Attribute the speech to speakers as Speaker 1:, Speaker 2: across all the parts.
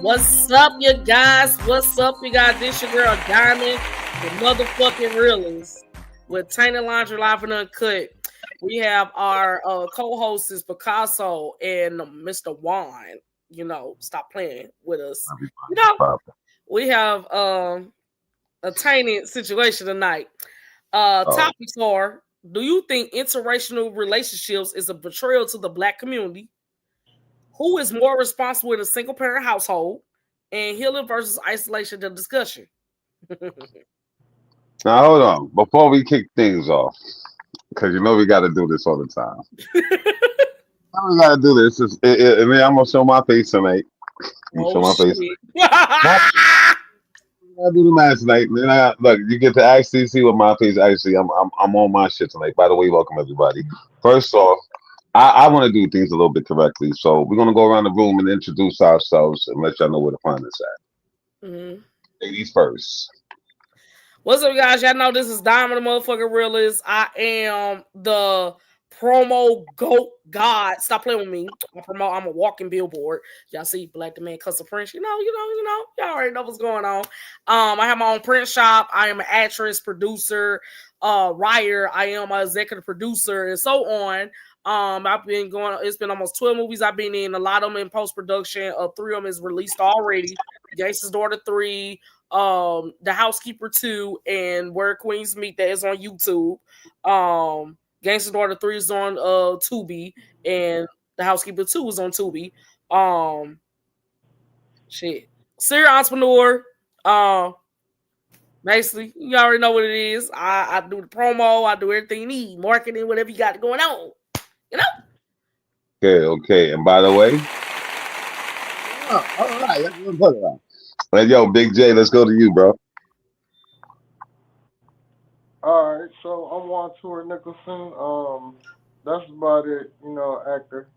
Speaker 1: What's up, you guys? What's up, you guys? This your girl Diamond, the motherfucking realist, with Tainted Laundry Live and Uncut. We have our co-hosts is Picasso and Mr. Juan. Stop playing with us. We have a tainted situation tonight. Topics are: do you think interracial relationships is a betrayal to the Black community? Who is more responsible in a single parent household? And healing versus isolation, the discussion.
Speaker 2: Now hold on, before we kick things off, because we got to do this all the time. We got to do this. I'm gonna show my face tonight. I'm gonna show my face. I do the last night. Then look, you get to actually see what my face actually. I'm on my shit tonight. By the way, welcome everybody. First off, I want to do things a little bit correctly, so we're gonna go around the room and introduce ourselves and let y'all know where to find us at. Mm-hmm. Ladies first.
Speaker 1: What's up, guys? Y'all know this is Diamond, the motherfucking realist. I am the promo goat god. Stop playing with me. I'm a walking billboard. Y'all see Black the Man Custom Prince. Y'all already know what's going on. I have my own print shop. I am an actress, producer, writer. I am an executive producer, and so on. I've been going. It's been almost 12 movies I've been in. A lot of them in post production. 3 of them is released already. Gangsta's Daughter 3, The Housekeeper 2, and Where Queens Meet. That is on YouTube. Gangsta's Daughter 3 is on Tubi, and The Housekeeper 2 is on Tubi. Serial entrepreneur. Basically, you already know what it is. I do the promo. I do everything you need, marketing, whatever you got going on.
Speaker 2: Okay. And by the way, all right. Hey, yo, Big J, let's go to you, bro.
Speaker 3: All right, so I'm Juan Tour Nicholson. That's about it. Actor.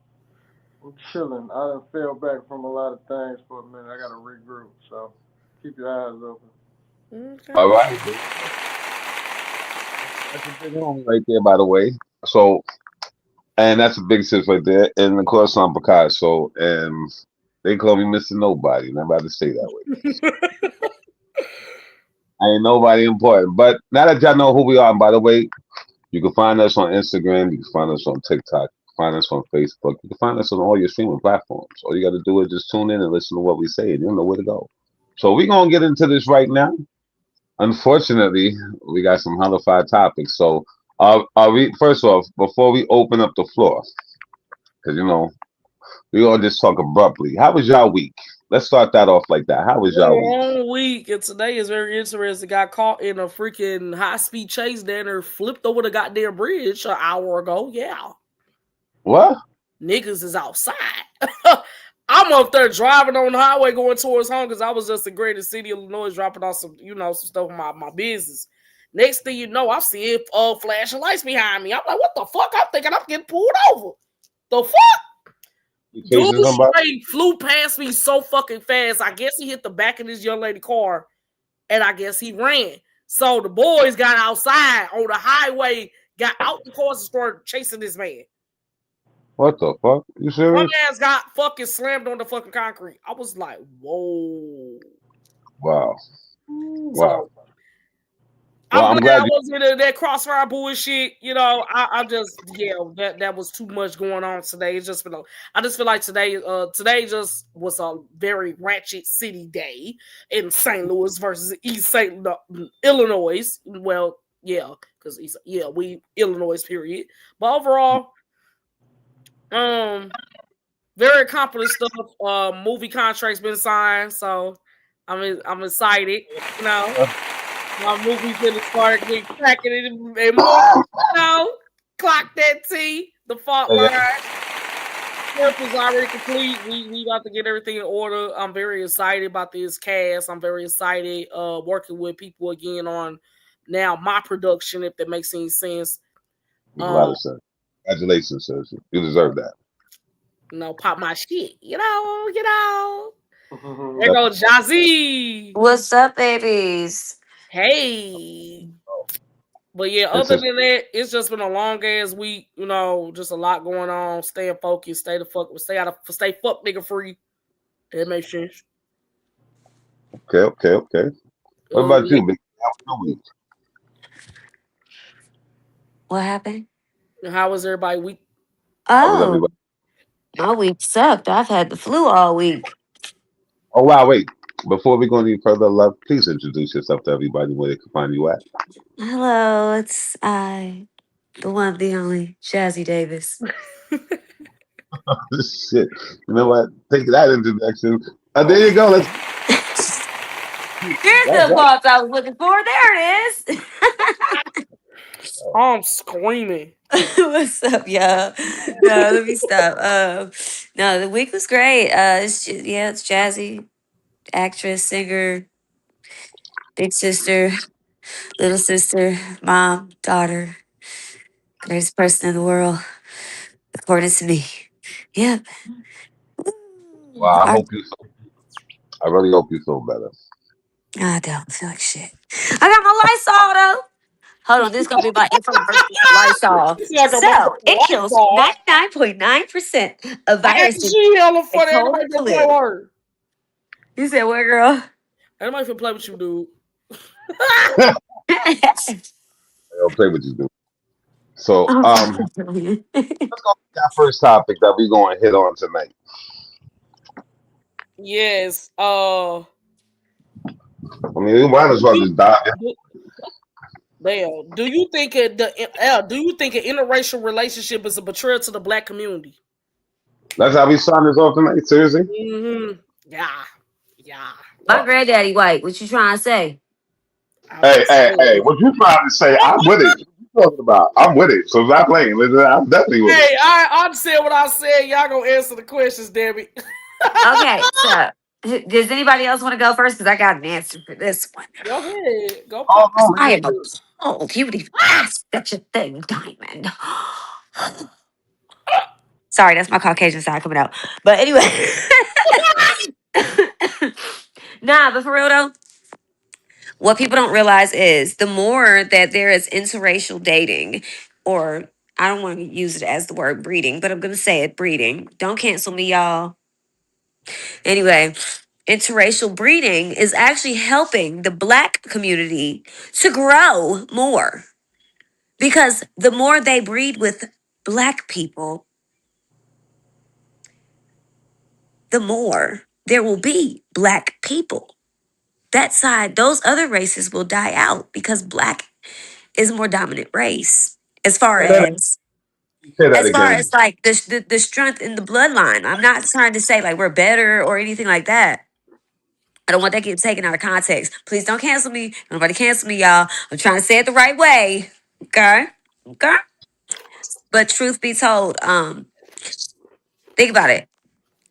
Speaker 3: I'm chilling. I done fell back from a lot of things for a minute. I got to regroup, so keep your eyes open.
Speaker 2: Okay. All right. That's a big homie right there, by the way. So, and that's a big sis right there. And of course, I'm Picasso, and they call me Mr. Nobody. And I'm about to say that way. I ain't nobody important. But now that y'all know who we are, and by the way, you can find us on Instagram, you can find us on TikTok, you can find us on Facebook, you can find us on all your streaming platforms. All you got to do is just tune in and listen to what we say, and you'll know where to go. So we're going to get into this right now. Unfortunately, we got some holified topics. So are we, first off, before we open up the floor, because, we all just talk abruptly. How was y'all week? Let's start that off like that. How was y'all
Speaker 1: long week? And today is very interesting. Got caught in a freaking high-speed chase down there, flipped over the goddamn bridge an hour ago. Yeah.
Speaker 2: What?
Speaker 1: Niggas is outside. I'm up there driving on the highway going towards home because I was just in Greater City, Illinois, dropping off some, some stuff in my business. Next thing you know, I see flashing lights behind me. I'm like, what the fuck? I'm thinking I'm getting pulled over. The fuck? Dude straight flew past me so fucking fast. I guess he hit the back of this young lady car, and I guess he ran. So the boys got outside on the highway, got out the cars and started chasing this man.
Speaker 2: What the fuck? You serious?
Speaker 1: My ass got fucking slammed on the fucking concrete. I was like, whoa.
Speaker 2: Wow.
Speaker 1: So, I'm glad I wasn't in that crossfire bullshit. I just that was too much going on today. It's just I just feel like today just was a very ratchet city day in St. Louis versus East St. Illinois. Well, yeah, because we Illinois period. But overall, very accomplished stuff. Movie contracts been signed, so I'm excited. My movie's gonna start getting cracking and more. Clock that T. The fault line. Script is already complete. We got to get everything in order. I'm very excited about this cast. I'm very excited working with people again on now my production, if that makes any sense.
Speaker 2: A lot of sense. Congratulations, sir. You deserve that.
Speaker 1: Pop my shit. There goes Jazzy.
Speaker 4: What's up, babies?
Speaker 1: Hey. But yeah, other than that, it's just been a long ass week. Just a lot going on. Staying focused. Stay fuck nigga free. That makes sense.
Speaker 2: Okay, okay, okay. What about
Speaker 1: Yeah.
Speaker 2: you, Big? How was your week?
Speaker 4: What happened?
Speaker 1: How was everybody week?
Speaker 2: How was everybody?
Speaker 4: Oh, my week sucked. I've had the flu all week.
Speaker 2: Oh wow, wait. Before we go any further, love, please introduce yourself to everybody where they can find you at.
Speaker 4: Hello, it's I, the one, the only, Shazzy Davis.
Speaker 2: Shit. You know what? Take that introduction. There you go. Let's
Speaker 4: Here's
Speaker 2: that's
Speaker 4: the
Speaker 2: right.
Speaker 4: part I was looking for. There it is.
Speaker 1: I'm screaming.
Speaker 4: What's up, y'all? No, let me stop. No, the week was great. It's Jazzy, actress, singer, big sister, little sister, mom, daughter, greatest person in the world, according to me. Yep. Woo.
Speaker 2: Wow, I really hope you feel better.
Speaker 4: I don't feel like shit. I got my Lysol though. Hold on, this is gonna be my infomercial for Lysol.
Speaker 1: This like a
Speaker 4: So
Speaker 1: motherfucking
Speaker 4: it
Speaker 1: light
Speaker 4: kills
Speaker 1: bulb.
Speaker 4: 99.9% of
Speaker 1: And
Speaker 4: viruses
Speaker 1: she hella
Speaker 4: and
Speaker 1: funny.
Speaker 4: cold
Speaker 1: Anybody
Speaker 4: and
Speaker 1: can play
Speaker 4: flu.
Speaker 1: with her.
Speaker 4: You said what, girl?
Speaker 1: Anybody can play with you, dude.
Speaker 2: I'll play with you, dude. So,
Speaker 4: Oh,
Speaker 2: let's go to our first topic that we're going to hit on tonight.
Speaker 1: Yes.
Speaker 2: I mean, we might as well
Speaker 1: Do,
Speaker 2: just dive in.
Speaker 1: do, Damn. Do you think an interracial relationship is a betrayal to the black community?
Speaker 2: That's how we sign this off tonight. Seriously?
Speaker 1: Yeah. Yeah.
Speaker 4: my granddaddy white. What you trying to say?
Speaker 1: I'm
Speaker 2: Hey,
Speaker 1: just
Speaker 2: hey, hey!
Speaker 1: saying.
Speaker 2: What you trying to say? I'm with it. What you talking about? I'm with it. So stop playing. Listen, I'm definitely with it.
Speaker 1: Hey, I'm saying what I said. Y'all gonna answer the questions, damn it.
Speaker 4: Okay, so does anybody else want to go first? Because I got an answer for this one.
Speaker 1: Go ahead. Go
Speaker 2: Oh
Speaker 1: pop.
Speaker 2: no,
Speaker 4: I
Speaker 2: man.
Speaker 4: am a beauty. Such a thing, diamond. Sorry, that's my Caucasian side coming out. But anyway, nah. But for real though, what people don't realize is the more that there is interracial dating, or I don't want to use it as the word breeding, but I'm gonna say it breeding. Don't cancel me, y'all. Anyway, interracial breeding is actually helping the black community to grow more because the more they breed with black people, the more there will be black people. That side, those other races will die out because black is a more dominant race as far
Speaker 2: Say that,
Speaker 4: as
Speaker 2: say that
Speaker 4: as far
Speaker 2: again.
Speaker 4: as like the strength in the bloodline. I'm not trying to say like we're better or anything like that. I don't want that get taken out of context. Please don't cancel me. Nobody cancel me, y'all. I'm trying to say it the right way. Okay? Okay? But truth be told, think about it.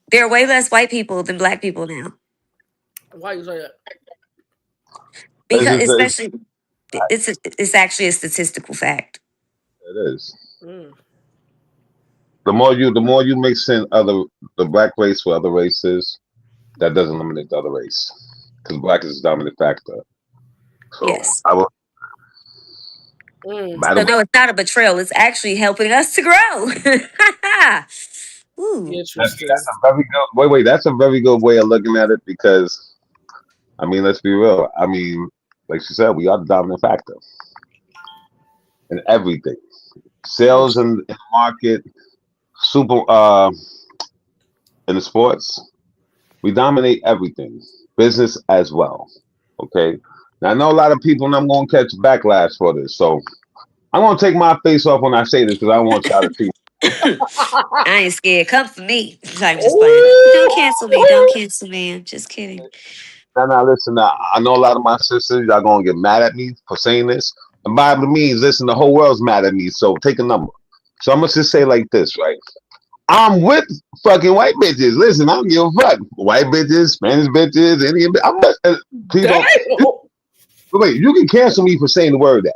Speaker 4: There are way less white people than black people now.
Speaker 1: Why you say that?
Speaker 2: It's
Speaker 4: Because
Speaker 2: just,
Speaker 4: especially it's actually a statistical fact.
Speaker 2: it is.
Speaker 1: Mm.
Speaker 2: The more you mix in the black race with other races, that doesn't eliminate the other race because black is the dominant factor. So
Speaker 4: Yes.
Speaker 2: I will.
Speaker 1: Mm.
Speaker 2: By the
Speaker 4: So
Speaker 2: way,
Speaker 4: no, it's not a betrayal. It's actually helping us to grow. Ooh.
Speaker 1: Interesting.
Speaker 2: that's a very good. Wait. That's a very good way of looking at it because I mean, let's be real. I mean, like she said, we are the dominant factor in everything.
Speaker 1: Yes.
Speaker 2: Sales in the market, super in the sports, we dominate everything. Business as well. Okay. Now I know a lot of people, and I'm going to catch backlash for this. So I'm going to take my face off when I say this because I don't want y'all to see.
Speaker 4: I ain't scared. Come for me. I'm just playing. Don't cancel me. Don't
Speaker 1: Ooh.
Speaker 4: cancel me. I'm just kidding.
Speaker 2: Now, listen. Now, I know a lot of my sisters. Y'all going to get mad at me for saying this. And by the means, listen, the whole world's mad at me. So take a number. So I'm gonna just say like this, right? I'm with fucking white bitches. Listen, I don't give a fuck. White bitches, Spanish bitches, Indian. I'm with, please
Speaker 1: Damn.
Speaker 2: don't. Wait, you can cancel me for saying the word that.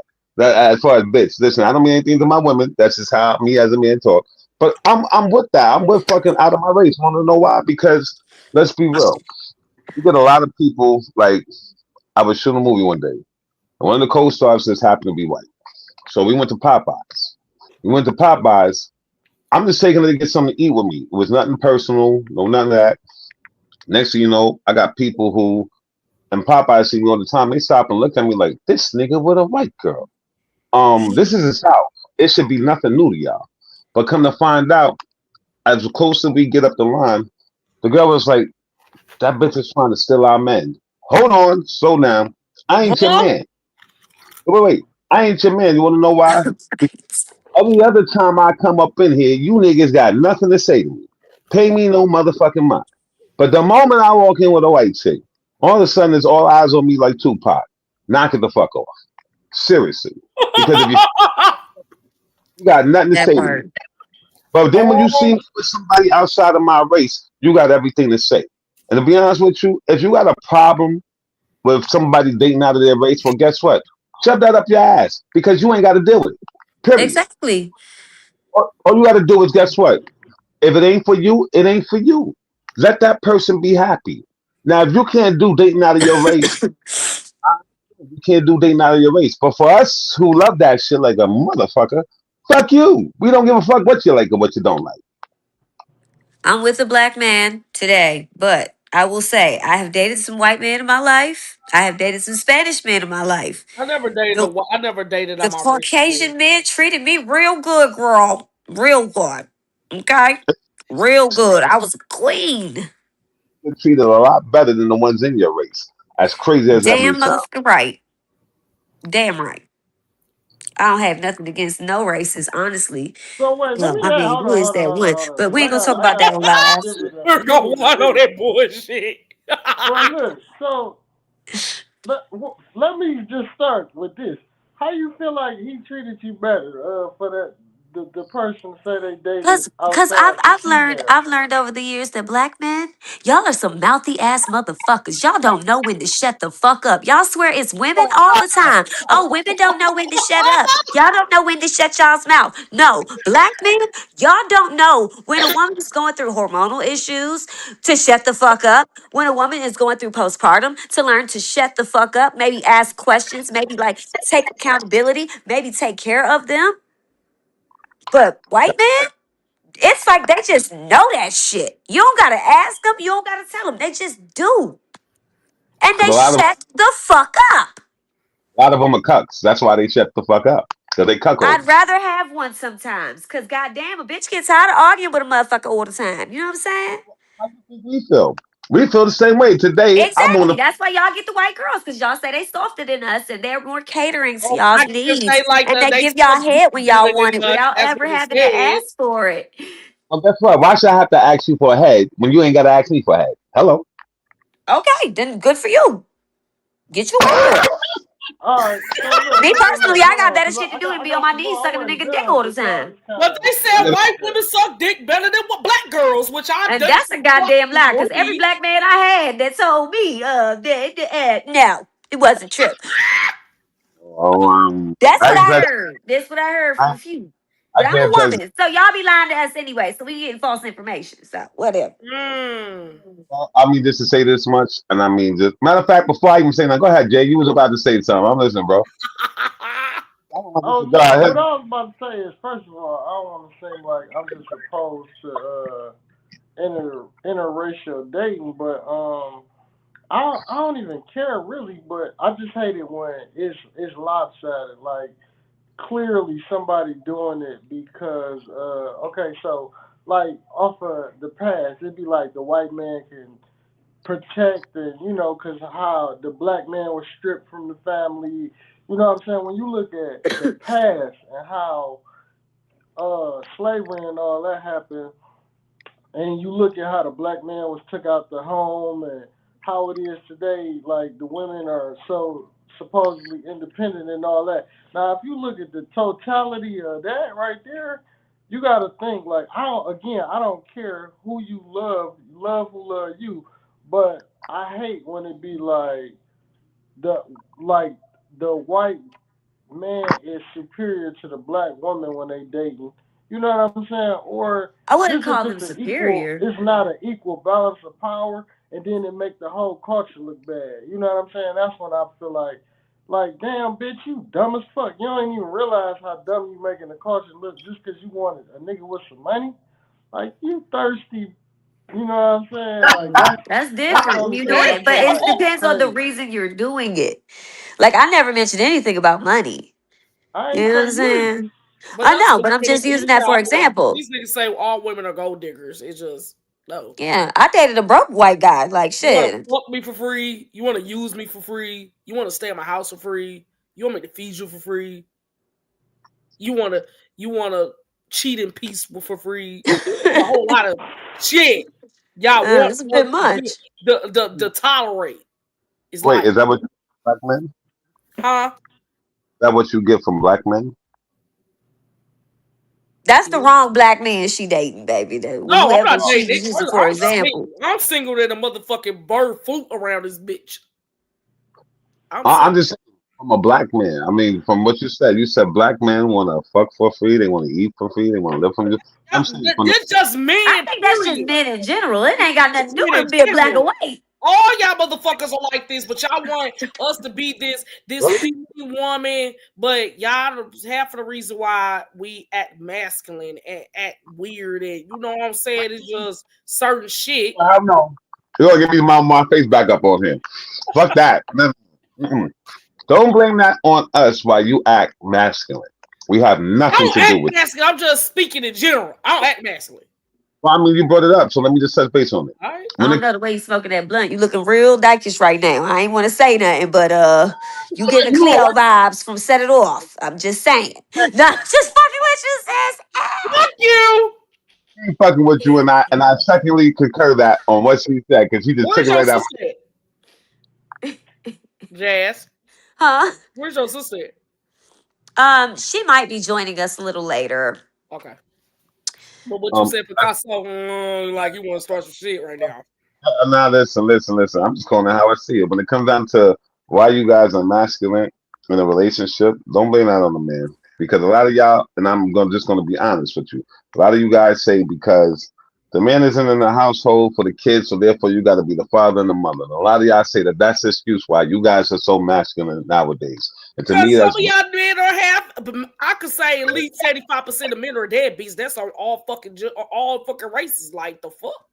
Speaker 2: As far as bitch, listen, I don't mean anything to my women. That's just how me as a man talk. But I'm with that. I'm with fucking out of my race. Want to know why? Because let's be real. You get a lot of people like I was shooting a movie one day, and one of the co-stars just happened to be white. So we went to Popeyes. We went to Popeyes. I'm just taking her to get something to eat with me. It was nothing personal, no none of that. Next thing you know, I got people who and Popeye see me all the time. They stop and look at me like, this nigga with a white girl. This is the South. It should be nothing new to y'all. But come to find out, as closer we get up the line, the girl was like, that bitch is trying to steal our men. Hold on, slow down. I ain't your
Speaker 1: Huh?
Speaker 2: man. Wait. I ain't your man. You want to know why? Because every other time I come up in here, you niggas got nothing to say to me. Pay me no motherfucking mind. But the moment I walk in with a white chick, all of a sudden it's all eyes on me like Tupac. Knock it the fuck off. Seriously. Because if you got nothing to
Speaker 4: That
Speaker 2: say to me.
Speaker 4: part.
Speaker 2: But then when you
Speaker 1: Oh,
Speaker 2: see me with somebody outside of my race, you got everything to say. And to be honest with you, if you got a problem with somebody dating out of their race, well, guess what? Shove that up your ass because you ain't got to deal with it. Period.
Speaker 4: Exactly.
Speaker 2: All you got to do is guess what? If it ain't for you, it ain't for you. Let that person be happy. Now, if you can't do dating out of your race, you can't do dating out of your race. But for us who love that shit like a motherfucker, fuck you. We don't give a fuck what you like or what you don't like.
Speaker 4: I'm with a black man today, but I will say I have dated some white men in my life. I have dated some Spanish men in my life. The
Speaker 1: I never dated
Speaker 4: the
Speaker 1: on my race before.
Speaker 4: Caucasian men treated me real good, girl. Real good. Okay? Real good. I was a queen.
Speaker 2: You're treated a lot better than the ones in your race. As crazy as that may
Speaker 4: Damn
Speaker 2: sound.
Speaker 4: motherfucker right. Damn right. I don't have nothing against no races, honestly.
Speaker 3: So wait, let
Speaker 4: Well,
Speaker 3: me
Speaker 4: I
Speaker 3: ask.
Speaker 4: mean,
Speaker 3: Hold
Speaker 4: who
Speaker 3: on,
Speaker 4: is
Speaker 3: hold on,
Speaker 4: that
Speaker 3: hold on,
Speaker 4: one?
Speaker 3: hold on.
Speaker 4: But
Speaker 3: Cause
Speaker 4: we ain't gonna talk
Speaker 3: I
Speaker 4: about that on
Speaker 3: gotta
Speaker 4: live.
Speaker 3: get with that.
Speaker 1: We're
Speaker 3: Get
Speaker 1: going
Speaker 3: with it.
Speaker 1: on
Speaker 3: Get with
Speaker 1: that
Speaker 3: it.
Speaker 1: bullshit.
Speaker 3: So look. So let me just start with this. How you feel like he treated you better? For that the person say they dated
Speaker 4: Cause
Speaker 3: outside the female.
Speaker 4: I've learned over the years that black men, y'all are some mouthy ass motherfuckers. Y'all don't know when to shut the fuck up. Y'all swear it's women all the time. Oh, women don't know when to shut up. Y'all don't know when to shut y'all's mouth. No, black men, y'all don't know when a woman is going through hormonal issues to shut the fuck up. When a woman is going through postpartum to learn to shut the fuck up, maybe ask questions, maybe like take accountability, maybe take care of them. But white men, it's like they just know that shit. You don't gotta ask them. You don't gotta tell them. They just do, and
Speaker 2: Because
Speaker 4: they shut the fuck up.
Speaker 2: a lot of them are cucks. That's why they shut the fuck up. Because they
Speaker 4: I'd
Speaker 2: cuckolds.
Speaker 4: rather have one sometimes, cause goddamn, a bitch gets tired of arguing with a motherfucker all the time. You know what I'm saying?
Speaker 2: How do you think we feel? We feel the same way. Today, I'm on
Speaker 4: Exactly.
Speaker 2: the
Speaker 4: That's why y'all get the white girls, cause y'all say they softer than us, and they're more catering to
Speaker 1: Oh,
Speaker 4: y'all's
Speaker 1: I can just say
Speaker 4: needs,
Speaker 1: like
Speaker 4: and they
Speaker 1: they
Speaker 4: give y'all
Speaker 1: suck dick
Speaker 4: head when
Speaker 1: better
Speaker 4: y'all want
Speaker 1: than
Speaker 4: it,
Speaker 1: us.
Speaker 4: without
Speaker 1: That's
Speaker 4: ever
Speaker 1: what it
Speaker 4: having to
Speaker 1: said.
Speaker 4: ask for it.
Speaker 2: well, guess what? Why should I have to ask you for a head when you ain't got to ask me for a head? Hello.
Speaker 4: Okay, then good for you. Get you a white girl.
Speaker 3: All right. So look,
Speaker 4: Me
Speaker 3: look, look,
Speaker 4: personally,
Speaker 3: look.
Speaker 4: I
Speaker 3: Hold
Speaker 4: got
Speaker 3: on,
Speaker 4: better
Speaker 3: cause
Speaker 4: shit to do than
Speaker 3: I
Speaker 4: be on
Speaker 3: got
Speaker 4: my
Speaker 3: some
Speaker 4: knees
Speaker 3: more. I
Speaker 4: sucking a
Speaker 3: wasn't
Speaker 4: nigga dick
Speaker 3: done,
Speaker 4: all the
Speaker 3: but y'all
Speaker 4: time.
Speaker 3: just kind
Speaker 1: But
Speaker 3: of
Speaker 1: they
Speaker 2: I'm
Speaker 1: said
Speaker 2: gonna
Speaker 1: white
Speaker 3: interjected.
Speaker 1: women suck dick better than what black girls, which I've
Speaker 4: And
Speaker 1: done
Speaker 4: that's a
Speaker 1: some fuck
Speaker 4: goddamn lie, because every
Speaker 1: majority.
Speaker 4: black man I had that told me, no, it wasn't true.
Speaker 2: oh,
Speaker 4: That's what
Speaker 2: like I
Speaker 4: I
Speaker 2: said,
Speaker 4: heard. That's what I heard from
Speaker 2: I,
Speaker 4: a few.
Speaker 2: I
Speaker 4: But I'm
Speaker 2: can't
Speaker 4: a
Speaker 2: tell you.
Speaker 4: woman, so y'all be lying to us anyway. So we getting false information. So whatever.
Speaker 1: Mm.
Speaker 2: I mean, just to say this much, and I mean, just matter of fact, before I even say that, go ahead, Jay. You was about to say something. I'm listening, bro. I don't know
Speaker 3: Oh
Speaker 2: what go
Speaker 3: no,
Speaker 2: ahead.
Speaker 3: what I was about to say is, first of all, I don't want to seem like I'm just opposed to interracial dating, but I don't even care really, but I just hate it when it's lopsided. Like clearly somebody doing it because okay, so like off of the past, it'd be like the white man can protect and because how the black man was stripped from the family. You know what I'm saying? When you look at the past and how slavery and all that happened, and you look at how the black man was took out the home and how it is today, like the women are so supposedly independent and all that. Now, if you look at the totality of that right there, you got to think like I don't care who you love who love you, but I hate when it be the like the white man is superior to the black woman when they dating. You know what I'm saying? Or
Speaker 4: I
Speaker 3: just
Speaker 4: wouldn't
Speaker 3: if
Speaker 4: call
Speaker 3: it's
Speaker 4: them
Speaker 3: an equal,
Speaker 4: superior.
Speaker 3: it's not an equal balance of power, and then it make the whole culture look bad. You know what I'm saying? That's when I feel like, damn, bitch, you dumb as fuck. You don't even realize how dumb you making the culture look just because you wanted a nigga with some money. Like, you thirsty You know what I'm saying? Like
Speaker 4: That's
Speaker 3: that's the
Speaker 4: different when
Speaker 3: only
Speaker 4: you're
Speaker 3: thing
Speaker 4: doing
Speaker 3: I
Speaker 4: it, but
Speaker 3: feel
Speaker 4: it
Speaker 3: like is
Speaker 4: depends on the
Speaker 3: crazy.
Speaker 4: reason you're doing it. Like I never mentioned anything about money.
Speaker 3: I
Speaker 4: You
Speaker 3: ain't
Speaker 4: know what
Speaker 3: say
Speaker 4: I'm
Speaker 3: you.
Speaker 4: saying?
Speaker 1: But
Speaker 4: I
Speaker 1: that's
Speaker 4: know,
Speaker 1: what
Speaker 4: but
Speaker 1: I'm
Speaker 4: I'm
Speaker 1: finna
Speaker 4: just
Speaker 1: say.
Speaker 4: using that for example.
Speaker 1: These niggas say all women are gold diggers. It's just no.
Speaker 4: Yeah, I dated a broke white guy. Like
Speaker 1: You want to
Speaker 4: shit.
Speaker 1: fuck me for free? You want to use me for free? You want to stay at my house for free? You want me to feed you for free? You want to cheat in peace for free? It's a whole lot of shit. Y'all want
Speaker 4: It's a bit much.
Speaker 1: the tolerate is
Speaker 2: Wait,
Speaker 1: like,
Speaker 2: is that what black men? Is
Speaker 1: huh?
Speaker 2: that what you get from black men?
Speaker 4: That's the
Speaker 1: Yeah.
Speaker 4: wrong black man she dating, baby.
Speaker 1: No, I'm
Speaker 4: Whoever
Speaker 1: not
Speaker 4: she
Speaker 1: dating
Speaker 4: was
Speaker 1: it.
Speaker 4: using for
Speaker 1: I'm single.
Speaker 4: example.
Speaker 1: I'm single than a motherfucking bird fruit around this bitch. I'm
Speaker 2: I'm
Speaker 1: single.
Speaker 2: just saying, from a black man. I mean, from what you said black men want to fuck for free. They want to eat for free. They want to live from you. I'm saying from the
Speaker 1: This just
Speaker 4: I
Speaker 1: men,
Speaker 4: think that's just
Speaker 1: period.
Speaker 4: men in general. It ain't got nothing
Speaker 1: It's
Speaker 4: to do
Speaker 1: men in
Speaker 4: with being black or
Speaker 1: general.
Speaker 4: white.
Speaker 1: All y'all motherfuckers are like this, but y'all want us to be this female woman. But y'all half of the reason why we act masculine and act weird, and you know what I'm saying? It's just certain shit.
Speaker 2: I don't know. You gonna give me my face back up on him? Fuck that. Mm-mm. Don't blame that on us while you act masculine. We have
Speaker 1: I
Speaker 2: nothing
Speaker 1: don't
Speaker 2: to do
Speaker 1: act
Speaker 2: with.
Speaker 1: masculine. I'm just speaking in general. I don't act masculine.
Speaker 2: Well, I mean, you brought it up, so let me just touch base on it.
Speaker 1: All right.
Speaker 4: I
Speaker 2: When
Speaker 4: don't
Speaker 2: it
Speaker 4: know the way you smoking that blunt. You looking real dykish right now. I ain't want to say nothing, but you getting the
Speaker 2: you know
Speaker 4: Cleo
Speaker 2: what?
Speaker 4: vibes from Set It Off. I'm just saying. No, just fucking with you, sis.
Speaker 1: Fuck you.
Speaker 2: I ain't fucking with you, and I secondly concur that on what she said because she just took
Speaker 1: Where's
Speaker 2: it
Speaker 1: your
Speaker 2: right out.
Speaker 1: sister at? Jazz.
Speaker 4: Huh?
Speaker 1: Where's your sister at?
Speaker 4: She might be joining us a little later.
Speaker 1: Okay. But what you
Speaker 2: Um,
Speaker 1: said, Picasso, like you want to start some shit right now.
Speaker 2: now listen. I'm just calling it how I see it. When it comes down to why you guys are masculine in a relationship, don't blame that on the man because a lot of y'all, and just gonna be honest with you, a lot of you guys say because the man isn't in the household for the kids, so therefore you got to be the father and the mother. And a lot of y'all say that that's the excuse why you guys are so masculine nowadays. And to me,
Speaker 1: Because some
Speaker 2: that's
Speaker 1: of y'all men are half, I could say at least 75% of men are deadbeats. That's on all fucking races. Like the fuck?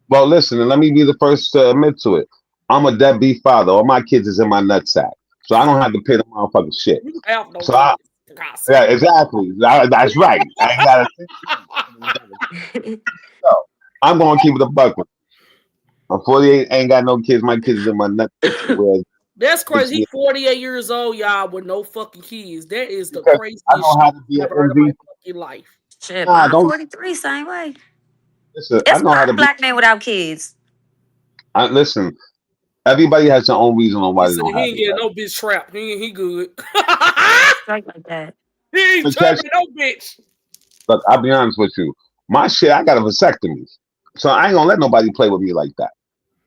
Speaker 2: well. Listen, and let me be the first to admit to it. I'm a deadbeat father. All my kids is in my nutsack, so I don't have to pay the motherfucking shit.
Speaker 1: You have no
Speaker 2: So
Speaker 1: kids, Picasso.
Speaker 2: yeah, exactly. That's right. I ain't got to. So I'm gonna keep it a buck. I'm 48, ain't got no kids. My kids is in my nuts. Whereas
Speaker 1: That's crazy. He
Speaker 2: 68,
Speaker 1: 48 years old, y'all, with no fucking kids. That is the
Speaker 2: because I
Speaker 1: craziest
Speaker 2: know
Speaker 1: shit
Speaker 2: how to be
Speaker 1: I've
Speaker 2: an
Speaker 1: ever heard in my
Speaker 2: MVP.
Speaker 1: fucking life.
Speaker 4: Shit,
Speaker 2: Nah,
Speaker 4: mine
Speaker 2: don't
Speaker 4: 43, same way.
Speaker 2: listen. I
Speaker 4: It's a
Speaker 2: know how
Speaker 4: lot
Speaker 2: to
Speaker 4: of
Speaker 2: be.
Speaker 4: black men without kids.
Speaker 2: Listen. Everybody has their own reason on
Speaker 1: He
Speaker 2: why they
Speaker 1: said
Speaker 2: don't
Speaker 1: he
Speaker 2: have
Speaker 1: ain't
Speaker 2: it,
Speaker 1: getting
Speaker 2: right?
Speaker 1: no bitch trap. He good.
Speaker 4: Straight like that.
Speaker 1: He ain't
Speaker 2: But catch,
Speaker 1: trapping no bitch.
Speaker 2: look, I'll be honest with you. My shit, I got a vasectomy, so I ain't gonna let nobody play with me like that.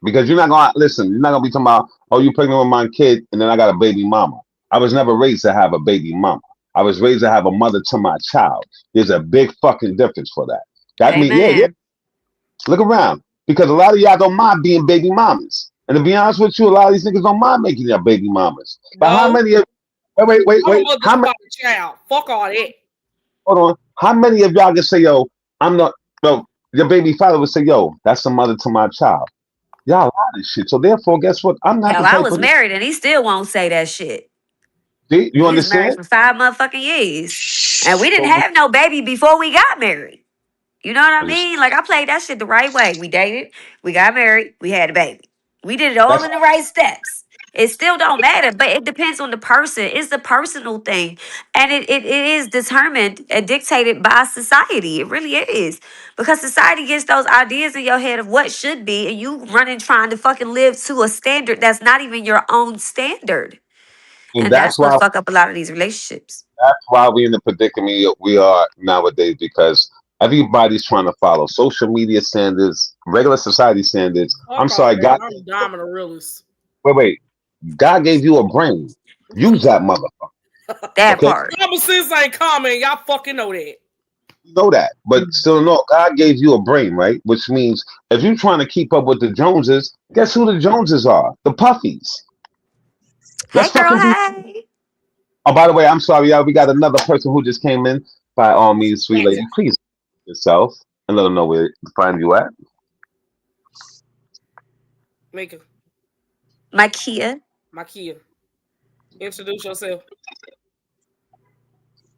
Speaker 2: Because you're not gonna listen. You're not gonna be talking about, oh, you pregnant with my kid, and then I got a baby mama. I was never raised to have a baby mama. I was raised to have a mother to my child. There's a big fucking difference for that. That means, yeah.
Speaker 4: Amen.
Speaker 2: Look around, because a lot of y'all don't mind being baby mamas. And to be honest with you, a lot of these niggas don't mind making their baby mamas. But how
Speaker 1: No,
Speaker 2: many of
Speaker 1: I'm a
Speaker 2: wait.
Speaker 1: mother to my child. Fuck all that.
Speaker 2: Hold on. How many of y'all can say, yo, I'm not yo, your baby father would say, yo, that's the mother to my child. Y'all lie this shit. So therefore, guess what? I'm not
Speaker 4: Hell,
Speaker 2: the
Speaker 4: I
Speaker 2: type
Speaker 4: was
Speaker 2: of
Speaker 4: married and he still won't say that shit.
Speaker 2: see, you
Speaker 4: We was married
Speaker 2: understand?
Speaker 4: for 5 motherfucking years. And we didn't
Speaker 2: So
Speaker 4: have no baby before we got married. You know what I
Speaker 2: understand.
Speaker 4: mean? Like I played that shit the right way. We dated, we got married, we had a baby. We did it all
Speaker 2: That's
Speaker 4: in the right steps. It still don't matter, but it depends on the person. It's a personal thing. And it is determined and dictated by society. It really is. Because society gets those ideas in your head of what should be, and you running trying to fucking live to a standard that's not even your own standard.
Speaker 2: and
Speaker 4: And that's what fuck up a lot of these relationships.
Speaker 2: that's why we in the predicament we are nowadays because everybody's trying to follow social media standards, regular society standards. I'm
Speaker 1: Fuck all
Speaker 2: sorry,
Speaker 1: that.
Speaker 2: God
Speaker 1: I'm dominant realist.
Speaker 2: wait. God gave you a brain. Use that motherfucker.
Speaker 4: That
Speaker 2: Okay?
Speaker 4: part.
Speaker 1: Common sense ain't common. Y'all fucking know that.
Speaker 2: You know that. But still no, God gave you a brain, right? Which means if you're trying to keep up with the Joneses, guess who the Joneses are? The Puffies.
Speaker 4: Hey
Speaker 2: Let's
Speaker 4: girl,
Speaker 2: fucking be.
Speaker 4: hey.
Speaker 2: Oh, by the way, I'm sorry, y'all. We got another person who just came in. By all means, sweet
Speaker 1: Gotcha.
Speaker 2: lady, please yourself and let them know where to find you at.
Speaker 1: Mika,
Speaker 4: My Kia.
Speaker 1: Makia, introduce yourself.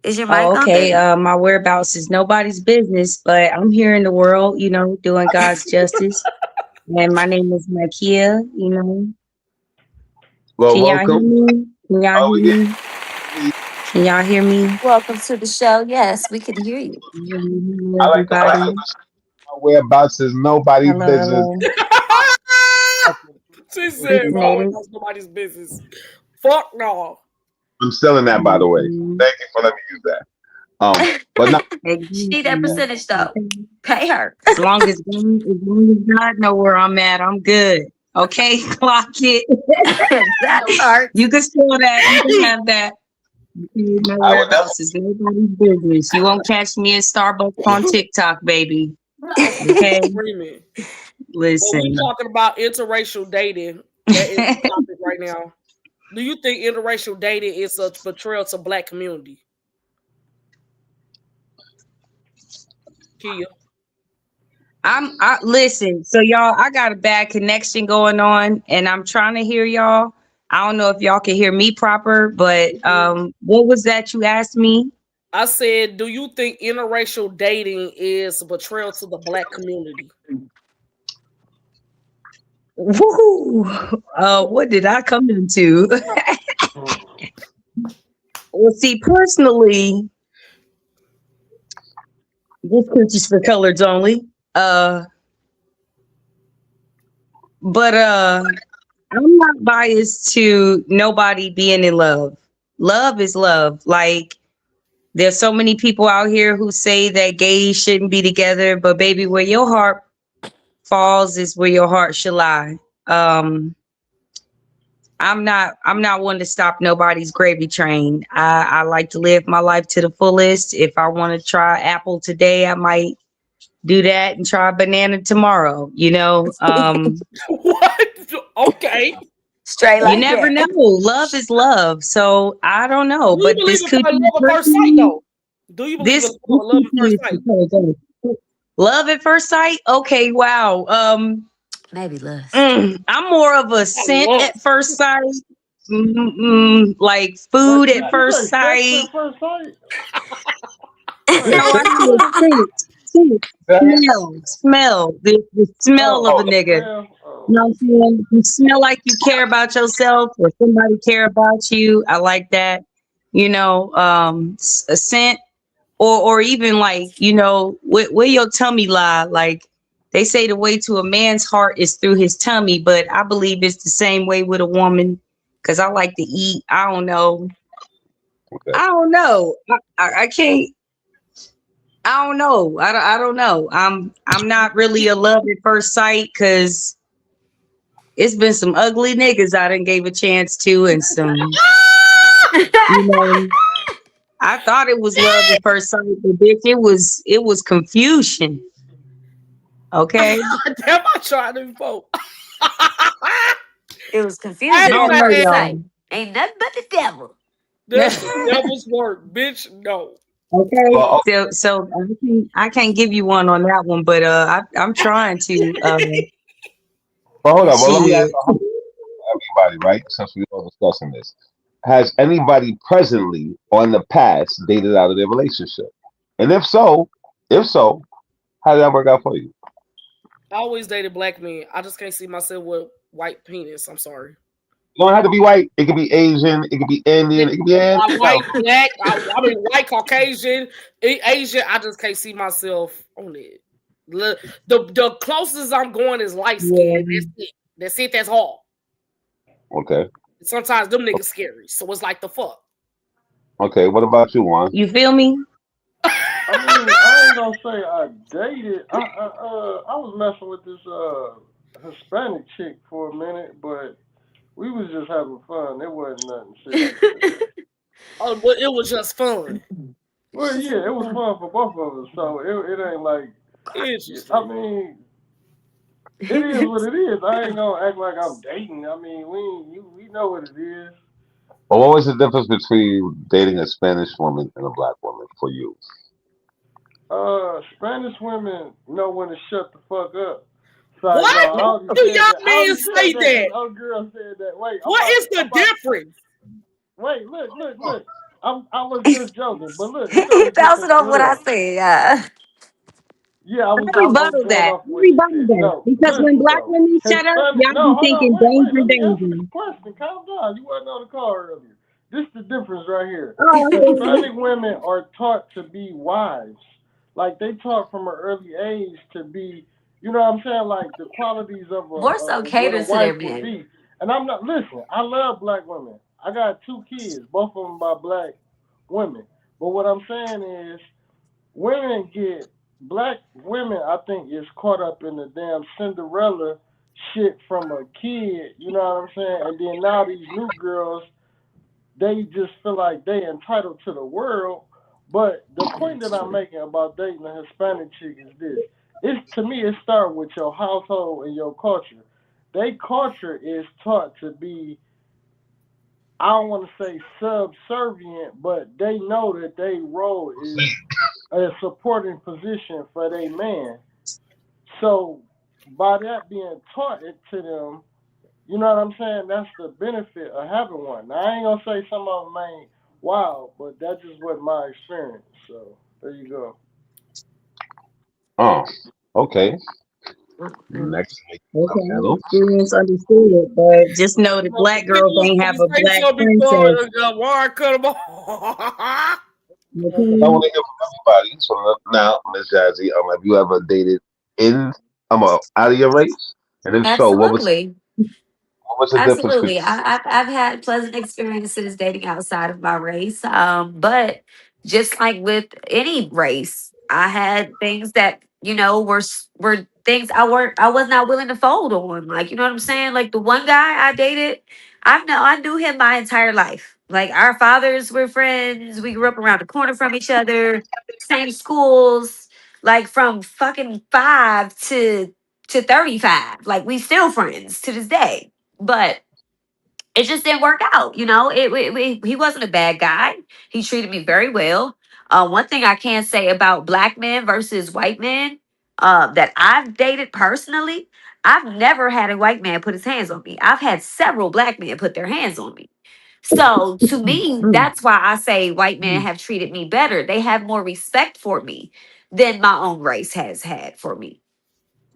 Speaker 4: Is your
Speaker 5: Oh,
Speaker 4: mic on,
Speaker 5: okay.
Speaker 4: baby?
Speaker 5: My whereabouts is nobody's business, but I'm here in the world, doing God's justice. And my name is Makia,
Speaker 2: Well,
Speaker 5: Can y'all hear
Speaker 2: welcome.
Speaker 5: me? Can y'all
Speaker 2: Oh,
Speaker 5: hear
Speaker 2: we
Speaker 5: me? Can y'all hear me?
Speaker 4: Welcome to the show. Yes, we can hear you.
Speaker 5: Hello,
Speaker 2: I like
Speaker 5: everybody.
Speaker 2: the my whereabouts is nobody
Speaker 5: Hello,
Speaker 2: business.
Speaker 5: hello.
Speaker 1: She
Speaker 5: Big
Speaker 1: said, "My way,
Speaker 5: native.
Speaker 1: that's nobody's business." Fuck no.
Speaker 2: I'm selling that, by the way.
Speaker 5: Mhm.
Speaker 2: Thank you for letting me use that. But not
Speaker 4: She need that
Speaker 5: Exactly.
Speaker 4: percentage though.
Speaker 5: Okay.
Speaker 4: Pay her.
Speaker 5: As long as God know where I'm at, I'm good. Okay, clock it.
Speaker 4: That part.
Speaker 5: You can steal that. You can have that. My
Speaker 2: I would never.
Speaker 5: whereabouts is nobody's business. You won't catch me in Starbucks on TikTok, baby. Okay,
Speaker 1: Screaming. But we
Speaker 5: listen.
Speaker 1: talking about interracial dating. That is the topic right now. Do you think interracial dating is a betrayal to black community? Kia.
Speaker 5: I listen. So y'all, I got a bad connection going on, and I'm trying to hear y'all. I don't know if y'all can hear me proper, but what was that you asked me?
Speaker 1: I said, do you think interracial dating is a betrayal to the black community?
Speaker 5: Woo! What did I come into? Well, see, personally, this is for coloreds only. Uh, but I'm not biased to nobody being in love. Love is love. Like there's so many people out here who say that gays shouldn't be together, but baby, where your heart falls is where your heart should lie. Um, I'm not one to stop nobody's gravy train. I like to live my life to the fullest. If I want to try apple today, I might do that and try banana tomorrow.
Speaker 1: What? Okay.
Speaker 4: Straight
Speaker 5: You
Speaker 4: like
Speaker 5: never
Speaker 4: that.
Speaker 5: know. Love is love. So I don't know.
Speaker 1: Do you
Speaker 5: But
Speaker 1: believe
Speaker 5: this
Speaker 1: in
Speaker 5: could be
Speaker 1: love at first sight,
Speaker 5: personally,
Speaker 1: though? Do you believe in
Speaker 5: this
Speaker 1: love
Speaker 5: could
Speaker 1: at first sight?
Speaker 5: be love at first sight. Okay, wow.
Speaker 4: Maybe lust.
Speaker 5: I'm more of a
Speaker 1: I
Speaker 5: scent
Speaker 1: love.
Speaker 5: at first sight. Like
Speaker 3: Wait,
Speaker 5: food
Speaker 3: did
Speaker 5: at
Speaker 3: you
Speaker 5: first
Speaker 3: say sex
Speaker 5: sight.
Speaker 3: at first sight?
Speaker 5: No,
Speaker 3: Wait,
Speaker 5: I said
Speaker 3: what?
Speaker 5: scent. Scent. Smell. The smell of
Speaker 3: Oh,
Speaker 5: a nigga.
Speaker 3: smell.
Speaker 5: You
Speaker 3: Oh,
Speaker 5: know what I'm saying? You smell like you care about yourself or somebody care about you. I like that. A scent or even like, where your tummy lie. Like they say the way to a man's heart is through his tummy, but I believe it's the same way with a woman because I like to eat. I don't know.
Speaker 2: Okay.
Speaker 5: I don't know. I can't. I don't know. I don't know. I'm not really a love at first sight because it's been some ugly niggas I done gave a chance to, and some, you know, I thought it was love at first sight, but bitch, it was confusion. Okay,
Speaker 1: Damn, I tried to before.
Speaker 4: It was
Speaker 1: I
Speaker 5: I
Speaker 4: confusing
Speaker 1: ain't
Speaker 4: at
Speaker 5: don't
Speaker 1: gonna
Speaker 5: know,
Speaker 4: first
Speaker 1: say
Speaker 4: sight.
Speaker 5: y'all.
Speaker 4: Ain't nothing but the devil.
Speaker 1: that's the devil's work, bitch. No.
Speaker 5: Okay,
Speaker 2: Well,
Speaker 5: so I can't give you one on that one, but I'm trying to
Speaker 2: hold on. Well, let me ask
Speaker 5: shit.
Speaker 2: everybody, right? Since we all discussing this, has anybody presently or in the past dated out of their relationship? And if so, how did that work out for you?
Speaker 1: I always dated black men. I just can't see myself with white penis. I'm sorry.
Speaker 2: You don't have to be white. It could be Asian. It could be Indian. It could be anything else.
Speaker 1: White, black, I mean white, Caucasian, Asian. I just can't see myself on it. The closest I'm going is light skin.
Speaker 5: Yeah.
Speaker 1: That's it. That's it. That's all.
Speaker 2: Okay.
Speaker 1: Sometimes them niggas scary. So it's like the fuck.
Speaker 2: Okay. What about you, Juan?
Speaker 5: You feel me?
Speaker 3: I mean, I ain't gonna say I dated. I was messing with this Hispanic chick for a minute, but we was just having fun. It wasn't nothing serious to that.
Speaker 1: Oh, but it was just fun.
Speaker 3: Well, yeah, it was fun for both of us. So it ain't like I
Speaker 1: Interesting.
Speaker 3: mean, it is what it is. I ain't gonna act like I'm dating. I mean, we know what it is.
Speaker 2: Well, what was the difference between dating a Spanish woman and a black woman for you?
Speaker 3: Spanish women know when to shut the fuck up. Sorry, no,
Speaker 1: What
Speaker 3: I only
Speaker 1: do
Speaker 3: said
Speaker 1: y'all
Speaker 3: that. I
Speaker 1: men
Speaker 3: only said
Speaker 1: say
Speaker 3: that because
Speaker 1: that?
Speaker 3: old girl said that. Wait,
Speaker 1: What is
Speaker 3: I'm
Speaker 1: the
Speaker 3: about to.
Speaker 1: difference?
Speaker 3: Wait, look. I was just joking, but look, it's
Speaker 4: He
Speaker 3: only
Speaker 4: bouncing
Speaker 3: difference.
Speaker 4: off what I
Speaker 3: Look,
Speaker 4: said. Yeah.
Speaker 3: yeah,
Speaker 5: I
Speaker 3: I was
Speaker 5: rebuttal
Speaker 3: going
Speaker 5: that.
Speaker 3: off
Speaker 5: I
Speaker 3: what she
Speaker 5: rebuttal
Speaker 3: said.
Speaker 5: that.
Speaker 3: No,
Speaker 5: Because when
Speaker 3: listen
Speaker 5: black
Speaker 3: though.
Speaker 5: women shut up,
Speaker 3: Hispanic.
Speaker 5: y'all
Speaker 3: No,
Speaker 5: be
Speaker 3: hold on.
Speaker 5: thinking
Speaker 3: Wait.
Speaker 5: danger,
Speaker 3: Let me answer this
Speaker 5: danger.
Speaker 3: question. Calm down. You wasn't on the call earlier. This is the difference right here.
Speaker 5: Oh,
Speaker 3: Hispanic women are taught to be wives. Like they taught from an early age to be, you know what I'm saying? Like the qualities of
Speaker 4: More so
Speaker 3: of what a
Speaker 4: caters to their
Speaker 3: wife would
Speaker 4: men.
Speaker 3: be. And I'm not listen. I love black women. I got two kids, both of them by black women. But what I'm saying is, women get black women. I think is caught up in the damn Cinderella shit from a kid. You know what I'm saying? And then now these new girls they just feel like they entitled to the world. But the point that I'm making about dating a Hispanic chick is this. It's to me it starts with your household and your culture. They culture is taught to be I don't want to say subservient, but they know that their role is a supporting position for their man. So by that being taught it to them, you know what I'm saying? That's the benefit of having one. Now, I ain't gonna say some of them ain't wild, but that's just what my experience. So there you go.
Speaker 2: Oh, okay.
Speaker 4: Mm-mm.
Speaker 2: Next
Speaker 5: okay.
Speaker 2: panel.
Speaker 5: Experience understood, but just know that
Speaker 1: Well,
Speaker 5: black
Speaker 1: people
Speaker 5: girls
Speaker 1: was
Speaker 5: ain't
Speaker 1: about
Speaker 5: have
Speaker 1: to
Speaker 5: a
Speaker 1: say
Speaker 5: black
Speaker 1: something before
Speaker 5: princess.
Speaker 1: Warren cut him off.
Speaker 2: I
Speaker 5: Okay.
Speaker 2: want to hear from everybody. So now, Miss Jazzy, have you ever dated in out of your race? And if so,
Speaker 4: Absolutely.
Speaker 2: what was the difference between?
Speaker 4: Absolutely. I've had pleasant experiences dating outside of my race. But just like with any race, I had things that, were things I was not willing to fold on. Like, you know what I'm saying? Like the one guy I dated, I knew him my entire life. Like our fathers were friends. We grew up around the corner from each other, same schools, like from fucking 5 to 35. Like we still friends to this day, but it just didn't work out. He wasn't a bad guy. He treated me very well. One thing I can say about black men versus white men that I've dated personally, I've never had a white man put his hands on me. I've had several black men put their hands on me. So to me,
Speaker 5: Mm,
Speaker 4: that's why I say white men
Speaker 5: mm,
Speaker 4: have treated me better. They have more respect for me than my own race has had for me,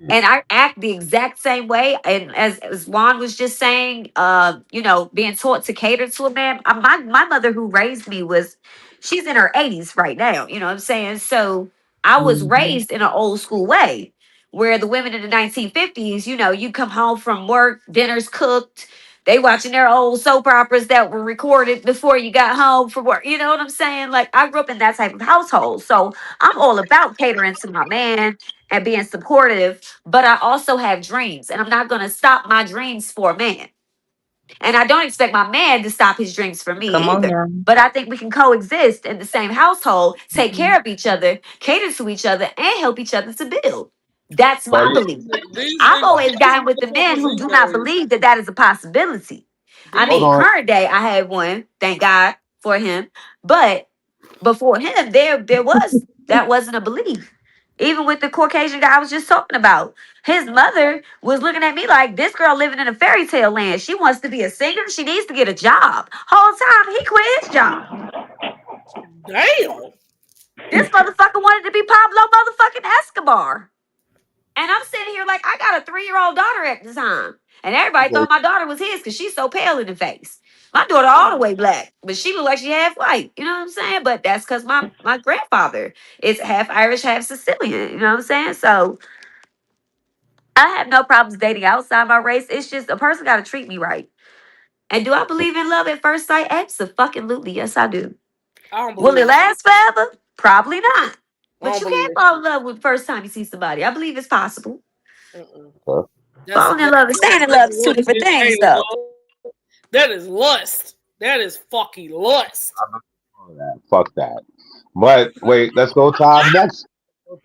Speaker 4: and I act the exact same way. And as Juan was just saying, being taught to cater to a man. My mother who raised me she's in her 80s right now. You know what I'm saying? So I was
Speaker 5: mhm,
Speaker 4: raised in an old school way where the women in the 1950s, you come home from work, dinner's cooked. They watching their old soap operas that were recorded before you got home from work. You know what I'm saying? Like I grew up in that type of household. So I'm all about catering to my man and being supportive, but I also have dreams, and I'm not going to stop my dreams for a man. And I don't expect my man to stop his dreams for me
Speaker 5: come on
Speaker 4: either.
Speaker 5: now.
Speaker 4: But I think we can coexist in the same household, take
Speaker 5: Mhm.
Speaker 4: care of each other, cater to each other, and help each other to build. That's
Speaker 2: So are
Speaker 4: my
Speaker 2: you?
Speaker 4: belief.
Speaker 1: these
Speaker 4: I've
Speaker 1: niggas,
Speaker 4: always
Speaker 1: these
Speaker 4: gotten with the men
Speaker 1: motherfuckers
Speaker 4: who
Speaker 1: these
Speaker 4: do not
Speaker 1: days.
Speaker 4: believe that that is a possibility. I
Speaker 1: These
Speaker 2: Hold
Speaker 4: mean,
Speaker 2: on.
Speaker 4: current day, I had one, thank God for him. But before him, that wasn't a belief. Even with the Caucasian guy I was just talking about, his mother was looking at me like this girl living in a fairy tale land. She wants to be a singer. She needs to get a job. Whole time he quit his job.
Speaker 1: damn.
Speaker 4: This motherfucker wanted to be Pablo motherfucking Escobar. And I'm sitting here like I got a 3-year-old daughter at the time. And everybody
Speaker 2: Okay.
Speaker 4: thought my daughter was his because she's so pale in the face. My daughter all the way black, but she looked like she half white. You know what I'm saying? But that's because my grandfather is half Irish, half Sicilian. You know what I'm saying? So I have no problems dating outside my race. It's just a person got to treat me right. And do I believe in love at first sight? Absolutely. Yes, I do.
Speaker 1: I don't
Speaker 4: Will
Speaker 1: believe
Speaker 4: it
Speaker 1: it.
Speaker 4: last forever? Probably not.
Speaker 1: I
Speaker 4: But
Speaker 1: don't
Speaker 4: you
Speaker 1: believe
Speaker 4: can
Speaker 1: that
Speaker 4: fall in
Speaker 1: shit.
Speaker 4: love with the first time you see somebody. I believe it's possible.
Speaker 1: Mm-mm.
Speaker 2: Okay.
Speaker 1: That's
Speaker 4: Falling in
Speaker 1: that,
Speaker 4: love and staying in
Speaker 1: that's
Speaker 4: love is two
Speaker 1: lust,
Speaker 4: different
Speaker 1: bitch.
Speaker 4: things,
Speaker 1: Ain't
Speaker 4: though.
Speaker 1: love. That is lust. That is fucking lust.
Speaker 2: All that. Fuck that. But wait, let's go to our next.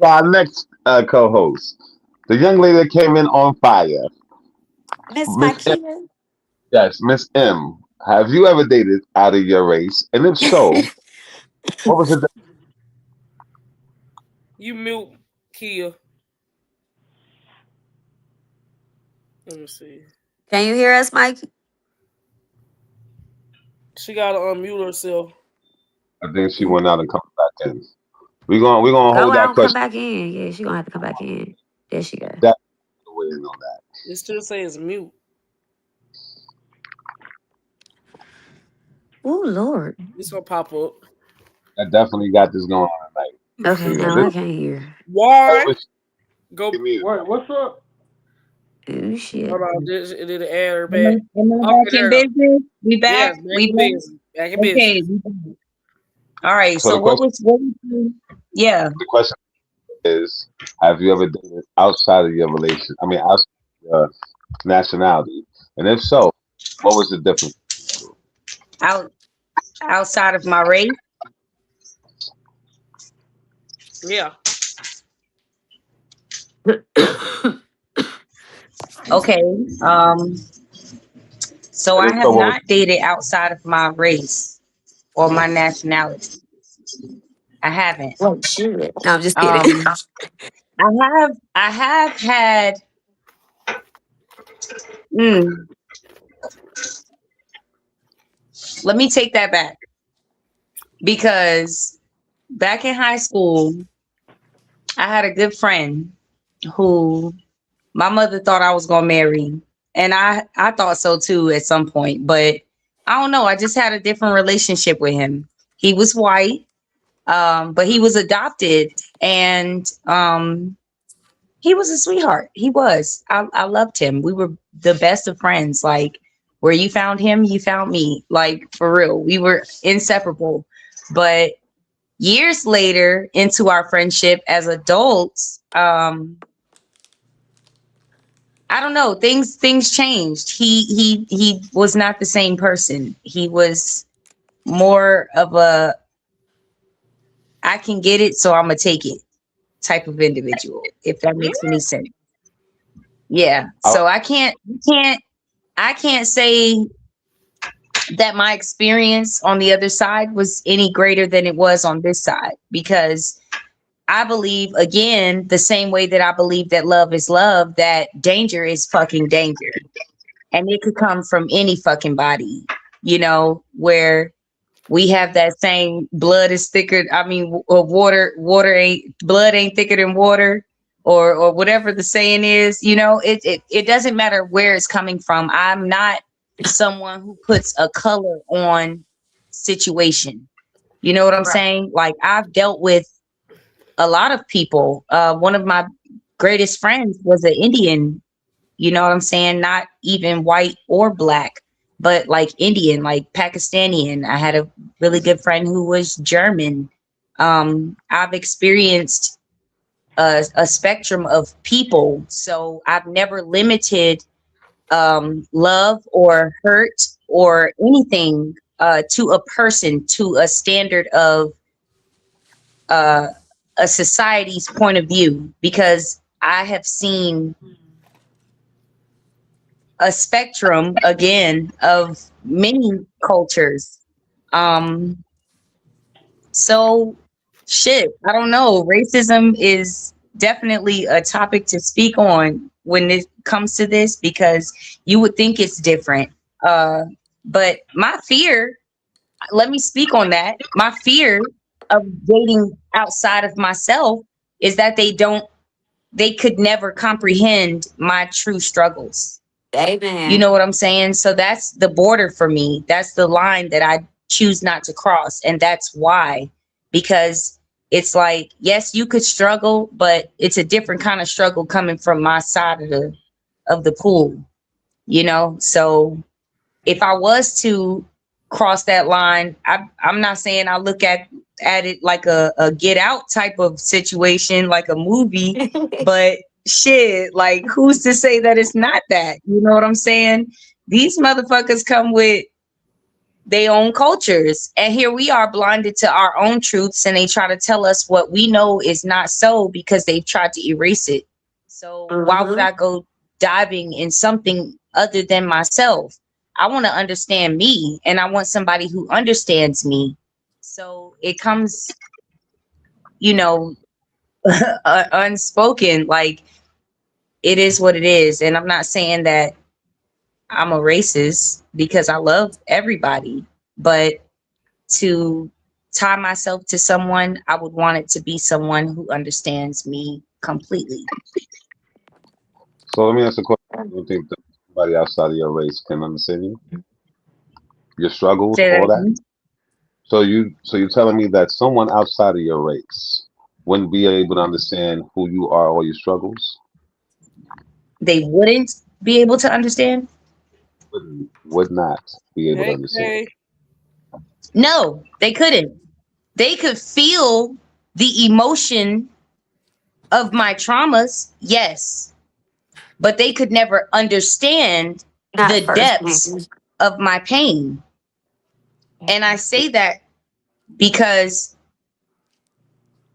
Speaker 2: To our next co-host, the young lady that came in on fire,
Speaker 4: Miss
Speaker 2: Miss M.
Speaker 4: Makia.
Speaker 2: Yes, Miss M. Have you ever dated out of your race? And if so, what was it?
Speaker 1: You mute Kia. Let me see.
Speaker 4: Can you hear us, Mike?
Speaker 1: She gotta unmute herself.
Speaker 2: I think she went out and come back in. We're gonna
Speaker 4: Go
Speaker 2: hold that
Speaker 4: out and come
Speaker 2: question.
Speaker 4: back in. Yeah, she gonna have to come back in. There she go.
Speaker 2: That waiting on that.
Speaker 1: It still says mute.
Speaker 4: Oh Lord.
Speaker 1: It's gonna pop up.
Speaker 2: That definitely got this going on tonight. So
Speaker 4: Okay,
Speaker 2: yeah,
Speaker 4: now
Speaker 2: this
Speaker 4: I can't hear.
Speaker 1: Why?
Speaker 2: over
Speaker 1: Go.
Speaker 2: me.
Speaker 3: Wait, what's up?
Speaker 4: Oh shit.
Speaker 1: Hold on. Did it add her
Speaker 5: Am I,
Speaker 1: back?
Speaker 5: am I
Speaker 1: Okay,
Speaker 5: back in
Speaker 1: there you go.
Speaker 5: business? We back?
Speaker 1: Yes, back
Speaker 5: We
Speaker 1: in
Speaker 5: back?
Speaker 1: business. Back in
Speaker 5: Okay.
Speaker 1: business.
Speaker 5: We back. All right.
Speaker 2: So
Speaker 5: So yeah.
Speaker 2: the question is, have you ever dated outside of your relation? I mean, outside of your nationality, and if so, what was the difference?
Speaker 5: Out outside of my race.
Speaker 1: Yeah.
Speaker 4: Excuse
Speaker 5: Okay.
Speaker 4: me.
Speaker 5: Um, so
Speaker 2: And
Speaker 5: I
Speaker 2: if
Speaker 5: have
Speaker 2: so, what was
Speaker 5: not dated outside of my race or my nationality. I haven't.
Speaker 4: Well, shit. No, I'm just kidding.
Speaker 5: Um, I have had. Mm, let me take that back because back in high school, I had a good friend who my mother thought I was gonna marry, and I thought so too at some point. But I don't know. I just had a different relationship with him. He was white, but he was adopted, and he was a sweetheart. He was. I loved him. We were the best of friends. Like where you found him, you found me. Like for real, we were inseparable. But years later, into our friendship as adults, I don't know. Things changed. He was not the same person. He was more of a I can get it, so I'm gonna take it type of individual. If that
Speaker 1: Mm,
Speaker 5: makes any sense. Yeah.
Speaker 2: I,
Speaker 5: So I can't say that my experience on the other side was any greater than it was on this side because I believe again the same way that I believe that love is love, that danger is fucking danger. And it could come from any fucking body, where we have that same blood is thicker. I mean, water ain't blood ain't thicker than water, or whatever the saying is. It doesn't matter where it's coming from. I'm not someone who puts a color on situation. You know what I'm
Speaker 4: Right.
Speaker 5: saying? Like I've dealt with a lot of people. One of my greatest friends was an Indian. You know what I'm saying? Not even white or black, but like Indian, like Pakistani. And I had a really good friend who was German. I've experienced a spectrum of people, so I've never limited love or hurt or anything to a person, to a standard of uh, a society's point of view, because I have seen a spectrum again of many cultures. Um, so shit, I don't know. Racism is definitely a topic to speak on when it comes to this because you would think it's different. Uh, but my fear, let me speak on that. My fear of dating outside of myself is that they could never comprehend my true struggles. You
Speaker 4: Amen.
Speaker 5: know what I'm saying? So that's the border for me. That's the line that I choose not to cross. And that's why, because it's like, yes, you could struggle, but it's a different kind of struggle coming from my side of the pool. So if I was to cross that line, I'm not saying I look at it like a get out type of situation, like a movie, but shit, like who's to say that it's not that? You know what I'm saying? These motherfuckers come with their own cultures, and here we are blinded to our own truths, and they try to tell us what we know is not so because they've tried to erase it. So why would
Speaker 4: Mm-hmm.
Speaker 5: I go diving in something other than myself? I want to understand me, and I want somebody who understands me. So it comes, you know unspoken, like it is what it is. And I'm not saying that I'm a racist because I love everybody, but to tie myself to someone, I would want it to be someone who understands me completely.
Speaker 2: So let me ask a question. You don't think that somebody outside of your race can understand you, your struggles,
Speaker 5: Say that
Speaker 2: all that?
Speaker 5: again.
Speaker 2: So you're telling me that someone outside of your race wouldn't be able to understand who you are or your struggles?
Speaker 5: They wouldn't be able to understand?
Speaker 2: Would not be able to
Speaker 1: Hey,
Speaker 2: understand.
Speaker 1: Kay.
Speaker 5: No, they couldn't. They could feel the emotion of my traumas, yes, but they could never understand
Speaker 4: Not
Speaker 5: the
Speaker 4: firsthand.
Speaker 5: depths of my pain. And I say that because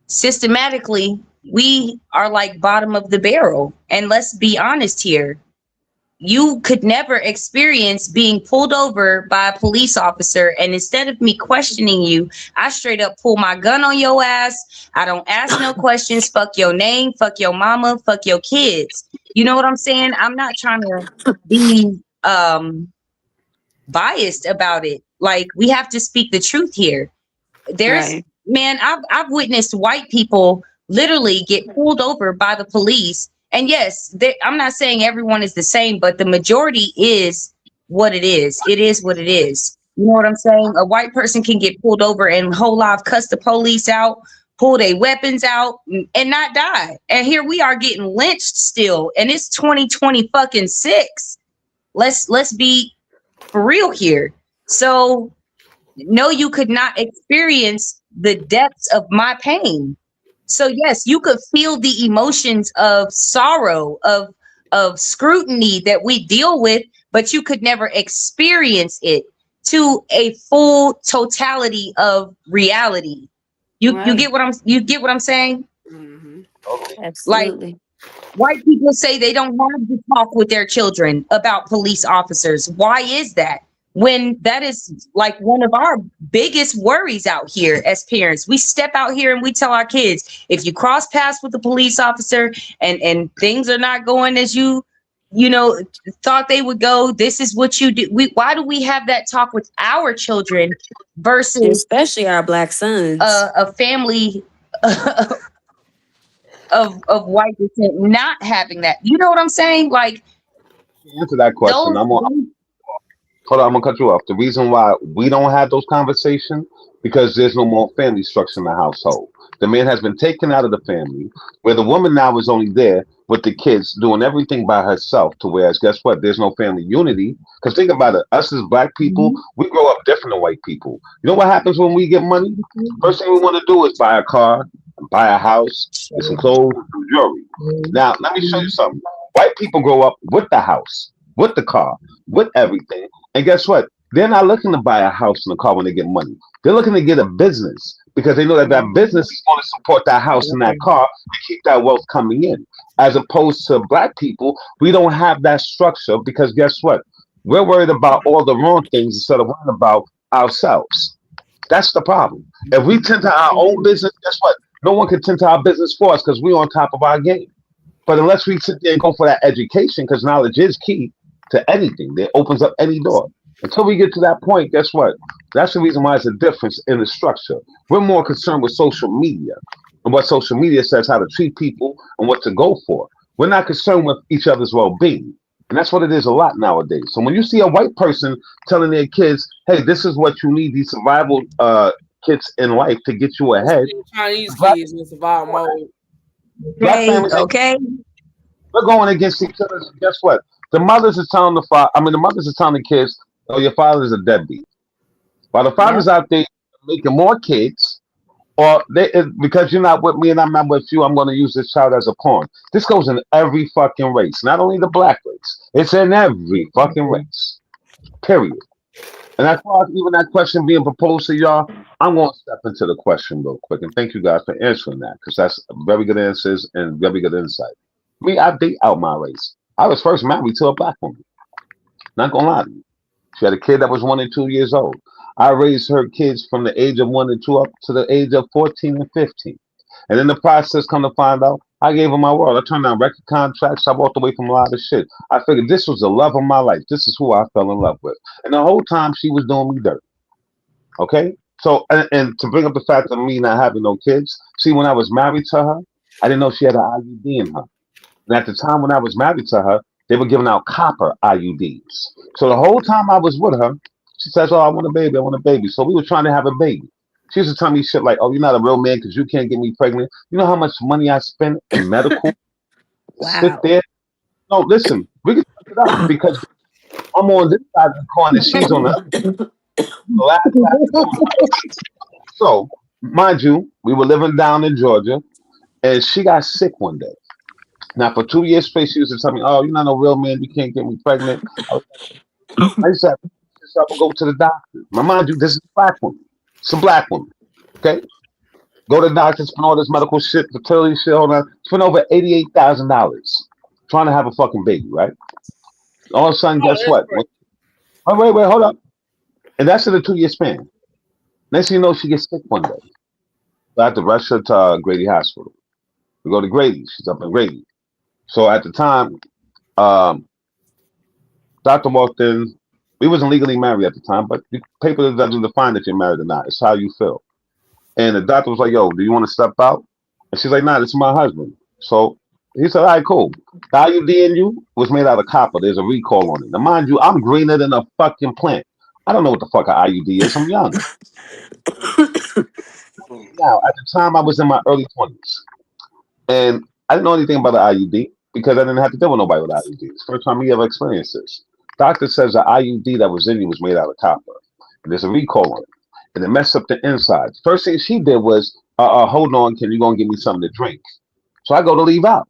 Speaker 5: systematically, we are like bottom of the barrel. And let's be honest here. You could never experience being pulled over by a police officer, and instead of me questioning you, I straight up pull my gun on your ass. I don't ask no questions. Fuck your name, fuck your mama, fuck your kids. You know what I'm saying? I'm not trying to be biased about it. Like, we have to speak the truth here. There's,
Speaker 4: Right.
Speaker 5: man, I've witnessed white people literally get pulled over by the police. And yes, I'm not saying everyone is the same, but the majority is what it is. It is what it is. You know what I'm saying? A white person can get pulled over and whole life cuss the police out, pull their weapons out, and not die. And here we are getting lynched still, and it's 2020 fucking six. Let's be for real here. So no, you could not experience the depths of my pain. So yes, you could feel the emotions of sorrow, of scrutiny that we deal with, but you could never experience it to a full totality of reality. You
Speaker 4: Right.
Speaker 5: get what I'm saying?
Speaker 1: Mm-hmm.
Speaker 5: Like,
Speaker 4: Absolutely.
Speaker 5: white people say they don't have to talk with their children about police officers. Why is that? When that is like one of our biggest worries out here as parents. We step out here and we tell our kids, if you cross paths with a police officer and things are not going as you know thought they would go, this is what you do. Why do we have that talk with our children versus
Speaker 4: Especially our black sons.
Speaker 5: a family of white descent not having that? You know what I'm saying? Like,
Speaker 2: To answer that question,
Speaker 5: those
Speaker 2: hold on, I'm gonna cut you off. The reason why we don't have those conversations because there's no more family structure in the household. The man has been taken out of the family, where the woman now is only there with the kids doing everything by herself. To whereas, guess what? There's no family unity. Because think about it, us as black people, we grow up different than white people. You know what happens when we get money? First thing we want to do is buy a car, buy a house, get some clothes, some jewelry. Now, let me show you something. White people grow up with the house, with the car, with everything. And guess what? They're not looking to buy a house and a car when they get money. They're looking to get a business because they know that that business is going to support that house and that car to keep that wealth coming in. As opposed to black people, we don't have that structure because guess what? We're worried about all the wrong things instead of worrying about ourselves. That's the problem. If we tend to our own business, guess what? No one can tend to our business for us because we're on top of our game. But unless we sit there and go for that education, because knowledge is key to anything, that opens up any door. Until we get to that point, guess what? That's the reason why it's a difference in the structure. We're more concerned with social media and what social media says how to treat people and what to go for. We're not concerned with each other's well being. And that's what it is a lot nowadays. So when you see a white person telling their kids, hey, this is what you need, these survival kits in life to get you ahead,
Speaker 1: Chinese
Speaker 2: black,
Speaker 1: kids in survival mode.
Speaker 2: black
Speaker 5: okay,
Speaker 2: families
Speaker 5: okay.
Speaker 2: we're going against each other. So guess what? The mothers are telling the father. I mean, the mothers are telling the kids, "Oh, your father's a deadbeat." While the
Speaker 5: Yeah.
Speaker 2: fathers out there making more kids, or because you're not with me and I'm not with you, I'm going to use this child as a pawn. This goes in every fucking race, not only the black race. It's in every fucking race. Period. And as far as even that question being proposed to y'all, I'm going to step into the question real quick. And thank you guys for answering that because that's very good answers and very good insight. Me, I date out my race. I was first married to a black woman. Not going to lie to you. She had a kid that was 1 and 2 years old. I raised her kids from the age of 1 and 2 up to the age of 14 and 15. And in the process, come to find out, I gave her my world. I turned down record contracts. I walked away from a lot of shit. I figured this was the love of my life. This is who I fell in love with. And the whole time she was doing me dirt. Okay? So, and to bring up the fact of me not having no kids, see, when I was married to her, I didn't know she had an IUD in her. And at the time when I was married to her, they were giving out copper IUDs. So the whole time I was with her, she says, "Oh, I want a baby. I want a baby." So we were trying to have a baby. She used to tell me shit like, "Oh, you're not a real man because you can't get me pregnant." You know how much money I spent in medical to sit
Speaker 4: Wow.
Speaker 2: there? No, listen, we can set it up because I'm on this side of the coin and she's on the other. The last side of the coin. So, mind you, we were living down in Georgia and she got sick one day. Now, for 2 years straight, she used to tell me, "Oh, you're not no real man. You can't get me pregnant." I used to have to pick this up and go to the doctor. Now, mind you, this is a black woman. It's a black woman. Okay? Go to the doctor, spend all this medical shit, fertility shit, all that. Spend over $88,000 trying to have a fucking baby, right? All of a sudden,
Speaker 1: Oh,
Speaker 2: guess
Speaker 1: that's
Speaker 2: what?
Speaker 1: great.
Speaker 2: Wait, hold up. And that's in a 2 year span. Next thing you know, she gets sick one day. So I have to rush her to Grady Hospital. We go to Grady. She's up in Grady. So at the time, um, doctor walked in. We wasn't legally married at the time, but the paper doesn't define if you're married or not. It's how you feel. And the doctor was like, "Yo, do you want to step out?" And she's like, "Nah, this is my husband." So he said, "All right, cool. The IUD in you was made out of copper. There's a recall on it. Now, mind you, I'm greener than a fucking plant. I don't know what the fuck an IUD is. I'm young. Now, at the time, I was in my early 20s. And I didn't know anything about the IUD because I didn't have to deal with nobody with IUDs. First time we ever experienced this. Doctor says the IUD that was in you was made out of copper. And there's a recall on it. And it messed up the inside. First thing she did was, hold on, can you go and give me something to drink? So I go to leave out.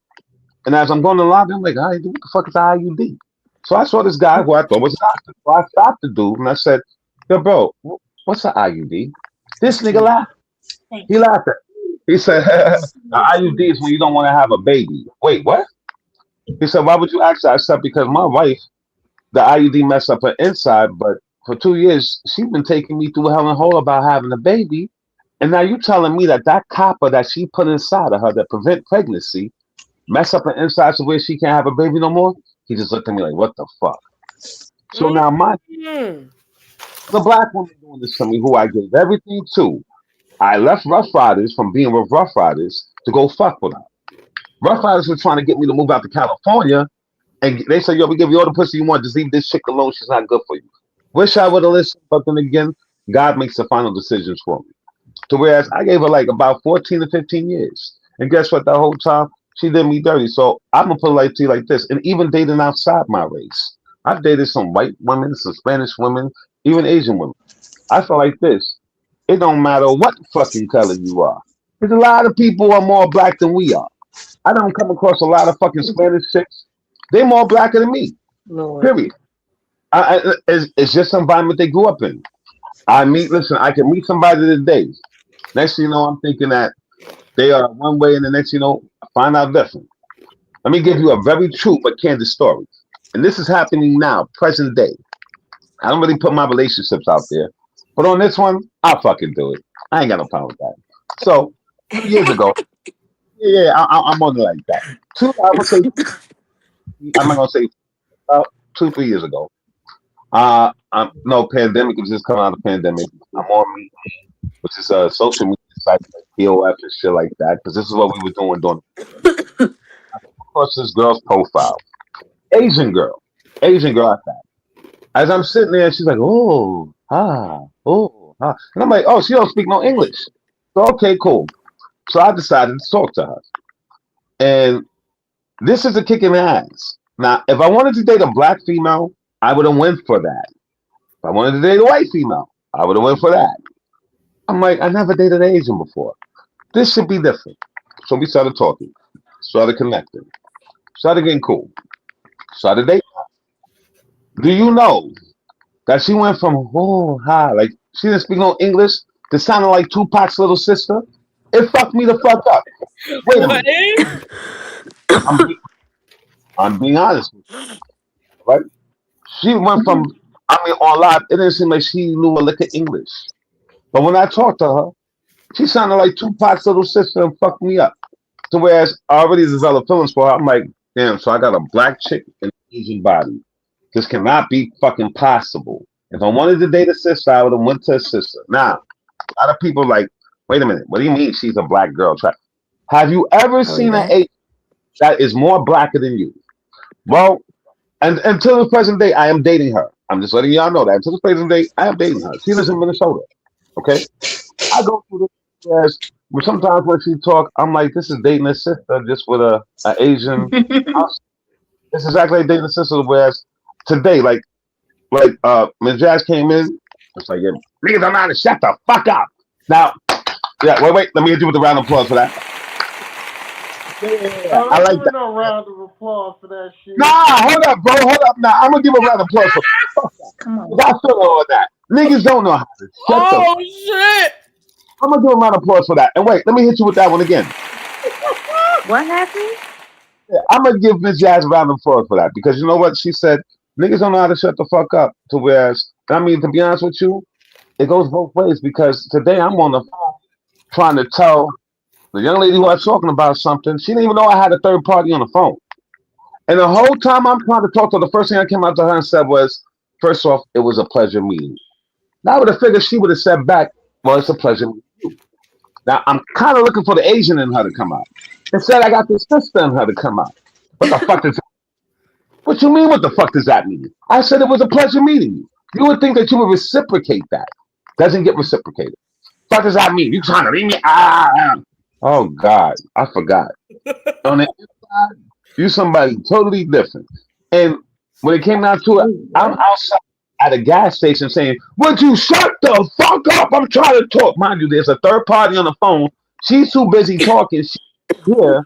Speaker 2: And as I'm going to the lobby, I'm like, "All right, what the fuck is the IUD?" So I saw this guy who I thought was a doctor. So I stopped the dude and I said, "Yo, bro, what's the IUD?" This nigga laughed. He laughed at me. He said, "The IUD is when you don't want to have a baby." Wait, what? He said, "Why would you ask that?" I said, "Because my wife, the IUD messed up her inside, but for 2 years, she's been taking me through hell and hole about having a baby. And now you telling me that that copper that she put inside of her that prevent pregnancy mess up her inside to where she can't have a baby no more?" He just looked at me like, "What the fuck?" So now my
Speaker 1: Mm.
Speaker 2: the black woman doing this to me, who I gave everything to. I left Rough Riders from being with Rough Riders to go fuck with her. Rough Riders were trying to get me to move out to California, and they said, "Yo, we give you all the pussy you want. Just leave this chick alone. She's not good for you." Wish I would have listened, but then again, God makes the final decisions for me. To whereas I gave her like about 14 to 15 years. And guess what? The whole time she did me dirty. So I'm gonna put it like to you like this. And even dating outside my race. I've dated some white women, some Spanish women, even Asian women. I feel like this. It don't matter what fucking color you are. There's a lot of people who are more black than we are. I don't come across a lot of fucking Spanish chicks. They're more blacker than me.
Speaker 1: Lord.
Speaker 2: Period. It's just the environment they grew up in. Listen, I can meet somebody today. Next thing you know, I'm thinking that they are one way, and the next, I find out different. Let me give you a very true but candid story. And this is happening now, present day. I don't really put my relationships out there. But on this one, I'll fucking do it. I ain't got no problem with that. So, 2 years ago, yeah, I'm on it like that. I would say, I'm not going to say about 2, 3 years ago. No, pandemic was just coming out of the pandemic. I'm on Meet, which is a social media site like POF and shit like that, because this is what we were doing during. Of course, this girl's profile, Asian girl, Asian girl at that. As I'm sitting there, she's like, oh, ah, and I'm like, "Oh, she don't speak no English." So okay, cool. So I decided to talk to her, and this is a kick in the ass. Now, if I wanted to date a black female, I would have went for that. If I wanted to date a white female, I would have went for that. I'm like, I never dated an Asian before. This should be different. So we started talking, started connecting, started getting cool, started dating. Do you know that she went from hi, like she didn't speak no English to sounding like Tupac's little sister? It fucked me the fuck up. Wait a
Speaker 1: What?
Speaker 2: minute. I'm be- I'm being honest with you, right? She went from on live, it didn't seem like she knew a lick of English. But when I talked to her, she sounded like Tupac's little sister and fucked me up. To whereas I already developed feelings for her. I'm like, damn. So I got a black chick and an Asian body. This cannot be fucking possible. If I wanted to date a sister, I would have went to a sister. Now, a lot of people like, wait a minute. What do you mean she's a black girl? Have you ever
Speaker 4: Oh, you
Speaker 2: seen an
Speaker 4: back?
Speaker 2: Asian that is more blacker than you? Well, and until the present day, I am dating her. I'm just letting y'all know that until the present day, I am dating her. She lives in Minnesota. Okay, I go through this as but sometimes when she talk, I'm like, this is dating a sister just with a Asian. This is exactly like dating a sister. Whereas today, when Jazz came in, it's like, yeah, niggas don't know how to shut the fuck up. Now, yeah, wait, let me hit you with a round of applause for that. Yeah,
Speaker 3: Oh,
Speaker 2: I
Speaker 3: don't
Speaker 2: like
Speaker 3: give me
Speaker 2: that.
Speaker 3: no round of applause for that shit.
Speaker 2: Nah, hold up, bro, hold up. Now I'm gonna give a round of applause for
Speaker 5: Come on.
Speaker 2: I feel all that. Niggas don't know how to shut the.
Speaker 1: Oh shit!
Speaker 2: I'm gonna give a round of applause for that. And wait, let me hit you with that one again.
Speaker 4: What happened?
Speaker 2: Yeah, I'm gonna give Miss Jazz a round of applause for that because you know what she said. Niggas don't know how to shut the fuck up. To whereas, I mean, to be honest with you, it goes both ways because today I'm on the phone trying to tell the young lady who I was talking about something. She didn't even know I had a third party on the phone. And the whole time I'm trying to talk to her, the first thing I came out to her and said was, first off, it was a pleasure meeting. Now I would have figured she would have said back, well, it's a pleasure meeting you. Now I'm kind of looking for the Asian in her to come out. Instead, I got the sister in her to come out. What the fuck does What you mean? What the fuck does that mean? I said it was a pleasure meeting you. You would think that you would reciprocate that. Doesn't get reciprocated. What does that mean? You trying to leave me? Oh God, I forgot. On the inside, you somebody totally different. And when it came down to it,
Speaker 5: Wait,
Speaker 2: I'm
Speaker 5: what?
Speaker 2: outside at a gas station saying, "Would you shut the fuck up? I'm trying to talk." Mind you, there's a third party on the phone. She's too busy talking. She here.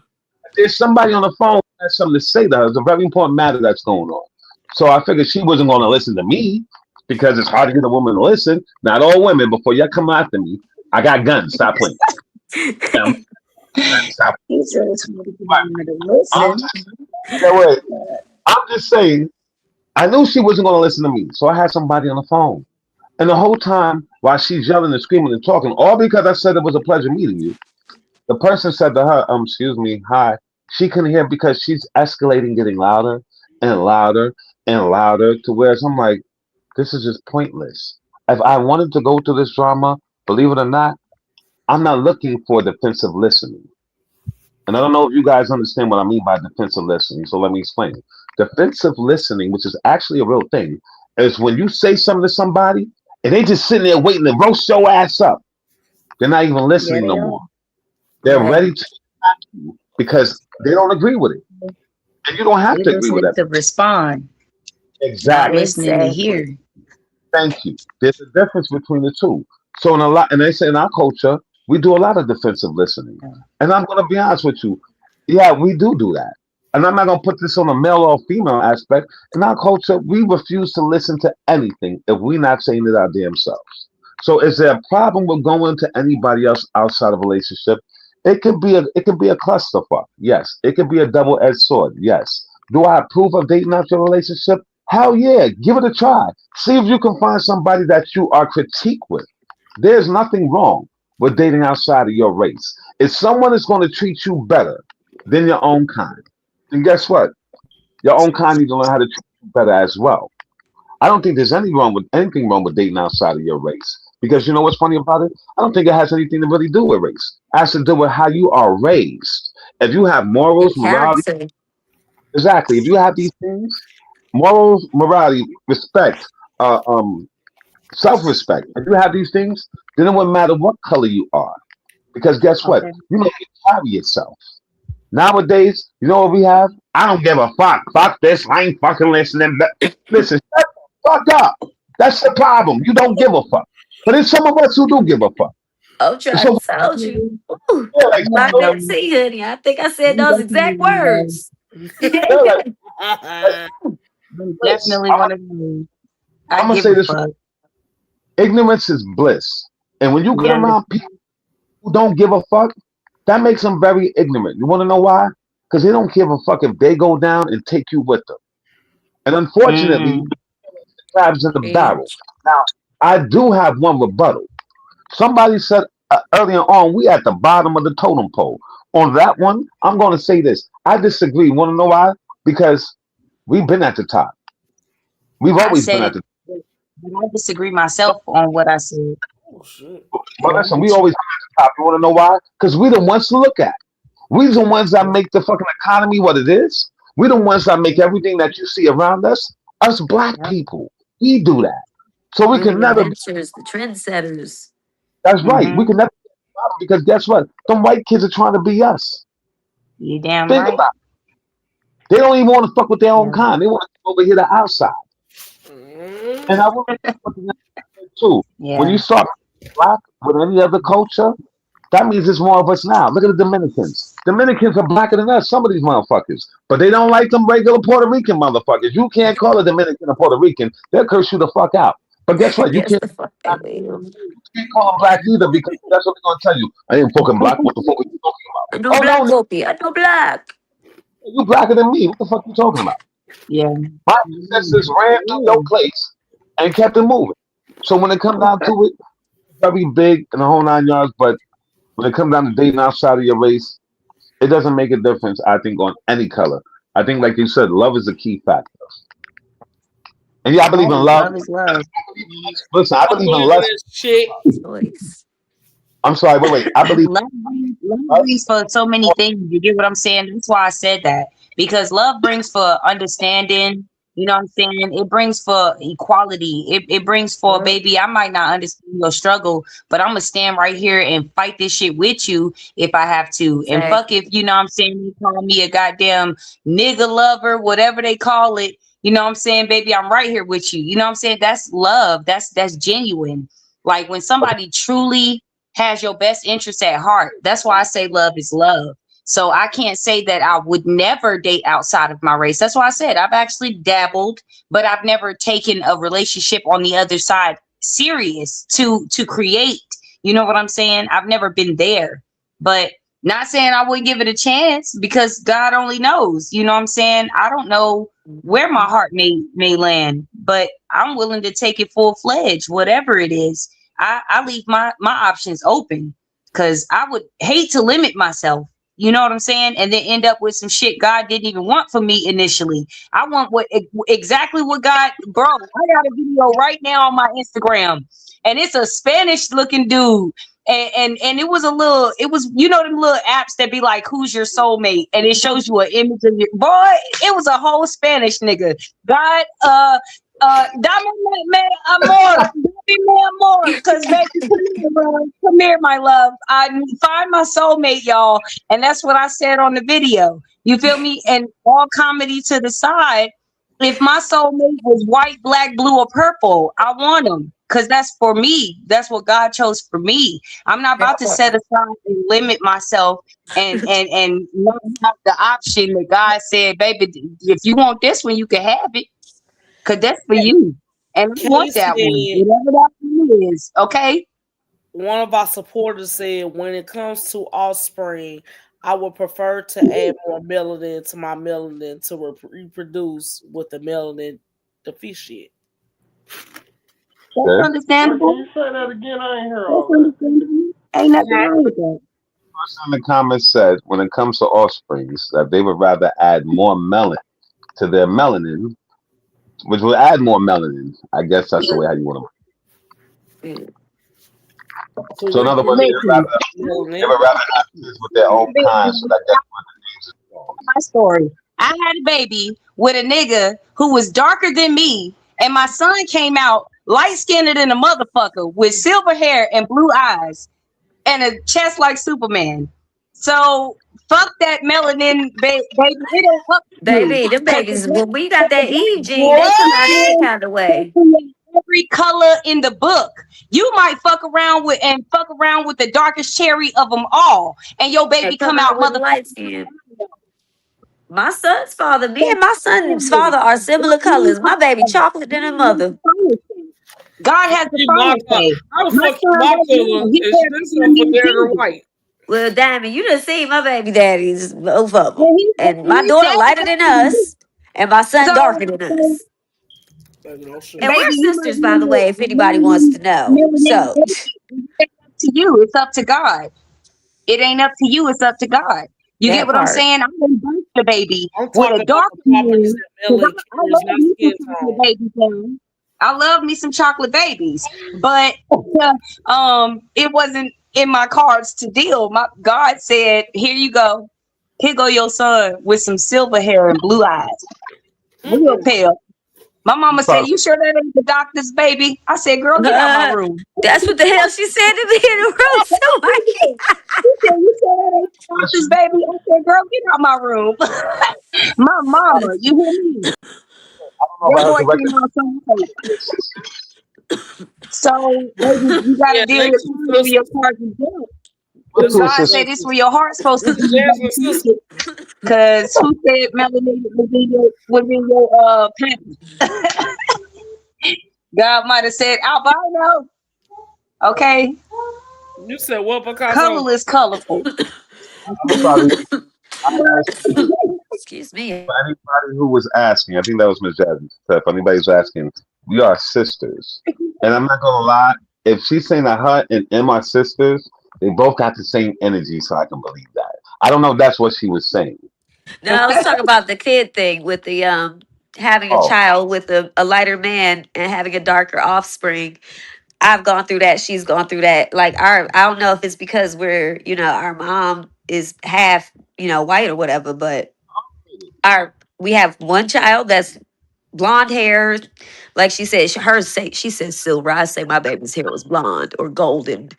Speaker 2: There's somebody on the phone that has something to say to her. It's a very important matter that's going on. So I figured she wasn't going to listen to me because it's hard to get a woman to listen. Not all women. Before y'all come after me, I got guns. Stop playing. Yeah, stop.
Speaker 5: He said it's for the
Speaker 2: Right.
Speaker 5: woman to
Speaker 2: I'm
Speaker 5: listen.
Speaker 2: just, yeah, wait. I'm just saying. I knew she wasn't going to listen to me, so I had somebody on the phone. And the whole time, while she's yelling and screaming and talking, all because I said it was a pleasure meeting you, the person said to her, excuse me, hi. She couldn't hear because she's escalating, getting louder and louder and louder to where I'm like, this is just pointless. If I wanted to go through this drama, believe it or not, I'm not looking for defensive listening. And I don't know if you guys understand what I mean by defensive listening, so let me explain. Defensive listening, which is actually a real thing, is when you say something to somebody and they just sitting there waiting to roast your ass up. They're not even
Speaker 5: Yeah,
Speaker 2: listening no
Speaker 5: they are.
Speaker 2: more. They're
Speaker 4: Right.
Speaker 2: ready to attack you because they don't agree with it. And you don't have
Speaker 5: They're
Speaker 2: to agree with
Speaker 5: listening
Speaker 2: that.
Speaker 5: to respond, not
Speaker 2: Exactly.
Speaker 5: listening to
Speaker 4: Exactly.
Speaker 5: hear.
Speaker 2: Thank you. There's a difference between the two. So and they say in our culture, we do a lot of defensive listening. And I'm gonna be honest with you, yeah, we do that. And I'm not gonna put this on a male or female aspect. In our culture, we refuse to listen to anything if we're not saying it our damn selves. So is there a problem with going to anybody else outside of a relationship? It could be a clusterfuck. Yes. It could be a double-edged sword. Yes. Do I approve of dating out your relationship? Hell yeah, give it a try. See if you can find somebody that you are critique with. There's nothing wrong with dating outside of your race. If someone is going to treat you better than your own kind, then guess what? Your own kind need to learn how to treat you better as well. I don't think there's anything wrong with dating outside of your race. Because you know what's funny about it? I don't think it has anything to really do with race. It has to do with how you are raised. If you have
Speaker 4: And
Speaker 2: morals, morality,
Speaker 4: character.
Speaker 2: exactly. If you have these things, morals, morality, respect, uh, um, self-respect. If you have these things, then it wouldn't matter what color you are. Because guess what?
Speaker 5: Okay.
Speaker 2: You know you carry yourself. Nowadays, you know what we have? I don't give a fuck. Fuck this. I ain't fucking listening. Listen, shut the fuck up. That's the problem. You don't give a fuck. But there's some of us who do give a fuck.
Speaker 4: Oh,
Speaker 2: And
Speaker 4: try
Speaker 2: so,
Speaker 4: told you.
Speaker 5: Definitely,
Speaker 4: Ooh,
Speaker 2: yeah, like,
Speaker 5: yeah,
Speaker 4: about
Speaker 2: so,
Speaker 4: that tea, honey. I think I said
Speaker 5: I'm
Speaker 4: those exact
Speaker 5: definitely,
Speaker 4: words.
Speaker 2: yeah, like,
Speaker 5: I'm
Speaker 2: Chris,
Speaker 5: definitely one of those. I
Speaker 2: I'm gonna
Speaker 5: give
Speaker 2: say
Speaker 5: a
Speaker 2: this:
Speaker 5: fuck.
Speaker 2: ignorance is bliss. And when you get
Speaker 5: Yeah,
Speaker 2: around people who don't give a fuck, that makes them very ignorant. You want to know why? Because they don't give a fuck if they go down and take you with them. And unfortunately,
Speaker 5: mm,
Speaker 2: crabs in the barrel.
Speaker 4: Bitch.
Speaker 2: Now, I do have one rebuttal. Somebody said earlier on, we at the bottom of the totem pole. On that one, I'm going to say this. I disagree. Want to know why? Because we've been at the top. We've
Speaker 5: I
Speaker 2: always been
Speaker 5: said
Speaker 2: at
Speaker 5: it,
Speaker 2: the
Speaker 5: but I disagree myself on what I said.
Speaker 1: Oh shit.
Speaker 2: top. But listen, we always been at the top. You want to know why? Because we the ones to look at. We the ones that make the fucking economy what it is. We the ones that make everything that you see around us. Us black
Speaker 5: Yep.
Speaker 2: people, we do that. So we
Speaker 4: We're
Speaker 2: can
Speaker 4: the
Speaker 2: never be.
Speaker 4: inventors, the trendsetters.
Speaker 2: That's right. We
Speaker 5: Mm-hmm.
Speaker 2: can never be at the bottom because guess what? Them white kids are trying to be us.
Speaker 5: You damn
Speaker 2: Think
Speaker 5: right.
Speaker 2: about it. They don't even want to fuck with their own
Speaker 5: Yeah.
Speaker 2: kind. They want to come over here to outside. And I
Speaker 1: Mm.
Speaker 2: will put the too. When
Speaker 5: Yeah.
Speaker 2: you start black with any other culture, that means it's more of us now. Look at the Dominicans. Dominicans are blacker than us, some of these motherfuckers. But they don't like them regular Puerto Rican motherfuckers. You can't call a Dominican a Puerto Rican. They'll curse you the fuck out. But guess what? You
Speaker 4: Yes,
Speaker 2: can't,
Speaker 4: the fuck they will.
Speaker 2: call them black either because that's what they're going to tell you. I ain't fucking black. What the fuck are you talking about?
Speaker 4: I know
Speaker 2: Oh,
Speaker 4: black
Speaker 2: no,
Speaker 4: copy. I know black.
Speaker 2: you blacker than me. What the fuck are you talking about?
Speaker 5: Yeah.
Speaker 2: My ancestors ran through your place and kept it moving. So when it comes down to it, it's very big in the whole 9 yards. But when it comes down to dating outside of your race, it doesn't make a difference, I think, on any color. I think, like you said, love is a key factor. And yeah, I believe in
Speaker 5: Always
Speaker 2: love.
Speaker 5: love is love.
Speaker 2: Listen, I
Speaker 1: I
Speaker 2: believe in
Speaker 1: believe in
Speaker 2: lust.
Speaker 1: this shit.
Speaker 4: Choice.
Speaker 2: I'm sorry, wait. I believe
Speaker 5: Love
Speaker 2: in lust.
Speaker 5: brings for so many things. You get what I'm saying? That's why I said that. Because love brings for understanding. You know what I'm saying? It brings for equality. It brings for,
Speaker 1: Mm.
Speaker 5: baby, I might not understand your struggle, but I'm gonna stand right here and fight this shit with you if I have to. And fuck if,
Speaker 4: Exactly.
Speaker 5: you know what I'm saying, you call me a goddamn nigga lover, whatever they call it. You know what I'm saying, baby? I'm right here with you. You know what I'm saying? That's love. That's genuine. Like when somebody truly has your best interest at heart. That's why I say love is love. So I can't say that I would never date outside of my race. That's why I said I've actually dabbled, but I've never taken a relationship on the other side serious to create. You know what I'm saying? I've never been there. But not saying I wouldn't give it a chance because God only knows. You know what I'm saying? I don't know where my heart may land, but I'm willing to take it full fledged, whatever it is. I leave my options open because I would hate to limit myself. You know what I'm saying? And then end up with some shit God didn't even want for me initially. I want what exactly what God, bro. I got a video right now on my Instagram, and it's a Spanish looking dude. And it was a little, it was, you know, them little apps that be like, who's your soulmate? And it shows you an image of your boy. It was a whole Spanish nigga. God, dame me amor, dame me amor, because baby, come here, bro. Come here, my love. I find my soulmate, y'all, and that's what I said on the video. You feel me? And all comedy to the side. If my soulmate was white, black, blue, or purple, I want him because that's for me. That's what God chose for me. I'm not about to set aside and limit myself and not have the option that God said, baby, if you want this one, you can have it. Cause that's for you. And I want that one.
Speaker 1: Casey,
Speaker 5: Whatever that one is. Okay.
Speaker 1: one of our supporters said, when it comes to offspring, I would prefer to add more melanin to my melanin to reproduce with the melanin deficient.
Speaker 5: That's
Speaker 2: okay.
Speaker 3: Wait, can
Speaker 5: understandable.
Speaker 3: you say that again? I ain't hear
Speaker 5: That's
Speaker 3: all that.
Speaker 5: understandable. Ain't nothing wrong with that.
Speaker 2: Person in the comments said when it comes to offsprings that they would rather add more melanin to their melanin, which will add more melanin. I guess that's the way how you want
Speaker 4: Mm.
Speaker 2: to.
Speaker 1: To
Speaker 2: So in other words,
Speaker 5: Listen,
Speaker 2: they
Speaker 1: melanin.
Speaker 2: would rather have kids with their own kind, so that gets what the genes is strong.
Speaker 5: my story. I had a baby with a nigga who was darker than me, and my son came out light skinned than a motherfucker with silver hair and blue eyes and a chest like Superman. So fuck that melanin, baby. It ain't up to you.
Speaker 4: Baby, them
Speaker 5: Cause
Speaker 4: babies, when we got that Eve gene, they come out any
Speaker 1: What?
Speaker 4: kind of way.
Speaker 5: every color in the book. You might fuck around with the darkest cherry of them all, and your
Speaker 4: They
Speaker 5: baby
Speaker 4: come
Speaker 5: come
Speaker 4: out
Speaker 5: out
Speaker 4: with
Speaker 5: motherfucking.
Speaker 4: light skin. My son's father, me and my son's father are similar colors. My baby chocolate than a mother.
Speaker 5: God has the
Speaker 1: Keep my
Speaker 5: final
Speaker 1: color.
Speaker 5: say.
Speaker 1: How the
Speaker 5: My
Speaker 1: fuck keep
Speaker 5: son
Speaker 1: my
Speaker 5: right
Speaker 1: color?
Speaker 5: now, he
Speaker 1: Is
Speaker 5: has
Speaker 1: this
Speaker 5: between
Speaker 1: up for
Speaker 5: me and
Speaker 1: Derek
Speaker 5: Jesus.
Speaker 1: White?
Speaker 4: Well, Diamond, you done seen my baby daddies, both of them.
Speaker 5: And he
Speaker 4: And
Speaker 5: and
Speaker 4: my
Speaker 5: he
Speaker 4: daughter
Speaker 5: said,
Speaker 4: lighter than us, and my son
Speaker 5: so,
Speaker 4: darker than
Speaker 5: so
Speaker 4: us.
Speaker 1: Baby, no shit.
Speaker 4: And we're
Speaker 5: baby, you might
Speaker 4: sisters, by the
Speaker 5: need
Speaker 4: way, if anybody wants to know. So,
Speaker 5: melanin. to you. It's up to God. It ain't up to you. It's up to God. You get
Speaker 4: That
Speaker 5: what I'm
Speaker 4: part.
Speaker 5: saying? I didn't birth the baby
Speaker 1: I'm
Speaker 5: with a
Speaker 1: talking about the
Speaker 5: darker
Speaker 1: properties
Speaker 5: man.
Speaker 1: that
Speaker 5: 'Cause
Speaker 1: Melon
Speaker 5: I
Speaker 1: carries,
Speaker 5: love
Speaker 1: not
Speaker 5: me some
Speaker 1: skin
Speaker 5: chocolate
Speaker 1: tone.
Speaker 5: babies, man. I love me some chocolate babies, but it wasn't in my cards to deal. My God said, "Here you go. Here go your son with some silver hair and blue eyes, real
Speaker 1: Mm-mm.
Speaker 5: pale." My mama said,
Speaker 2: Sorry.
Speaker 5: "You sure that ain't the doctor's baby?" I said, "Girl, get out my room."
Speaker 4: That's what the hell she said to me in the room. So I can't.
Speaker 5: She said, "You sure that ain't the doctor's
Speaker 2: Listen,
Speaker 5: baby?" I said, "Girl, get out my room." My mama, you hear me?
Speaker 2: I don't know if
Speaker 5: That
Speaker 2: I heard
Speaker 5: boy
Speaker 2: correctly.
Speaker 5: came out so late.
Speaker 2: Your sister.
Speaker 5: So, baby, you got to
Speaker 1: Yeah,
Speaker 5: deal
Speaker 1: they
Speaker 5: with
Speaker 1: two
Speaker 5: times where your
Speaker 1: sisters.
Speaker 5: cards is dealt.
Speaker 2: What
Speaker 1: This
Speaker 5: Because
Speaker 2: two
Speaker 5: God
Speaker 2: sisters?
Speaker 5: said this is where your heart's supposed to
Speaker 1: this
Speaker 5: be.
Speaker 1: is
Speaker 5: You better
Speaker 1: Jasmine's
Speaker 5: take
Speaker 1: sister.
Speaker 5: it. Because who said melanin was in your pattern? God might have said albino. Okay.
Speaker 1: You said what, Picasso?
Speaker 5: Colorless, colorful.
Speaker 2: I'm sorry. I asked
Speaker 4: Excuse me.
Speaker 2: for anybody who was asking. I think that was Miss Jasmine. So if anybody's asking, we are sisters, and I'm not gonna lie. If she's saying that her and my sisters, they both got the same energy, so I can believe that. I don't know if that's what she was saying.
Speaker 4: No, I was talking about the kid thing with the having a
Speaker 2: Oh,
Speaker 4: child with a lighter man and having a darker offspring. I've gone through that. She's gone through that. Like I don't know if it's because we're, our mom is half, white or whatever, but we have one child that's blonde hair. Like she said, she says silver. I say my baby's hair was blonde or golden.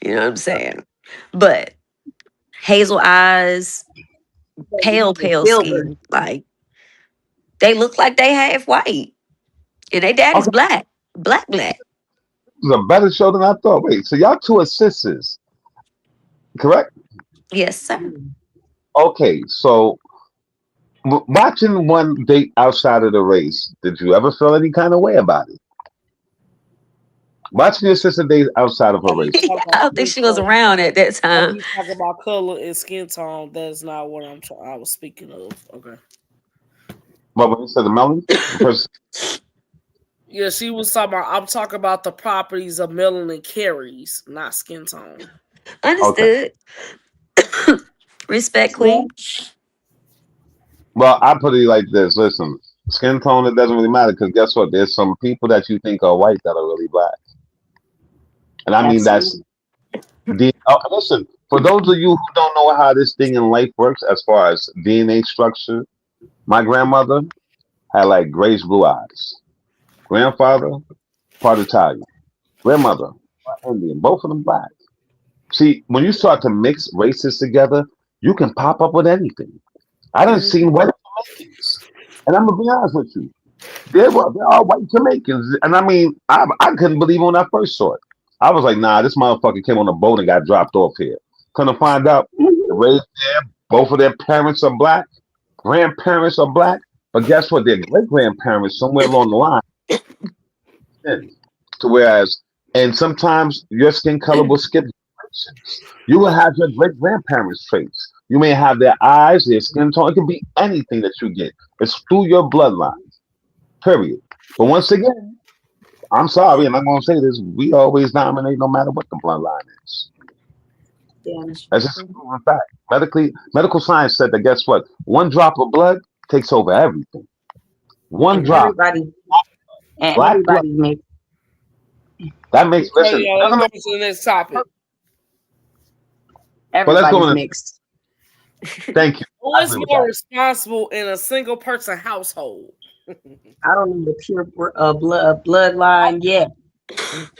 Speaker 4: You know what I'm saying? But hazel eyes, pale
Speaker 5: Silver.
Speaker 4: skin. Like they look like they half white. And they daddy's
Speaker 2: okay.
Speaker 4: black. Black.
Speaker 2: This is a better show than I thought. Wait, so y'all two are sisters, correct?
Speaker 4: Yes, sir.
Speaker 2: Okay, so watching one date outside of the race, did you ever feel any kind of way about it? Watching your sister date outside of her
Speaker 1: Like you
Speaker 2: race.
Speaker 1: talk
Speaker 4: I
Speaker 1: about
Speaker 4: don't think
Speaker 1: skin
Speaker 4: she was
Speaker 1: tone.
Speaker 4: around at that
Speaker 1: Like
Speaker 4: time.
Speaker 1: you talk about color and skin tone. That's not what I was speaking of. Okay.
Speaker 2: But when you said the melon, first,
Speaker 1: Yeah, she was talking about. I'm talking about the properties of melanin carries, not skin tone.
Speaker 2: okay.
Speaker 4: Understood. Respect,
Speaker 5: Well,
Speaker 4: queen.
Speaker 2: Well, I put it like this. Listen, skin tone, it doesn't really matter because guess what? There's some people that you think are white that are really black. And I mean, that's
Speaker 5: absolutely.
Speaker 2: listen, for those of you who don't know how this thing in life works as far as DNA structure, my grandmother had like grayish blue eyes. Grandfather, part Italian. Grandmother, part Indian. Both of them black. See, when you start to mix races together, you can pop up with anything. I done
Speaker 4: Mhm.
Speaker 2: seen white Jamaicans. And I'm gonna be honest with you. They're all white Jamaicans. And I mean, I couldn't believe it when I first saw it. I was like, nah, this motherfucker came on a boat and got dropped off here. Couldn't find out the race there, both of their parents are black, grandparents are black, but guess what? Their great grandparents somewhere along the line did. To whereas, and sometimes your skin color will skip generations. You will have your great grandparents' traits. You may have their eyes, their skin tone. It can be anything that you get. It's through your bloodline. Period. But once again, I'm sorry, and I'm gonna say this: we always dominate, no matter what the bloodline is.
Speaker 5: Yeah.
Speaker 2: That's just a proven fact. Medical science said that. Guess what? One drop of blood takes over everything. One
Speaker 5: And
Speaker 2: drop, black blood.
Speaker 5: everybody makes
Speaker 2: That makes
Speaker 1: Okay,
Speaker 2: listen.
Speaker 1: y'all. Let's
Speaker 2: Doesn't
Speaker 1: go
Speaker 2: make.
Speaker 1: to the next topic.
Speaker 2: But let's go
Speaker 5: everybody's
Speaker 2: on.
Speaker 5: mixed.
Speaker 2: Thank you.
Speaker 1: Who
Speaker 2: I
Speaker 1: is
Speaker 2: agree with
Speaker 1: more
Speaker 2: that.
Speaker 1: responsible in a single person household?
Speaker 5: I don't need a pure bloodline yet. It's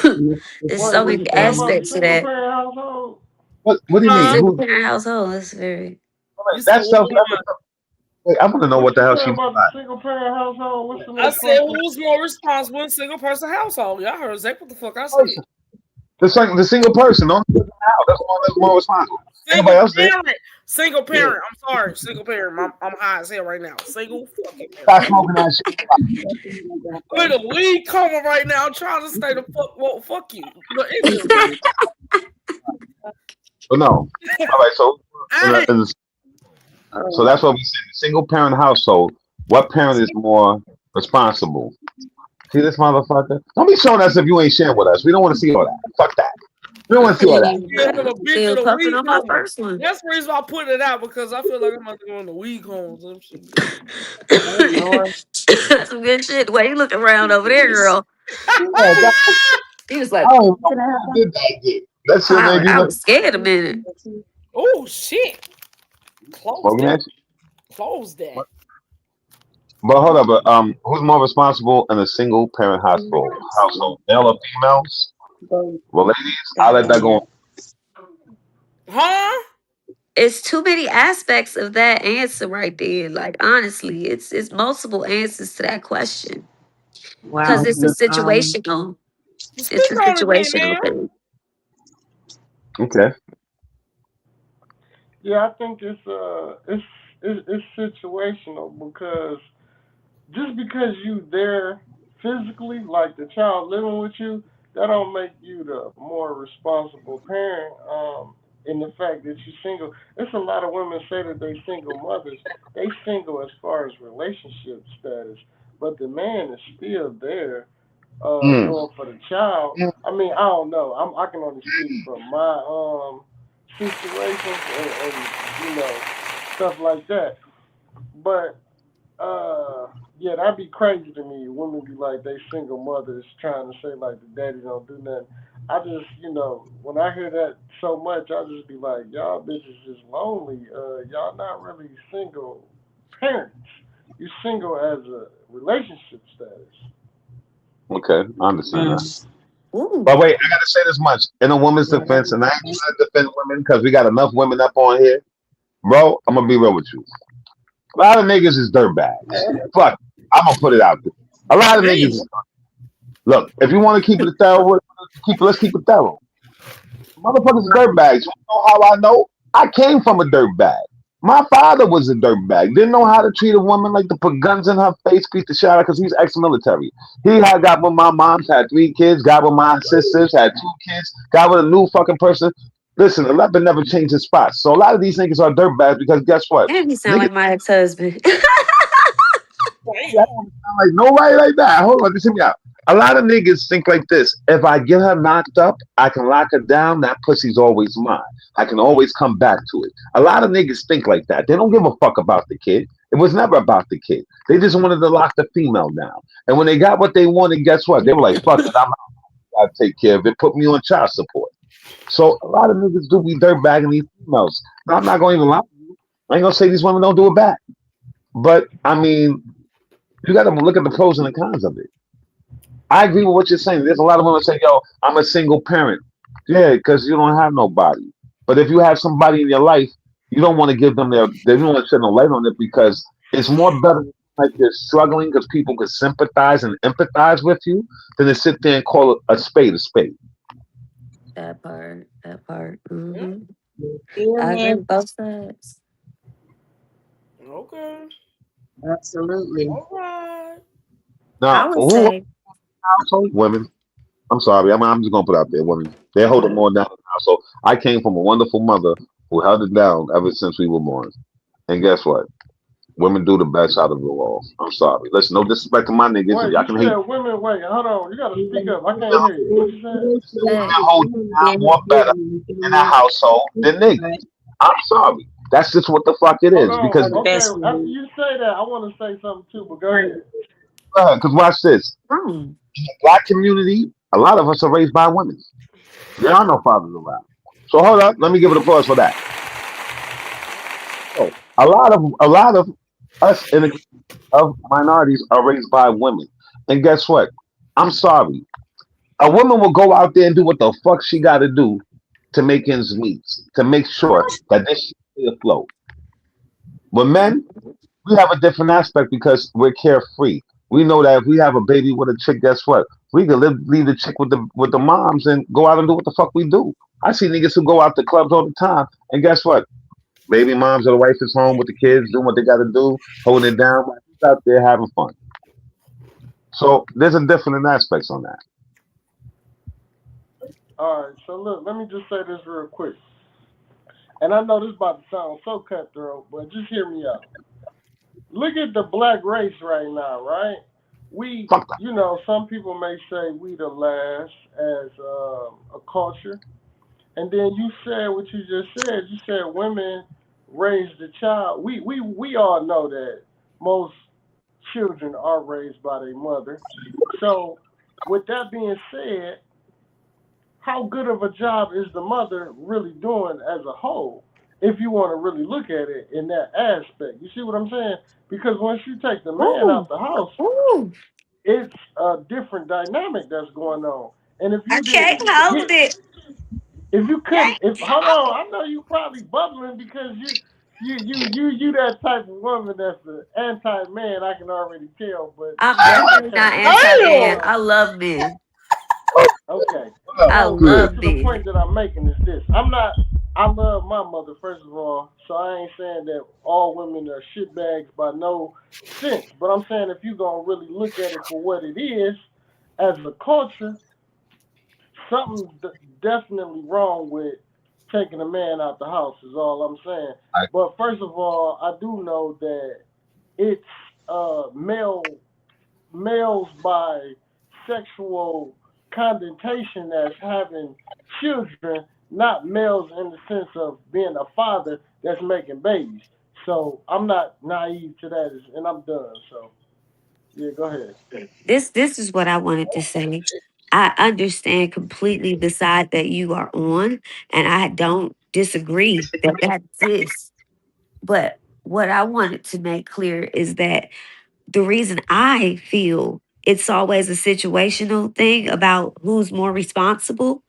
Speaker 4: There's
Speaker 3: Wait,
Speaker 4: so
Speaker 3: what
Speaker 4: many
Speaker 3: you
Speaker 5: everything.
Speaker 3: say about the
Speaker 4: aspects to
Speaker 3: single
Speaker 4: that.
Speaker 3: parent household?
Speaker 2: What do you
Speaker 4: A
Speaker 2: mean?
Speaker 1: Huh?
Speaker 4: single
Speaker 2: Who?
Speaker 4: parent household is very.
Speaker 1: You said
Speaker 2: That's
Speaker 1: what?
Speaker 2: self. Wait, I want to know
Speaker 3: What
Speaker 2: what the
Speaker 3: you
Speaker 2: hell
Speaker 3: say
Speaker 2: she meant
Speaker 3: about
Speaker 2: by
Speaker 3: the
Speaker 2: it.
Speaker 3: single parent household? What's the
Speaker 1: I
Speaker 3: next
Speaker 1: said
Speaker 3: question?
Speaker 1: who's more responsible in a single person household? Y'all heard exactly what the fuck I said.
Speaker 2: Person. The single person. The only person out. That's the one that's more responsible. Anybody
Speaker 1: Single
Speaker 2: else did?
Speaker 1: parent. Single parent. I'm sorry. Single parent. I'm high as hell right now. Single fucking parent.
Speaker 2: Stop smoking that shit.
Speaker 1: With a weed coma right now. I'm trying to stay the fuck. Well, fuck you. But anyway,
Speaker 2: But no. All right. So,
Speaker 1: I
Speaker 2: so that's what we said. The single parent household. What parent is more responsible? See this motherfucker? Don't be showing us if you ain't sharing with us. We don't want to see all that. Fuck that. We don't want to see all that.
Speaker 1: Give him a bitch of
Speaker 4: Still
Speaker 1: the
Speaker 4: puffing
Speaker 1: week
Speaker 4: on my
Speaker 1: on.
Speaker 4: first one.
Speaker 1: That's the reason why I put it out because I feel like I'm about to go on the week home. Some shit.
Speaker 5: Oh Lord.
Speaker 4: Some good shit. The way you looking around over there, girl.
Speaker 2: Yeah,
Speaker 4: He was
Speaker 2: I
Speaker 4: like,
Speaker 2: don't even know why I did that shit. That shit made me
Speaker 4: I
Speaker 2: look
Speaker 4: was scared a minute.
Speaker 1: Oh shit! Close
Speaker 2: smoking
Speaker 1: that.
Speaker 2: that shit.
Speaker 1: Close that.
Speaker 2: But hold up, but who's more responsible in a single parent household? Male or females? Well, ladies, I'll let that go.
Speaker 1: Huh?
Speaker 4: It's too many aspects of that answer right there. Like honestly, it's multiple answers to that question because
Speaker 5: Wow.
Speaker 4: it's a situational. It's a
Speaker 1: Speak on it then,
Speaker 4: situational
Speaker 1: man.
Speaker 4: thing.
Speaker 2: Okay.
Speaker 3: Yeah, I think it's situational because just because you there physically, like the child living with you, that don't make you the more responsible parent. In the fact that you're single, it's a lot of women say that they single mothers. They single as far as relationship status, but the man is still there,
Speaker 2: Mm.
Speaker 3: doing for the child. I mean, I don't know. I can only speak from my situations and stuff like that. But yeah, that'd be crazy to me. Women be like they single mothers trying to say like the daddy don't do nothing. I just when I hear that so much, I just be like, y'all bitches is lonely. Y'all not really single parents. You single as a relationship status.
Speaker 2: Okay, I understand that.
Speaker 5: Mm.
Speaker 4: Ooh,
Speaker 2: But wait, I gotta say this much in a woman's defense, and I ain't trying to defend women because we got enough women up on here, bro. I'm gonna be real with you. A lot of niggas is dirtbags. Fuck, I'm gonna put it out there. A lot of niggas.
Speaker 1: Damn.
Speaker 2: Look, if you want to keep it thorough, let's keep it thorough. Motherfuckers are dirtbags. You know how I know? I came from a dirtbag. My father was a dirtbag. Didn't know how to treat a woman, like to put guns in her face, beat the shit out of her because he's ex-military. He had got with my mom's, had 3 kids, got with my sisters, had 2 kids, got with a new fucking person. Listen, the leopard never changed his spots. So a lot of these niggas are dirtbags because guess what?
Speaker 4: and he sound
Speaker 2: Niggas,
Speaker 4: like my ex-husband.
Speaker 2: I don't sound like nobody like that. Hold on, just hear me out. A lot of niggas think like this. If I get her knocked up, I can lock her down. That pussy's always mine. I can always come back to it. A lot of niggas think like that. They don't give a fuck about the kid. It was never about the kid. They just wanted to lock the female down. And when they got what they wanted, guess what? They were like, fuck it, I'm out. I gotta take care of it. Put me on child support. So a lot of niggas do be dirtbagging these females. Now, I'm not going to even lie. I ain't gonna say these women don't do it back. But I mean, you got to look at the pros and the cons of it. I agree with what you're saying. There's a lot of women say, "Yo, I'm a single parent." Yeah, because you don't have nobody. But if you have somebody in your life, you don't want to give them their. They don't want to shed no light on it because it's more better like they're struggling because people can sympathize and empathize with you than to sit there and call a spade a spade.
Speaker 4: That part. That part.
Speaker 1: Hmm?
Speaker 4: I agree
Speaker 5: Feeling.
Speaker 4: with both sides.
Speaker 1: Okay.
Speaker 5: Absolutely.
Speaker 1: All right.
Speaker 4: I
Speaker 2: Now,
Speaker 4: would
Speaker 2: who
Speaker 4: say,
Speaker 2: household? Women. I'm sorry. I'm just gonna put it out there. Women. They hold it more down. So I came from a wonderful mother who held it down ever since we were born. And guess what? Women do the best out of it all. I'm sorry. Listen, no disrespect to my niggas.
Speaker 3: Wait,
Speaker 2: Y'all
Speaker 3: you
Speaker 2: can hate.
Speaker 3: said women? Wait, hold on. You gotta speak up. I can't hear you. What you said?
Speaker 2: Women
Speaker 4: hey,
Speaker 2: hold it down more better in a household than niggas. I'm sorry. That's just what the fuck it
Speaker 3: Hold
Speaker 2: is.
Speaker 3: on.
Speaker 2: Because
Speaker 3: Okay, after you say that, I want to say something too. But go ahead.
Speaker 2: because watch this.
Speaker 4: wrong.
Speaker 2: In the black community, a lot of us are raised by women. There are no fathers around. So hold up. Let me give it a pause for that. So a lot of us in the of minorities are raised by women. And guess what? I'm sorry. A woman will go out there and do what the fuck she got to do to make ends meet, to make sure that this shit stay afloat. With men, we have a different aspect because we're carefree. We know that if we have a baby with a chick, guess what? We can leave the chick with the moms and go out and do what the fuck we do. I see niggas who go out to clubs all the time, and guess what? Baby moms or the wife is home with the kids, doing what they got to do, holding it down. While he's out there having fun. So there's a different aspects on that.
Speaker 3: All right. So look, let me just say this real quick. And I know this about to sound so cutthroat, but just hear me out. Look at the black race right now, right? We,
Speaker 2: Fuck that.
Speaker 3: some people may say we the last as a culture, And then you said what you just said. You said women raise the child. We all know that most children are raised by their mother. So, with that being said, how good of a job is the mother really doing as a whole? If you want to really look at it in that aspect, you see what I'm saying? Because once you take the man
Speaker 4: Ooh,
Speaker 3: out the house,
Speaker 4: ooh,
Speaker 3: it's a different dynamic that's going on. And if
Speaker 4: I
Speaker 3: you
Speaker 4: can't
Speaker 3: didn't
Speaker 4: hold
Speaker 3: get,
Speaker 4: it.
Speaker 3: if you couldn't,
Speaker 4: Can't
Speaker 3: if hold
Speaker 4: hold
Speaker 3: on, I know you probably bubbling because you that type of woman that's an anti man. I can already tell, but
Speaker 4: I'm
Speaker 3: you that
Speaker 4: definitely
Speaker 3: kind
Speaker 4: not
Speaker 3: of chick.
Speaker 4: anti-man.
Speaker 1: Damn.
Speaker 4: I love men.
Speaker 3: Okay.
Speaker 4: I
Speaker 3: So
Speaker 2: Good.
Speaker 4: love
Speaker 3: to the
Speaker 4: men.
Speaker 3: point that I'm making is this. I'm not I love my mother first of all, so I ain't saying that all women are shitbags by no sense. But I'm saying if you gonna really look at it for what it is, as a culture, something's definitely wrong with taking a man out the house is all I'm saying.
Speaker 2: I,
Speaker 3: But first of all, I do know that it's males by sexual connotation as having children, not males in the sense of being a father that's making babies. So I'm not naive to that, and I'm done. So yeah, go ahead.
Speaker 4: This is what I wanted to say. I understand completely the side that you are on, and I don't disagree that that exists. But what I wanted to make clear is that the reason I feel it's always a situational thing about who's more responsible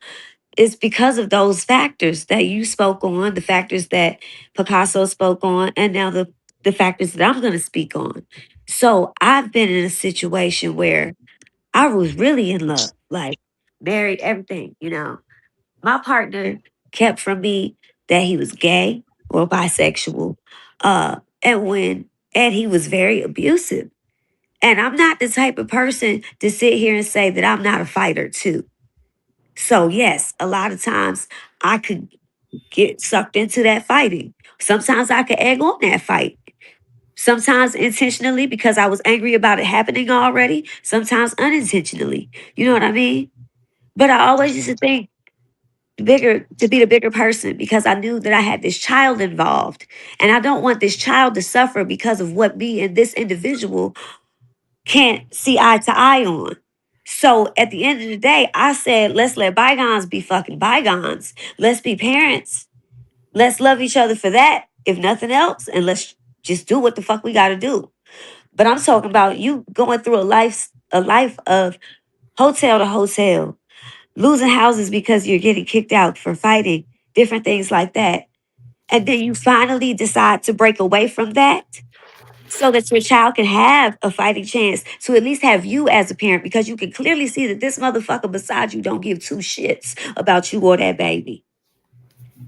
Speaker 4: is because of those factors that you spoke on, the factors that Picasso spoke on, and now the factors that I'm going to speak on. So I've been in a situation where I was really in love, like married, everything, you know. My partner kept from me that he was gay or bisexual. And when and he was very abusive. And I'm not the type of person to sit here and say that I'm not a fighter too. So yes, a lot of times I could get sucked into that fighting. Sometimes I could egg on that fight. Sometimes intentionally because I was angry about it happening already. Sometimes unintentionally. You know what I mean? But I always used to think bigger to be the bigger person because I knew that I had this child involved. And I don't want this child to suffer because of what me and this individual can't see eye to eye on. So at the end of the day, I said, let's let bygones be fucking bygones. Let's be parents. Let's love each other for that, if nothing else. And let's just do what the fuck we gotta do. But I'm talking about you going through a life of hotel to hotel, losing houses because you're getting kicked out for fighting, different things like that. And then you finally decide to break away from that so that your child can have a fighting chance to at least have you as a parent because you can clearly see that this motherfucker beside you don't give two shits about you or that baby.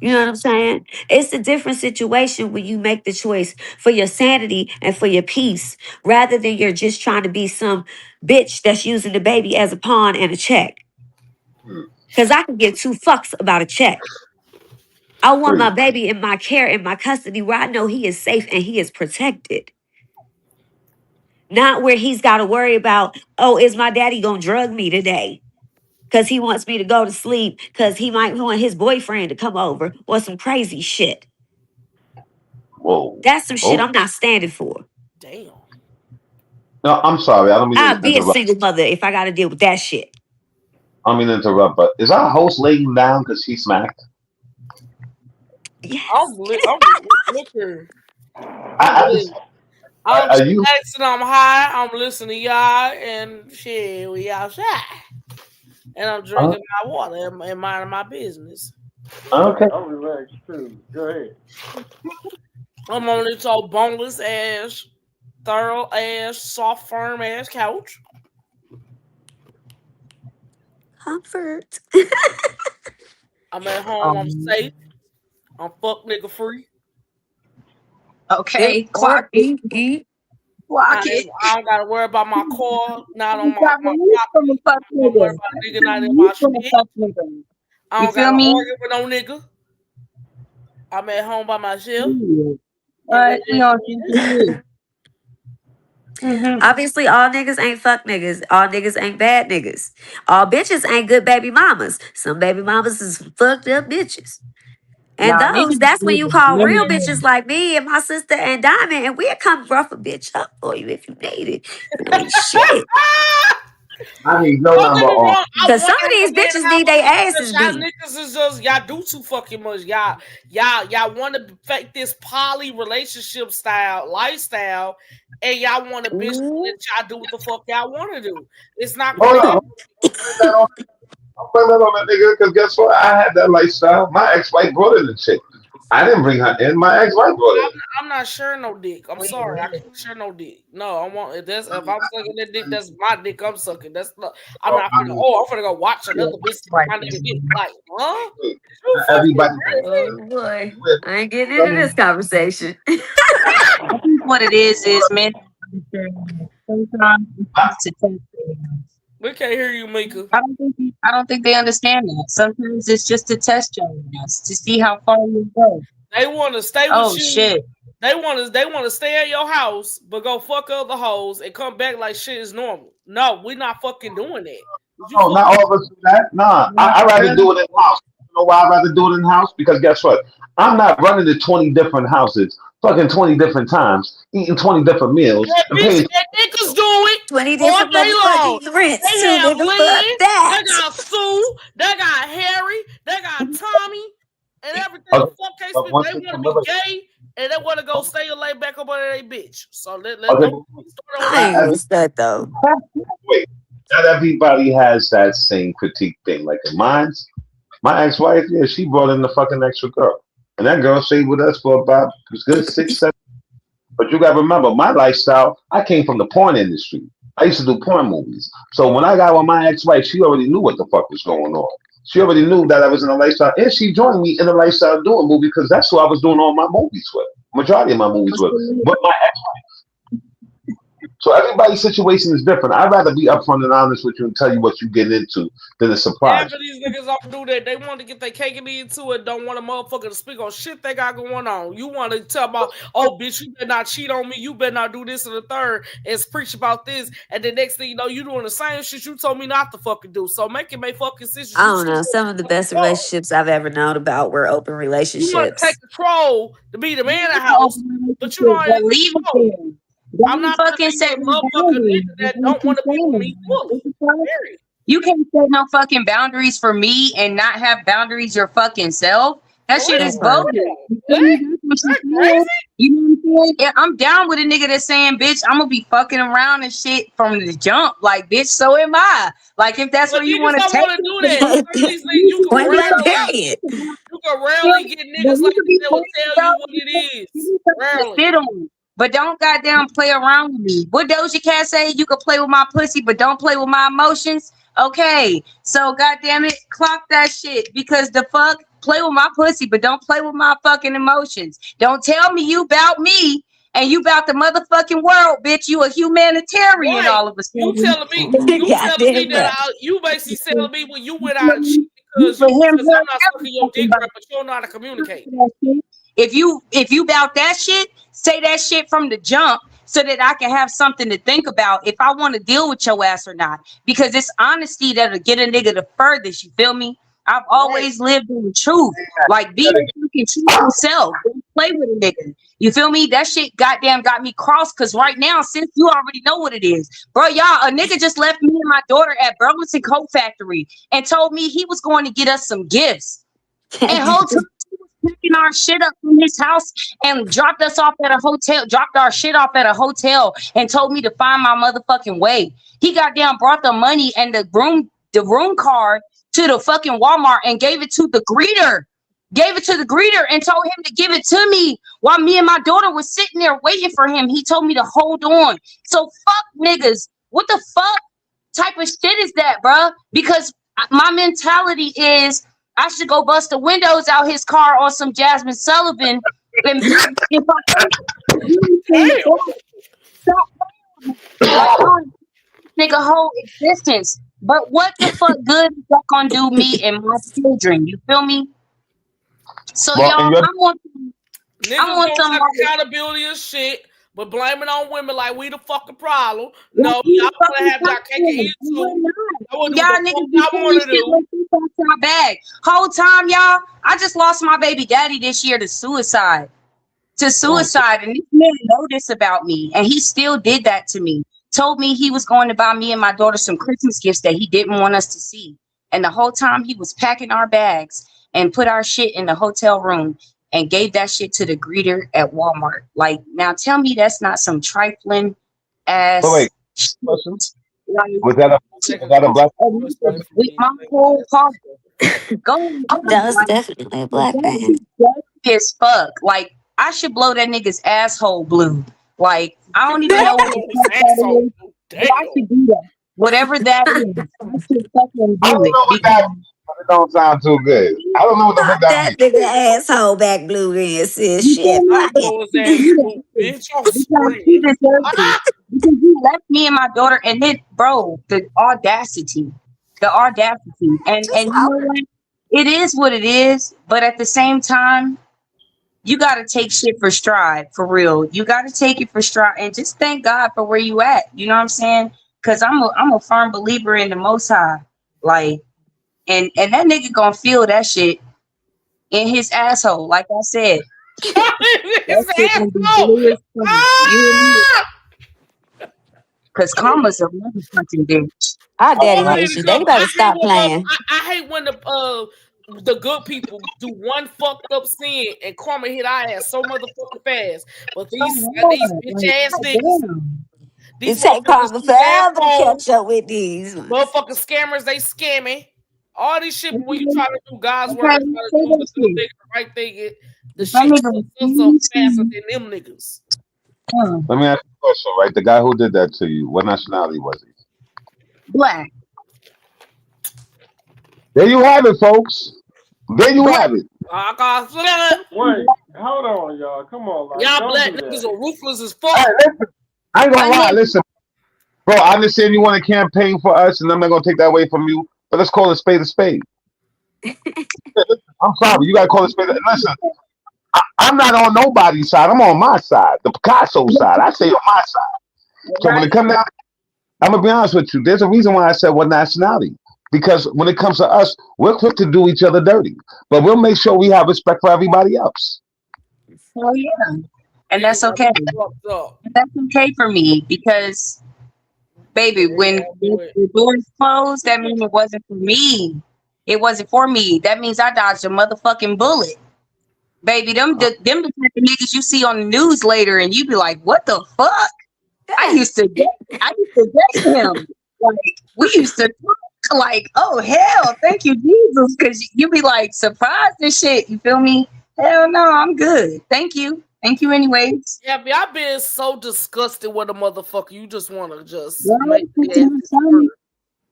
Speaker 4: You know what I'm saying? It's a different situation when you make the choice for your sanity and for your peace rather than you're just trying to be some bitch that's using the baby as a pawn and a check.
Speaker 2: hmm,
Speaker 4: Because I can give two fucks about a check. I want my
Speaker 2: preach.
Speaker 4: baby in my care, in my custody, where I know he is safe and he is protected. Not where he's got to worry about, oh, is my daddy going to drug me today? Because he wants me to go to sleep because he might want his boyfriend to come over or some crazy shit.
Speaker 2: Whoa.
Speaker 4: That's some shit
Speaker 2: Oh,
Speaker 4: I'm not standing for.
Speaker 1: Damn.
Speaker 2: no, I'm sorry. I don't mean
Speaker 4: I'll
Speaker 2: to
Speaker 4: be a
Speaker 2: interrupt.
Speaker 4: single mother if I got to deal with that shit.
Speaker 2: I don't mean to interrupt, but is our host laying down because she smacked?
Speaker 4: Yes.
Speaker 1: Look here. I'm
Speaker 2: I just,
Speaker 1: lit. I'm
Speaker 2: are you?
Speaker 1: chillaxing, I'm high, I'm listening to y'all, and shit, we outside. And I'm
Speaker 2: Uh,
Speaker 1: drinking my water and minding my business.
Speaker 2: okay.
Speaker 3: I'm relaxed too. Go ahead.
Speaker 1: I'm on this old boneless ass, thorough ass, soft, firm ass couch.
Speaker 4: Comfort.
Speaker 1: I'm at home, I'm
Speaker 5: Um,
Speaker 1: safe, I'm fuck nigga free.
Speaker 4: Yep.
Speaker 5: okay,
Speaker 4: Or
Speaker 5: clock it,
Speaker 4: eat, eat.
Speaker 5: clock it.
Speaker 1: I don't gotta worry about my car, not on
Speaker 5: You
Speaker 1: my
Speaker 5: got released from a
Speaker 1: property.
Speaker 5: fuck
Speaker 1: I don't worry
Speaker 5: nigga.
Speaker 1: about a
Speaker 5: You
Speaker 1: nigga
Speaker 5: got
Speaker 1: not in my
Speaker 5: released from a
Speaker 1: shit.
Speaker 5: fuck nigga.
Speaker 1: I
Speaker 5: You
Speaker 1: don't
Speaker 5: feel
Speaker 1: gotta
Speaker 5: me?
Speaker 1: argue with no nigga. I'm at home by myself.
Speaker 5: Yeah.
Speaker 1: And
Speaker 5: But
Speaker 1: it
Speaker 5: we
Speaker 1: is
Speaker 5: on
Speaker 1: what
Speaker 5: some
Speaker 1: it is.
Speaker 5: shit.
Speaker 4: Obviously, all niggas ain't fuck niggas. All niggas ain't bad niggas. All bitches ain't good baby mamas. Some baby mamas is fucked up bitches. And
Speaker 5: Nah,
Speaker 4: those,
Speaker 5: niggas
Speaker 4: that's when
Speaker 5: need
Speaker 4: you
Speaker 5: to
Speaker 4: call real bitches
Speaker 5: limit.
Speaker 4: like me and my sister and Diamond, and we'll come rough a bitch up for you if you need it. It ain't shit.
Speaker 2: I need no
Speaker 1: Don't get
Speaker 2: number
Speaker 1: me
Speaker 2: on.
Speaker 1: wrong. I
Speaker 4: Cause
Speaker 1: want
Speaker 4: some of
Speaker 1: them
Speaker 4: these
Speaker 1: to get
Speaker 4: bitches
Speaker 1: out
Speaker 4: need
Speaker 1: of
Speaker 4: their
Speaker 1: it because
Speaker 4: asses
Speaker 1: y'all
Speaker 4: beat.
Speaker 1: niggas is just y'all do too fucking much. Y'all want to fake this poly relationship style lifestyle, and y'all want a bitch to
Speaker 4: Ooh.
Speaker 1: let y'all do what the fuck y'all want to do. It's not
Speaker 2: Hold
Speaker 1: gonna
Speaker 2: on.
Speaker 1: happen.
Speaker 2: Blame that on, I'll blame that on that nigga because guess what? I had that lifestyle. My ex-wife brought in the chick. I didn't bring her in. My ex-wife brought in.
Speaker 1: I'm not sharing no dick. I'm sorry, I can't share no dick. No, I want if that's if I'm sucking that dick, that's my dick. I'm sucking. That's not. I'm
Speaker 2: So,
Speaker 1: not
Speaker 2: I
Speaker 1: finna.
Speaker 2: mean,
Speaker 1: Oh, I'm finna go watch
Speaker 5: Yeah,
Speaker 1: another bitch
Speaker 5: that's
Speaker 1: suck
Speaker 5: right.
Speaker 1: my nigga dick. Like, huh?
Speaker 2: look,
Speaker 1: You fucking
Speaker 2: everybody.
Speaker 1: crazy?
Speaker 4: Oh boy.
Speaker 2: Wait,
Speaker 4: I ain't getting into
Speaker 2: let me-
Speaker 4: this conversation.
Speaker 5: I think what it is men don't understand that sometimes it's just to test their ass.
Speaker 1: We can't hear you, Mika.
Speaker 5: I don't think they understand that. Sometimes it's just to test your ass to see how far you go.
Speaker 1: They want to stay with
Speaker 5: Oh
Speaker 1: you.
Speaker 5: shit.
Speaker 1: They want to stay at your house, but go fuck other hoes and come back like shit is normal. No, we not fucking doing that. You
Speaker 2: No, not
Speaker 1: fucking
Speaker 2: all of us do that. Nah, I rather do it in house. You know why I rather do it in house? Because guess what? I'm not running to 20 different houses, fucking 20 different times, eating 20 different meals,
Speaker 1: that
Speaker 2: and
Speaker 1: bitch
Speaker 2: paying.
Speaker 1: and niggas do it
Speaker 4: 20
Speaker 1: all
Speaker 4: different
Speaker 1: day long.
Speaker 4: motherfucking rents
Speaker 1: They
Speaker 4: too,
Speaker 1: have
Speaker 4: nigga. Fuck
Speaker 1: Lynn, they
Speaker 4: that.
Speaker 1: got Sue, they got Harry, they got Tommy, and everything the
Speaker 2: Okay,
Speaker 1: fuck case
Speaker 2: but
Speaker 1: be.
Speaker 2: once
Speaker 1: They
Speaker 2: they
Speaker 1: want to
Speaker 2: come
Speaker 1: be
Speaker 2: over,
Speaker 1: gay and they want to go stay and lay back up under their bitch. So let's
Speaker 2: okay,
Speaker 1: don't start on
Speaker 4: I
Speaker 1: that.
Speaker 4: ain't gonna start though.
Speaker 2: wait, not everybody has that same critique thing. Like in mine's, my ex-wife, yeah, she brought in the fucking extra girl, and that girl stayed with us for about a good 6, 7. But you gotta remember, my lifestyle, I came from the porn industry. I used to do porn movies. So when I got with my ex-wife, she already knew what the fuck was going on. She already knew that I was in a lifestyle, and she joined me in the lifestyle doing movies because that's who I was doing all my movies with. Majority of my movies with. But my so everybody's situation is different. I'd rather be upfront and honest with you and tell you what you get into than to
Speaker 1: Yeah,
Speaker 2: surprise
Speaker 1: but
Speaker 2: you.
Speaker 1: these niggas don't do that. They want to get their cake and eat into it. Don't want a motherfucker to speak on shit they got going on. You want to tell about, oh, bitch, you better not cheat on me. You better not do this and the third and preach about this. And the next thing you know, you doing the same shit you told me not to fucking do. So make it make fucking
Speaker 4: I
Speaker 1: decisions. You
Speaker 4: don't
Speaker 1: still
Speaker 4: know. Some of the best
Speaker 1: want
Speaker 4: relationships I've ever known about were open
Speaker 1: you want to take
Speaker 4: relationships.
Speaker 1: control to be the
Speaker 5: Yeah,
Speaker 1: man of the
Speaker 5: it's an
Speaker 1: house,
Speaker 5: open
Speaker 1: but you don't
Speaker 5: relationship,
Speaker 1: have
Speaker 5: but
Speaker 1: any
Speaker 5: leave it
Speaker 1: control.
Speaker 5: there.
Speaker 1: I'm
Speaker 5: Don't
Speaker 1: not gonna
Speaker 5: fucking
Speaker 1: be
Speaker 5: set
Speaker 1: a
Speaker 5: no
Speaker 1: motherfucker
Speaker 5: boundaries.
Speaker 1: nigga
Speaker 5: Is
Speaker 1: that
Speaker 5: what
Speaker 1: don't
Speaker 5: you
Speaker 1: want to be with
Speaker 5: saying.
Speaker 1: me
Speaker 5: What
Speaker 1: fully.
Speaker 5: the fuck?
Speaker 1: Period.
Speaker 5: You can't set no fucking boundaries for me and not have boundaries your fucking self. That
Speaker 1: For
Speaker 5: shit
Speaker 4: That
Speaker 5: is
Speaker 1: real,
Speaker 5: bogus.
Speaker 4: part.
Speaker 1: for real.
Speaker 5: You
Speaker 1: It
Speaker 5: feel me? That's what
Speaker 1: ain't
Speaker 5: she's
Speaker 1: that
Speaker 5: saying. You know what I'm saying? Yeah, I'm down with a nigga that's saying, bitch, I'm gonna be fucking around and shit from the jump. Like, bitch, so am I. Like, if that's
Speaker 1: But
Speaker 5: where you
Speaker 1: niggas
Speaker 5: want to
Speaker 1: don't
Speaker 5: take
Speaker 1: want to
Speaker 5: it,
Speaker 1: do
Speaker 5: then
Speaker 1: that. Some of these niggas
Speaker 5: you
Speaker 4: Point
Speaker 5: can be
Speaker 4: blank,
Speaker 5: so
Speaker 4: period.
Speaker 1: you can
Speaker 5: feel
Speaker 1: rarely
Speaker 5: me?
Speaker 1: get
Speaker 5: But
Speaker 1: niggas
Speaker 5: you
Speaker 1: like
Speaker 5: could
Speaker 1: that
Speaker 5: be
Speaker 1: that will
Speaker 5: funny,
Speaker 1: tell
Speaker 5: bro.
Speaker 1: you what it
Speaker 5: You
Speaker 1: is.
Speaker 5: need something to
Speaker 1: Rarely.
Speaker 5: sit on. But don't goddamn play around with me. What Doja Cat say? You can play with my pussy, but don't play with my emotions. Okay, so goddamn it, clock that shit because the fuck, play with my pussy, but don't play with my fucking emotions. Don't tell me you about me and you about the motherfucking world, bitch. You a humanitarian
Speaker 1: Right.
Speaker 5: all of a sudden.
Speaker 1: You telling me
Speaker 4: Goddamn
Speaker 1: that
Speaker 4: right.
Speaker 1: you basically telling me when you
Speaker 5: You
Speaker 1: went
Speaker 5: feel
Speaker 1: out and
Speaker 5: me?
Speaker 1: cheat because
Speaker 5: For him,
Speaker 1: because I'm
Speaker 5: he'll
Speaker 1: not
Speaker 5: never
Speaker 1: sucking your
Speaker 5: fucking
Speaker 1: dick
Speaker 5: bother
Speaker 1: right, but you don't know how to communicate.
Speaker 5: that shit. If you bout that shit, say that shit from the jump so that I can have something to think about if I want to deal with your ass or not. Because it's honesty that'll get a nigga the furthest. You feel me? I've
Speaker 1: Right.
Speaker 5: always lived in the truth. Like be your fucking truthful self. Don't play with a nigga. You feel me? That shit goddamn got me crossed. Cause right now, since you already know what it is, bro, y'all, a nigga just left me and my daughter at Burlington Coat Factory and told me he was going to get us some gifts. And whole time he was picking our shit up from his house and dropped us off at a hotel, dropped our shit off at a hotel and told me to find my motherfucking way. He got down, brought the money and the room card to the fucking Walmart and gave it to the greeter. Gave it to the greeter and told him to give it to me while me and my daughter was sitting there waiting for him. He told me to hold on. So fuck niggas. What the fuck type of shit is that, bruh? Because my mentality is I should go bust the windows out his car on some Jasmine Sullivan. And if I
Speaker 1: Damn.
Speaker 5: stop like nigga whole existence. But what the fuck good is that gonna do me and my children? You feel me? So
Speaker 2: Well,
Speaker 5: y'all,
Speaker 2: and your
Speaker 5: I want
Speaker 1: Niggas
Speaker 5: I want
Speaker 1: don't
Speaker 5: some
Speaker 1: like
Speaker 5: like
Speaker 1: accountability and shit, but blame it on women like we the fucking problem.
Speaker 5: Like
Speaker 1: No,
Speaker 5: we
Speaker 1: y'all
Speaker 5: the
Speaker 1: wanna
Speaker 5: fucking
Speaker 1: have y'all cake and
Speaker 5: problem.
Speaker 1: eat it
Speaker 5: And
Speaker 1: too.
Speaker 5: we're not.
Speaker 1: I wanna
Speaker 5: And
Speaker 1: do what the
Speaker 5: y'all
Speaker 1: fuck
Speaker 5: niggas be
Speaker 1: I
Speaker 5: carrying
Speaker 1: wanna
Speaker 5: shit
Speaker 1: do.
Speaker 5: like this out y'all bag. Whole time, y'all, I just lost my baby daddy this year to suicide. To
Speaker 2: Oh,
Speaker 5: suicide, and this man know this about me, and he still did that to me. Told me he was going to buy me and my daughter some Christmas gifts that he didn't want us to see, and the whole time he was packing our bags and put our shit in the hotel room and gave that shit to the greeter at Walmart. Like, now tell me that's not some trifling
Speaker 2: but wait,
Speaker 5: ass shit.
Speaker 2: question.
Speaker 5: Like,
Speaker 2: Was that a black
Speaker 5: with my whole heart, go
Speaker 4: That
Speaker 5: on,
Speaker 4: was
Speaker 5: like,
Speaker 4: definitely a black
Speaker 5: that
Speaker 4: man.
Speaker 5: is dirty as fuck. Like, I should blow that nigga's asshole blue. Like, I don't even know what the
Speaker 1: Blow his
Speaker 5: fuck that
Speaker 1: asshole.
Speaker 5: is, but I
Speaker 1: Damn.
Speaker 5: should do that. Whatever that is, I should fucking
Speaker 2: I
Speaker 5: do
Speaker 2: don't
Speaker 5: it
Speaker 2: know what that
Speaker 5: because
Speaker 2: means, but it don't sound too good. I don't know what the fuck
Speaker 4: Pop
Speaker 2: that
Speaker 4: that
Speaker 2: means.
Speaker 4: nigga asshole back blue then, sis.
Speaker 5: you
Speaker 4: Shit,
Speaker 5: feel me?
Speaker 1: I
Speaker 5: But
Speaker 4: black.
Speaker 1: blow his
Speaker 5: I should
Speaker 1: ass
Speaker 5: do
Speaker 1: blue.
Speaker 5: that
Speaker 1: Bitch, I'm
Speaker 5: because he
Speaker 1: screaming.
Speaker 5: deserves it. Because he left me and my daughter, and then, bro, the audacity, and
Speaker 4: Just
Speaker 5: you know what? It is what it is. But at the same time, you got to take shit for stride, for real. You got to take it for stride and just thank God for where you at. You know what I'm saying? Because I'm a firm believer in the Most High. Like, and that nigga gonna feel that shit in his asshole. Like I said, that
Speaker 1: His
Speaker 5: shit gonna be
Speaker 1: asshole.
Speaker 5: blue as fuck. You hear me?
Speaker 1: Ah!
Speaker 5: Because karma's a motherfucking bitch.
Speaker 4: our
Speaker 2: I
Speaker 1: Oh,
Speaker 4: daddy
Speaker 2: mean,
Speaker 1: honey,
Speaker 4: hates you. They
Speaker 1: because
Speaker 4: better stop playing.
Speaker 1: I hate when the good people do one fucked up sin and karma hit our ass so motherfucking fast. But
Speaker 5: So
Speaker 1: these
Speaker 5: hard.
Speaker 1: bitch
Speaker 5: Like,
Speaker 1: ass niggas,
Speaker 5: goddamn.
Speaker 4: It
Speaker 1: these
Speaker 4: take
Speaker 1: motherfuckers,
Speaker 4: karma
Speaker 1: these
Speaker 4: forever to
Speaker 1: assholes,
Speaker 4: catch up with these ones.
Speaker 1: motherfucking scammers, they scamming. All this shit when you
Speaker 5: Okay,
Speaker 1: try to do God's work
Speaker 5: okay,
Speaker 1: and try
Speaker 5: let's
Speaker 1: to
Speaker 5: say
Speaker 1: do
Speaker 5: that
Speaker 1: the good
Speaker 5: shit.
Speaker 1: thing, the right thing, the
Speaker 5: If that
Speaker 1: shit
Speaker 5: nigga
Speaker 1: cuts
Speaker 5: was
Speaker 1: us up
Speaker 5: really
Speaker 1: faster
Speaker 5: skinny,
Speaker 1: than them niggas.
Speaker 2: let me ask you a question, right? The guy who did that to you, what nationality was he?
Speaker 5: black,
Speaker 2: There you have it, folks. There you
Speaker 5: black,
Speaker 2: have it.
Speaker 3: Wait, hold on, y'all. Come on, like,
Speaker 1: Y'all
Speaker 3: don't
Speaker 1: black
Speaker 3: do
Speaker 1: niggas
Speaker 3: that.
Speaker 1: are ruthless as
Speaker 2: Hey,
Speaker 1: fuck.
Speaker 2: listen, I ain't
Speaker 5: my
Speaker 2: gonna lie.
Speaker 5: nigga,
Speaker 2: Listen, bro, I understand you want to campaign for us, and I'm not gonna take that away from you. But let's call a spade a spade. I'm sorry, you gotta call it spade. Listen, I'm not on nobody's side. I'm on my side, the Picasso side. I say on my side. So when it
Speaker 5: right?
Speaker 2: comes down, I'm gonna be honest with you. There's a reason why I said what nationality. Because when it comes to us, we're quick to do each other dirty, but we'll make sure we have respect for everybody else.
Speaker 5: Hell yeah. And
Speaker 1: Niggas
Speaker 5: that's
Speaker 1: are
Speaker 5: okay.
Speaker 1: fucked up.
Speaker 5: And that's okay for me because, baby,
Speaker 1: They
Speaker 5: when
Speaker 1: all do it.
Speaker 5: the doors closed, that means it wasn't for me. It wasn't for me. That means I dodged a motherfucking bullet. Baby, them the type of niggas you see on the news later and you be like, what the fuck?
Speaker 4: Damn.
Speaker 5: I used to date him. Like, we used to talk like, oh hell, thank you, Jesus. Cause you be like surprised and shit. You feel me? Hell no, I'm good. Thank you. Thank you anyways.
Speaker 1: Yeah, but y'all been so disgusted with a motherfucker. You just want to just
Speaker 5: Right?
Speaker 1: make
Speaker 5: Sick
Speaker 1: the
Speaker 5: to
Speaker 1: ass
Speaker 5: my
Speaker 1: disappear.
Speaker 5: stomach.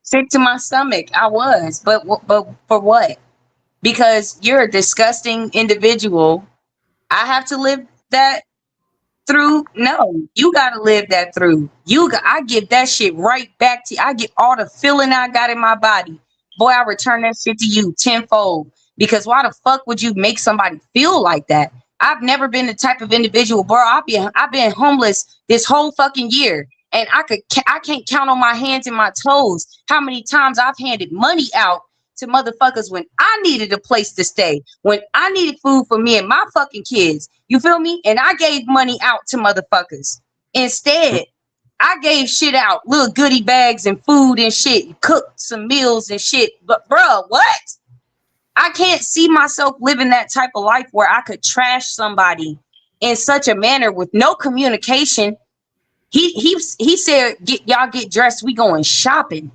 Speaker 5: Sick to my stomach. I was. But for what? Because you're a disgusting individual. I have to live that through. No, you gotta live that through. I give that shit right back to you. I get all the feeling I got in my body. Boy, I return that shit to you tenfold. Because why the fuck would you make somebody feel like that? I've never been the type of individual, bro. I've been homeless this whole fucking year. And I can't count on my hands and my toes how many times I've handed money out to motherfuckers when I needed a place to stay, when I needed food for me and my fucking kids. You feel me? And I gave money out to motherfuckers. Instead, I gave shit out, little goodie bags and food and shit, cooked some meals and shit. But bruh, what? I can't see myself living that type of life where I could trash somebody in such a manner with no communication. He said, get dressed, we going shopping.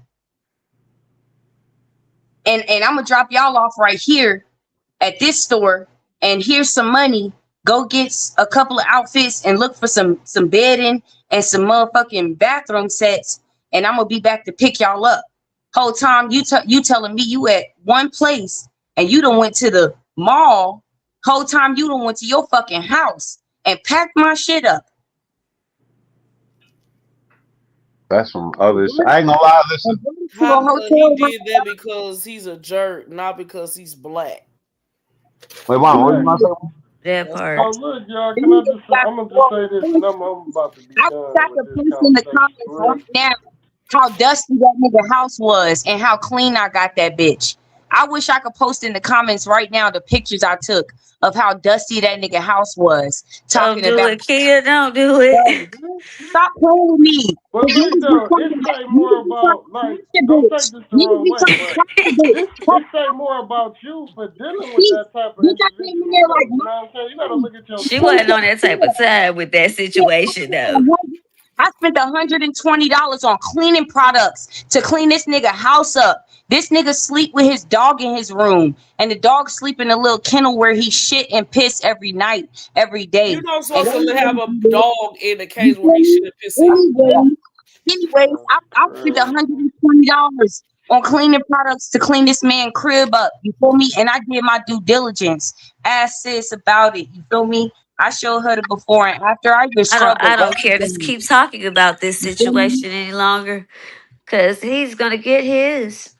Speaker 5: And I'm gonna drop y'all off right here at this store, and here's some money. Go get a couple of outfits and look for some bedding and some motherfucking bathroom sets, and I'm gonna be back to pick y'all up. Whole time you telling me you at one place and you done went to the mall. Whole time you done went to your fucking house and packed my shit up.
Speaker 2: That's from others.
Speaker 5: And
Speaker 2: I ain't gonna lie. Listen,
Speaker 5: go to a
Speaker 1: He
Speaker 5: hotel room.
Speaker 1: did that because he's a jerk, not because he's black.
Speaker 2: wait, mom, what did you
Speaker 3: Black.
Speaker 2: not say?
Speaker 4: That
Speaker 1: That's
Speaker 3: So
Speaker 4: part.
Speaker 3: look, y'all, can I
Speaker 5: Then
Speaker 3: just
Speaker 5: they
Speaker 3: say,
Speaker 5: got
Speaker 3: I'm gonna just
Speaker 5: more
Speaker 3: say this, and
Speaker 5: things.
Speaker 3: I'm about to be
Speaker 5: I wish I
Speaker 3: done with
Speaker 5: could
Speaker 3: this
Speaker 5: post in the
Speaker 3: conversation
Speaker 5: comments
Speaker 3: for real.
Speaker 5: right now how dusty that nigga house was and how clean I got that bitch. I wish I could post in the comments right now the pictures I took of how dusty that nigga house was.
Speaker 4: Don't
Speaker 5: Talking
Speaker 4: do
Speaker 5: about,
Speaker 4: it, Kia. Don't do
Speaker 5: bro,
Speaker 4: it.
Speaker 5: stop playing with me.
Speaker 3: But
Speaker 5: You
Speaker 3: look
Speaker 5: niggas be
Speaker 3: though, it
Speaker 5: trying to,
Speaker 3: say
Speaker 5: you
Speaker 3: more
Speaker 5: niggas be trying
Speaker 3: about
Speaker 5: to
Speaker 3: like,
Speaker 5: crash the
Speaker 3: don't take
Speaker 5: bitch.
Speaker 3: this the
Speaker 5: Niggas
Speaker 3: wrong
Speaker 5: be
Speaker 3: way,
Speaker 5: trying to
Speaker 3: but
Speaker 5: crash the bitch.
Speaker 3: it say more about you for dealing with
Speaker 5: Bitch,
Speaker 3: that type of
Speaker 5: bitch, I came in
Speaker 3: individual
Speaker 5: there like
Speaker 3: though. You know what I'm saying? You gotta look at
Speaker 4: She
Speaker 3: yourself.
Speaker 4: wasn't on that type of side with that
Speaker 5: yeah,
Speaker 4: situation, though.
Speaker 5: I spent $120 on cleaning products to clean this nigga house up. This nigga sleep with his dog in his room, and the dog sleep in a little kennel where he shit and piss every night, every
Speaker 1: you
Speaker 5: day.
Speaker 1: don't
Speaker 5: And
Speaker 1: supposed to have a dog in the cage
Speaker 5: you
Speaker 1: where
Speaker 5: feel
Speaker 1: he
Speaker 5: me?
Speaker 1: should piss at.
Speaker 5: Anyways, I spent $120 on cleaning products to clean this man crib up. You feel me? And I did my due diligence. Ask sis about it. You feel me? I showed her the before and after. I even
Speaker 4: I don't.
Speaker 5: scrubbed the
Speaker 4: I
Speaker 5: rug
Speaker 4: don't care to
Speaker 5: down.
Speaker 4: keep talking about this
Speaker 5: You feel me?
Speaker 4: situation any longer, cause he's gonna get his.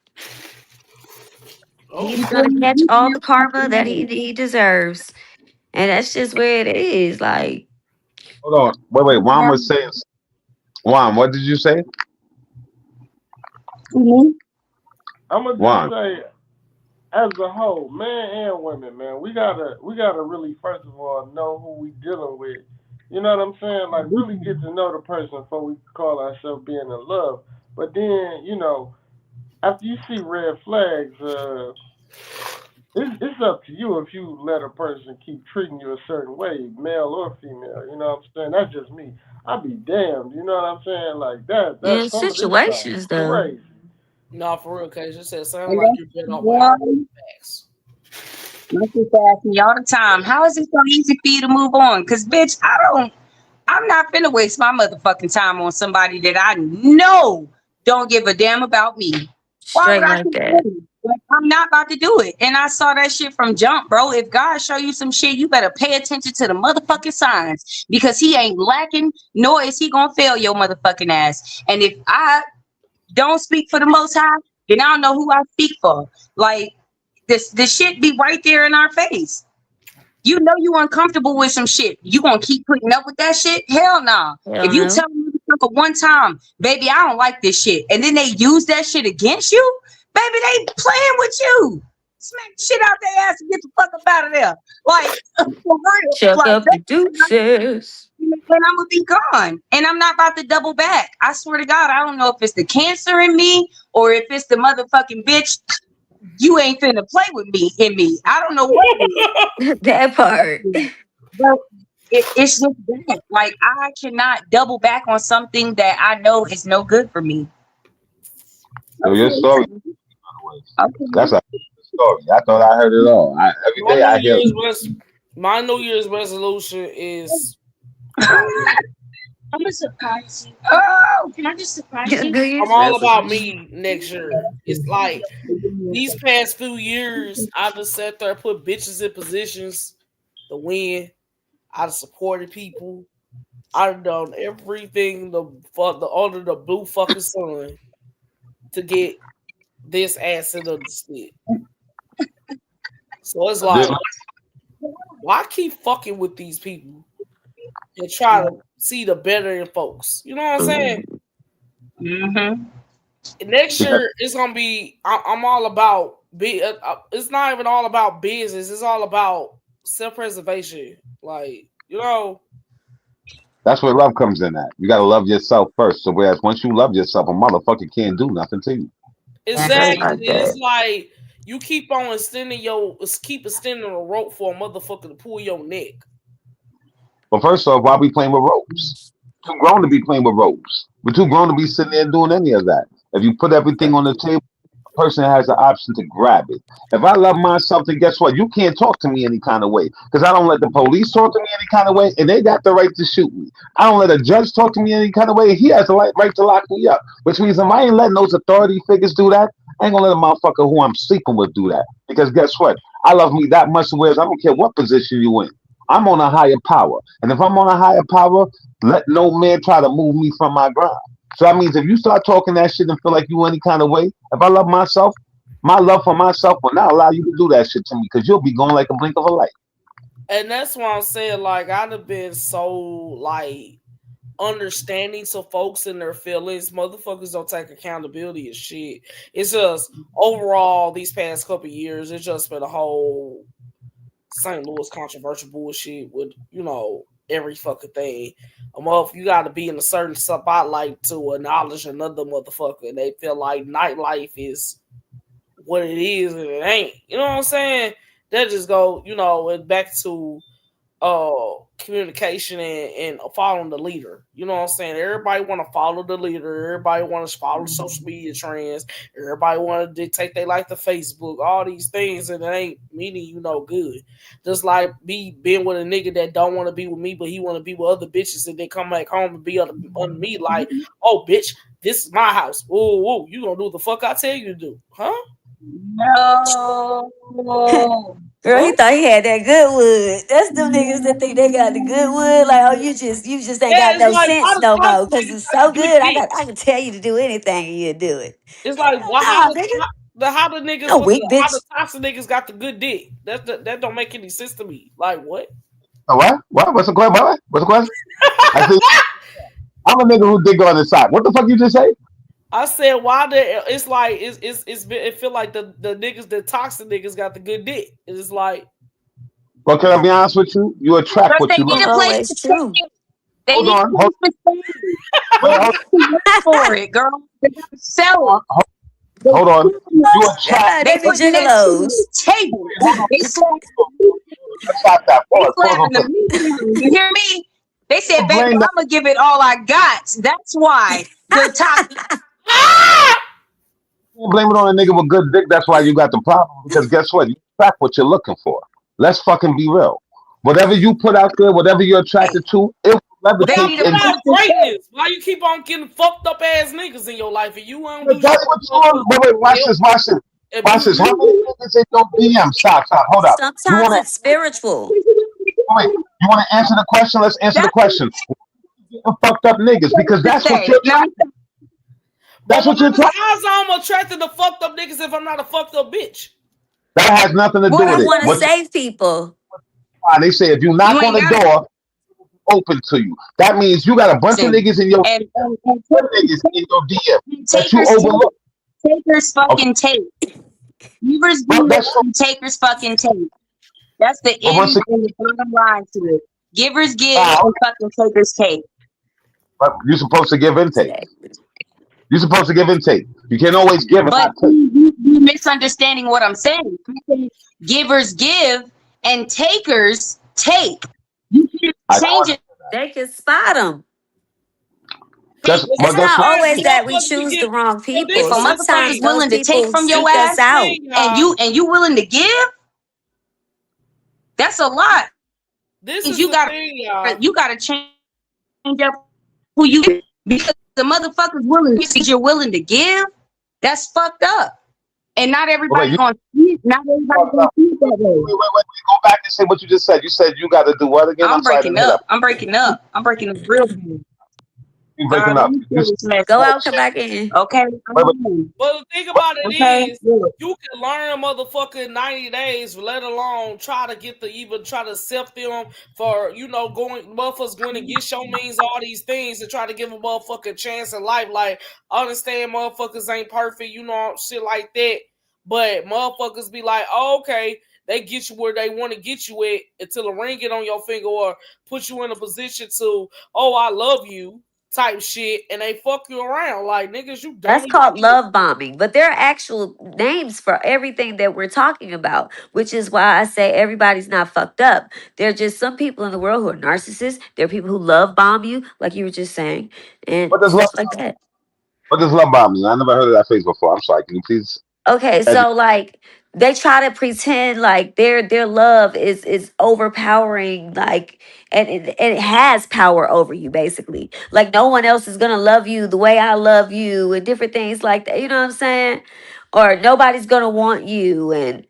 Speaker 1: Oh,
Speaker 5: You
Speaker 4: He's
Speaker 5: feel
Speaker 4: gonna
Speaker 5: me?
Speaker 4: catch
Speaker 5: You
Speaker 4: all
Speaker 5: feel
Speaker 4: the karma that
Speaker 5: me?
Speaker 4: he deserves, and that's just where it is. Like,
Speaker 2: Hold on. Wait. Juan was saying. Juan, what did you say?
Speaker 5: Mhm.
Speaker 3: I'm gonna just
Speaker 2: Juan.
Speaker 3: say, as a whole, men and women, man, we gotta really first of all know who we dealing with. You know what I'm saying? Like really get to know the person before we call ourselves being in love. But then, after you see red flags, it's up to you if you let a person keep treating you a certain way, male or female. You know what I'm saying? That's just me. I'd be damned. You know what I'm saying? Like that. That's
Speaker 4: in
Speaker 3: some of this stuff.
Speaker 4: situations, though.
Speaker 3: Crazy.
Speaker 1: no, for real, case you said sound
Speaker 5: And
Speaker 1: like
Speaker 5: that's
Speaker 1: you're better off with
Speaker 5: why
Speaker 1: outdated facts.
Speaker 5: my sister asks me all the time, how is it so easy for you to move on? Because, bitch, I'm not finna waste my motherfucking time on somebody that I know don't give a damn about me. Why would
Speaker 4: Straight
Speaker 5: I
Speaker 4: like
Speaker 5: keep
Speaker 4: that.
Speaker 5: doing it? Like, I'm not about to do it. And I saw that shit from jump, bro. If God show you some shit, you better pay attention to the motherfucking signs because he ain't lacking, nor is he gonna fail your motherfucking ass. And if I don't speak for the most high, then I don't know who I speak for. Like this shit be right there in our face. You know you uncomfortable with some shit. You gonna keep putting up with that shit? Hell no. If
Speaker 4: Hell
Speaker 5: you
Speaker 4: no.
Speaker 5: tell me one time, baby, I don't like this shit, and then they use that shit against you, baby, they playing with you. Smack the shit out their ass and get the fuck up out of there. Like for real.
Speaker 4: Chuck
Speaker 5: Like
Speaker 4: up the deuces.
Speaker 5: and I'm gonna be gone. And I'm not about to double back. I swear to God, I don't know if it's the cancer in me or if it's the motherfucking bitch. You ain't finna play with me in me. I don't know what it is.
Speaker 4: That part.
Speaker 5: But it's just that. Like I cannot double back on something that I know is no good for me.
Speaker 2: So your story.
Speaker 5: Okay.
Speaker 2: That's
Speaker 5: Okay.
Speaker 2: a story. I thought I heard it all. Every
Speaker 1: My
Speaker 2: day
Speaker 1: New
Speaker 2: I hear.
Speaker 1: Year's res- my New Year's resolution is about me.
Speaker 5: I'm gonna surprise you. Oh, can I just surprise
Speaker 4: Your
Speaker 5: you?
Speaker 4: New
Speaker 1: I'm
Speaker 4: Year's
Speaker 1: all about
Speaker 4: resolution.
Speaker 1: me next year. It's like these past few years, I just sat there, put bitches in positions to win. I done supported people. I've done everything the under the blue fucking sun to get this ass in the stick. So it's
Speaker 2: This,
Speaker 1: like, why keep fucking with these people and try to see the better in folks? You know what I'm saying?
Speaker 5: Mm-hmm.
Speaker 1: Next
Speaker 2: because
Speaker 1: year it's gonna be. I'm all about be. It's not even all about business. It's all about self preservation. Like
Speaker 2: that's where love comes in at. You gotta love yourself first. So whereas once you love yourself, a motherfucker can't do nothing to you.
Speaker 4: Straight
Speaker 1: exactly.
Speaker 4: like
Speaker 1: It's
Speaker 4: that.
Speaker 1: like you keep extending a rope for a motherfucker to pull your neck.
Speaker 2: But first off, why we playing with ropes? Too grown to be playing with ropes. We're too grown to be sitting there doing any of that. If you put everything on the table, a person has the option to grab it. If I love myself, then guess what? You can't talk to me any kind of way because I don't let the police talk to me any kind of way, and they got the right to shoot me. I don't let a judge talk to me any kind of way, and he has the right to lock me up. Which means if I ain't letting those authority figures do that, I ain't gonna let a motherfucker who I'm sleeping with do that. Because guess what? I love me that much, whereas I don't care what position you in. I'm on a higher power, and if I'm on a higher power, let no man try to move me from my ground. So that means if you start talking that shit and feel like you any kind of way, if I love myself, my love for myself will not allow you to do that shit to me because you'll be going like a blink of a light.
Speaker 1: And that's why I'm saying, like, I'd have been so like understanding to folks and their feelings. Motherfuckers don't take accountability of shit. It's just overall these past couple years, it's just been a whole St. Louis controversial bullshit with, every fucking thing. You got to be in a certain spotlight to acknowledge another motherfucker. And they feel like nightlife is what it is and it ain't. You know what I'm saying? That just go, back to communication and following the leader. You know what I'm saying? Everybody want to follow the leader. Everybody want to follow social media trends. Everybody want to dictate they like the Facebook. All these things, and it ain't meaning good. Just like me being with a nigga that don't want to be with me, but he want to be with other bitches, and then come back home and be under me. Like, oh bitch, this is my house. Ooh, you gonna do what the fuck I tell you to do, huh?
Speaker 5: No.
Speaker 4: Girl, he thought he had that good wood. That's them niggas that think they got the good wood. Like, oh, you just ain't
Speaker 1: Yeah,
Speaker 4: got
Speaker 1: it's
Speaker 4: no
Speaker 1: like why
Speaker 4: sense
Speaker 1: the
Speaker 4: no
Speaker 1: toxic
Speaker 4: more because
Speaker 1: niggas
Speaker 4: it's
Speaker 1: got the
Speaker 4: so
Speaker 1: good
Speaker 4: good.
Speaker 1: dick?
Speaker 4: I can tell you to do anything and you do it.
Speaker 1: It's like
Speaker 4: Hell
Speaker 1: why
Speaker 4: no, nigga.
Speaker 1: how the niggas
Speaker 4: No
Speaker 1: with
Speaker 4: weak
Speaker 1: how the
Speaker 4: bitch.
Speaker 1: toxic niggas got the good dick? That don't make any sense to me. Like what?
Speaker 2: What? What? What's the question? What's the question? I think I'm a nigga who dig on the side. What the fuck you just say?
Speaker 1: I said why the it's like it feel like the niggas the toxic niggas got the good dick. It's like
Speaker 2: Well, can I be honest with you? You attract
Speaker 5: Because
Speaker 2: what
Speaker 5: they
Speaker 2: you
Speaker 5: need
Speaker 2: look
Speaker 4: Not
Speaker 5: a
Speaker 2: for.
Speaker 5: place
Speaker 4: always
Speaker 5: to
Speaker 4: true.
Speaker 5: stay. They
Speaker 2: Hold
Speaker 5: need
Speaker 2: on,
Speaker 5: a place to stay. They
Speaker 2: hold
Speaker 5: got to work for it, girl. They got to sell it.
Speaker 2: on,
Speaker 5: They
Speaker 2: hold on.
Speaker 5: putting
Speaker 2: You
Speaker 5: it,
Speaker 2: attract.
Speaker 4: God,
Speaker 5: they
Speaker 4: they be
Speaker 5: putting that shit on the
Speaker 4: gigolos.
Speaker 5: table.
Speaker 2: Hold on.
Speaker 5: They
Speaker 2: Let's stop that.
Speaker 5: they
Speaker 2: Pause. Pause.
Speaker 5: slapping the
Speaker 2: Pause.
Speaker 5: meat down. You hear me? They said,
Speaker 2: You
Speaker 5: baby,
Speaker 2: blame that.
Speaker 5: I'm gonna give it all I got. That's why the top
Speaker 2: You blame it on a nigga with good dick. That's why you got the problem. Because guess what? You attract what you're looking for. Let's fucking be real. Whatever you put out there, whatever you're attracted to, it will
Speaker 1: but
Speaker 5: they
Speaker 1: I'm
Speaker 2: levitate
Speaker 5: need a
Speaker 1: putting
Speaker 2: and
Speaker 5: place
Speaker 1: out
Speaker 5: to stay.
Speaker 1: greatness. Why you keep on getting fucked up ass niggas in your life and you don't do
Speaker 2: that's
Speaker 1: shit
Speaker 2: what
Speaker 1: but
Speaker 2: you want.
Speaker 1: motherfuckers
Speaker 2: Wait, watch
Speaker 1: help
Speaker 2: this. Watch this. Watch
Speaker 1: abuse
Speaker 2: this. How
Speaker 1: you?
Speaker 2: many niggas in your DM? Stop. Hold up. You
Speaker 4: Sometimes
Speaker 2: wanna
Speaker 4: it's spiritual.
Speaker 2: wait, you wanna answer the question? Let's answer the
Speaker 5: That's
Speaker 2: question. Fucked up
Speaker 5: a
Speaker 2: niggas
Speaker 5: place
Speaker 2: because
Speaker 5: to
Speaker 2: that's what
Speaker 5: stay.
Speaker 2: you're
Speaker 5: Now,
Speaker 2: attracting.
Speaker 1: But
Speaker 2: That's what you're attracting.
Speaker 1: how's I'm attracted to fucked up niggas if I'm not a fucked up bitch?
Speaker 2: That has nothing to do
Speaker 5: what
Speaker 2: with
Speaker 4: You
Speaker 5: is
Speaker 2: it.
Speaker 4: want to
Speaker 5: that?
Speaker 2: What
Speaker 4: save people.
Speaker 2: they say if you
Speaker 5: You
Speaker 2: knock on
Speaker 5: ain't
Speaker 2: the
Speaker 5: got to
Speaker 2: door, open to you. That means you got a bunch of
Speaker 5: listen.
Speaker 2: niggas in your
Speaker 5: And
Speaker 2: good niggas in your DM that you
Speaker 5: takers take.
Speaker 2: overlook.
Speaker 5: Takers
Speaker 2: Okay,
Speaker 5: fucking take. Givers
Speaker 2: well
Speaker 5: give
Speaker 2: that's true.
Speaker 5: and takers fucking take. That's the
Speaker 2: But once
Speaker 5: end
Speaker 2: again,
Speaker 5: and the bottom line to it. Givers give
Speaker 2: okay,
Speaker 5: and fucking takers take.
Speaker 2: but you're supposed to give and take.
Speaker 4: Exactly.
Speaker 2: You're supposed to give and take. You can't always give and
Speaker 5: But
Speaker 2: not take.
Speaker 5: you misunderstanding what I'm saying. I'm saying givers give and takers take. You can't
Speaker 2: I don't
Speaker 5: change it.
Speaker 2: understand that.
Speaker 4: They can spot them.
Speaker 2: Guess,
Speaker 1: But
Speaker 2: but
Speaker 4: It's
Speaker 2: guess
Speaker 4: not
Speaker 2: what?
Speaker 1: sometimes
Speaker 4: always that we
Speaker 1: motherfuckers be
Speaker 4: choose the
Speaker 1: getting.
Speaker 4: wrong
Speaker 1: But this
Speaker 5: If
Speaker 4: people.
Speaker 5: a
Speaker 1: is the
Speaker 5: motherfucker's
Speaker 4: Sometimes
Speaker 1: thing.
Speaker 4: those
Speaker 5: willing to take
Speaker 4: people
Speaker 5: from your
Speaker 4: seek
Speaker 1: This is
Speaker 4: us
Speaker 1: the
Speaker 5: ass
Speaker 4: out.
Speaker 1: thing,
Speaker 5: and
Speaker 1: y'all.
Speaker 5: you willing to give, that's a lot.
Speaker 1: This
Speaker 5: Means
Speaker 1: is
Speaker 5: you
Speaker 1: the
Speaker 5: gotta
Speaker 1: thing, y'all.
Speaker 5: you gotta change up who you because the motherfucker's willing because you're willing to give, that's fucked up. And not
Speaker 2: Wait,
Speaker 5: everybody
Speaker 2: you
Speaker 5: gonna see it. Not everybody
Speaker 2: talking
Speaker 5: gonna
Speaker 2: about?
Speaker 5: see it that way.
Speaker 2: Wait. Go back and say what you just said. You said you got to do what again? I'm
Speaker 5: I'm
Speaker 2: sorry, I didn't
Speaker 5: breaking
Speaker 2: hear that.
Speaker 5: up. I'm breaking up. I'm breaking up real bad.
Speaker 2: You
Speaker 5: All right,
Speaker 2: breaking
Speaker 5: let
Speaker 2: up.
Speaker 5: me
Speaker 2: You
Speaker 5: share this
Speaker 4: Go
Speaker 5: message.
Speaker 4: out, come back in.
Speaker 5: Okay.
Speaker 2: wait.
Speaker 1: But the thing about it
Speaker 5: Okay.
Speaker 1: is,
Speaker 5: Yeah.
Speaker 1: you can learn motherfucking 90 days, let alone try to get the even try to sift them for going motherfuckers going to get show means all these things and try to give a motherfucking chance in life. Like I understand motherfuckers ain't perfect, shit like that. But motherfuckers be like, oh, okay, they get you where they want to get you at until a ring get on your finger or put you in a position to, oh, I love you type shit, and they fuck you around like niggas. You
Speaker 4: That's
Speaker 1: dummy.
Speaker 4: called love bombing. But there are actual names for everything that we're talking about, which is why I say everybody's not fucked up. There are just some people in the world who are narcissists. There are people who love bomb you, like you were just saying, and
Speaker 2: What does love?
Speaker 4: stuff like that.
Speaker 2: What does love bomb mean? I never heard of that phrase before. I'm sorry. Can you please
Speaker 4: Okay,
Speaker 2: educate?
Speaker 4: so like they try to pretend like their love is overpowering, like and it has power over you basically. Like no one else is gonna love you the way I love you and different things like that. You know what I'm saying? Or nobody's gonna want you and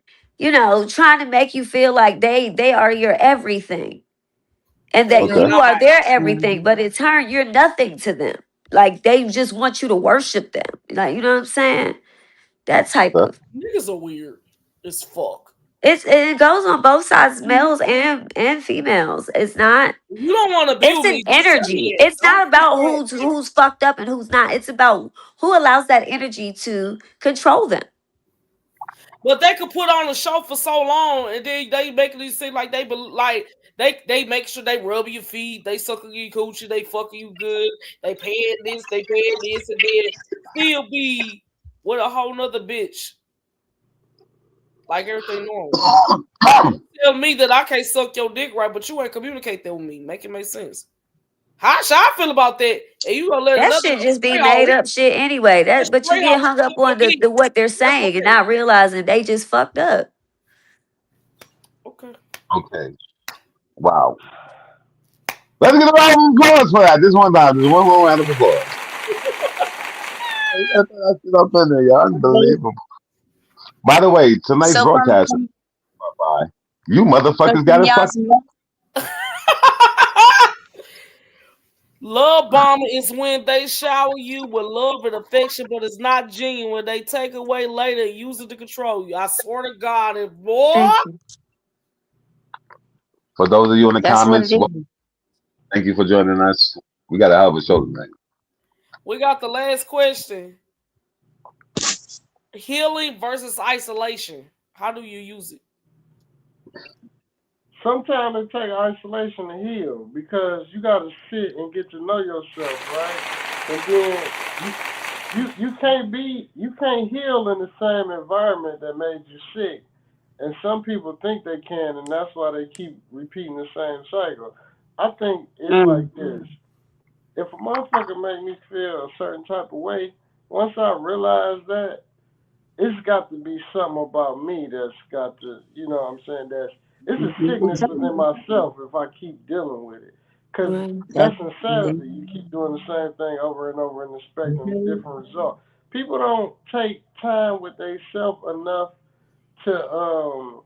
Speaker 4: trying to make you feel like they are your everything and
Speaker 1: And
Speaker 4: that
Speaker 1: you're
Speaker 2: Okay.
Speaker 4: you are
Speaker 1: not.
Speaker 4: their everything, but in turn you're nothing to them. Like they just want you to worship them. Like you know what I'm saying? That type
Speaker 2: Okay.
Speaker 4: of
Speaker 1: Niggas are weird as fuck.
Speaker 4: it goes on both sides, males and females. It's not.
Speaker 1: You don't want to
Speaker 4: It's
Speaker 1: abuse
Speaker 4: an
Speaker 1: me. Just tell
Speaker 4: energy.
Speaker 1: me that.
Speaker 4: It's
Speaker 1: Don't
Speaker 4: not
Speaker 1: keep
Speaker 4: about
Speaker 1: saying that.
Speaker 4: who's fucked up and who's not. It's about who allows that energy to control them.
Speaker 1: But they could put on a show for so long, and then they making you seem like they make sure they rub your feet, they sucking your coochie, they fucking you good, they paying this, and then still be with a whole nother bitch like everything normal. Tell me that I can't suck your dick right, but you ain't communicate that with me. Make it make sense. How should I feel about that? And you gonna let
Speaker 4: That
Speaker 1: another
Speaker 4: should just be
Speaker 1: stray
Speaker 4: made
Speaker 1: hoe,
Speaker 4: up shit anyway.
Speaker 1: a
Speaker 4: That but you
Speaker 1: stray hoe
Speaker 4: get hung up
Speaker 1: suck your
Speaker 4: on
Speaker 1: dick?
Speaker 4: the what they're
Speaker 1: That's
Speaker 4: saying and
Speaker 1: okay.
Speaker 4: not realizing they just fucked up.
Speaker 1: Okay.
Speaker 2: Okay. Wow. Let's get a round of applause for that. This one time. Just one more round of applause. Hey, that shit up in there, y'all. Unbelievable. By the way, tonight's
Speaker 5: So
Speaker 2: broadcast is by you motherfuckers got
Speaker 5: from
Speaker 2: it fucked.
Speaker 5: y'all's
Speaker 1: Love bombing is when they shower you with love and affection, but it's not genuine. They take away later and use it to control you. I swear to God, if boy,
Speaker 4: Thank you.
Speaker 2: For those of you in the
Speaker 5: that's what it
Speaker 2: comments, well,
Speaker 5: is.
Speaker 2: thank you for joining us. We got a hell of a show tonight.
Speaker 1: we got the last question: healing versus isolation. How do you use it?
Speaker 3: Sometimes it takes isolation to heal because you got to sit and get to know yourself, right? And then you can't heal in the same environment that made you sick. And some people think they can, and that's why they keep repeating the same cycle. I think it's
Speaker 5: Mm,
Speaker 3: like this: if a motherfucker make me feel a certain type of way, once I realize that, it's got to be something about me that's got to, you know what I'm saying, that's, it's a sickness within myself if I keep dealing with it. Because
Speaker 4: Right.
Speaker 3: that's
Speaker 5: that's
Speaker 3: insanity. You keep doing the same thing over and over and expecting a different result. People don't take time with themselves enough to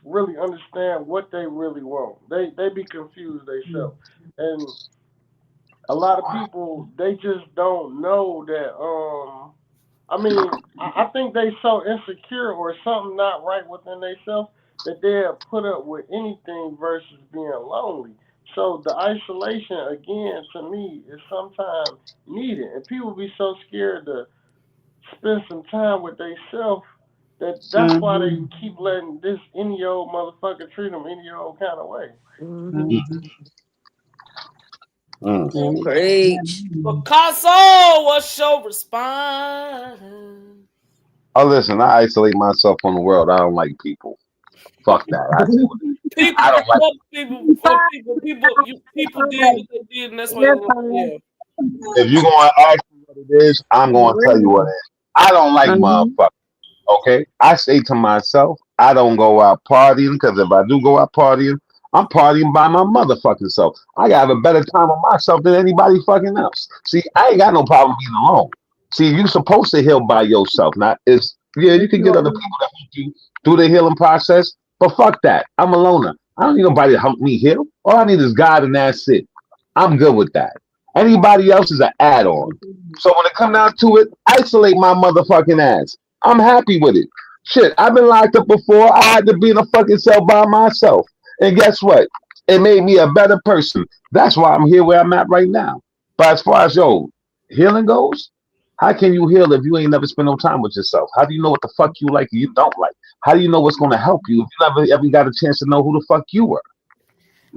Speaker 3: really understand what they really want. They be confused themselves. And a lot of people, they just don't know that I mean, I think they so insecure or something not right within themselves that they'll put up with anything versus being lonely. So the isolation again to me is sometimes needed, and people be so scared to spend some time with themselves that that's why they
Speaker 5: mm-hmm,
Speaker 3: keep letting this any old motherfucker treat them any old kind of way.
Speaker 4: Hmm.
Speaker 5: mm-hmm.
Speaker 2: Mm.
Speaker 4: Preach.
Speaker 1: Picasso, what's your response?
Speaker 2: Oh, listen, I isolate myself from the world. I don't like people. Fuck that. I say what I
Speaker 1: People,
Speaker 2: don't like.
Speaker 1: what people, for people did what they did, and that's why you don't. Yeah,
Speaker 2: If you're going to ask me what it is, I'm going to tell you what it is. I don't like motherfuckers. Okay, I say to myself, I don't go out partying because if I do go out partying, I'm partying by my motherfucking self. I gotta have a better time with myself than anybody fucking else. See, I ain't got no problem being alone. See, you supposed to heal by yourself. Not it's yeah, you can get other people to help you through the healing process, but fuck that. I'm a loner. I don't need nobody to help me heal. All I need is God, and that's it. I'm good with that. Anybody else is an add-on. So when it come down to it, isolate my motherfucking ass. I'm happy with it. Shit, I've been locked up before. I had to be in a fucking cell by myself. And guess what? It made me a better person. That's why I'm here where I'm at right now. But as far as healing goes, how can you heal if you ain't never spent no time with yourself? How do you know what the fuck you like and you don't like? How do you know what's gonna help you if you never ever got a chance to know who the fuck you were?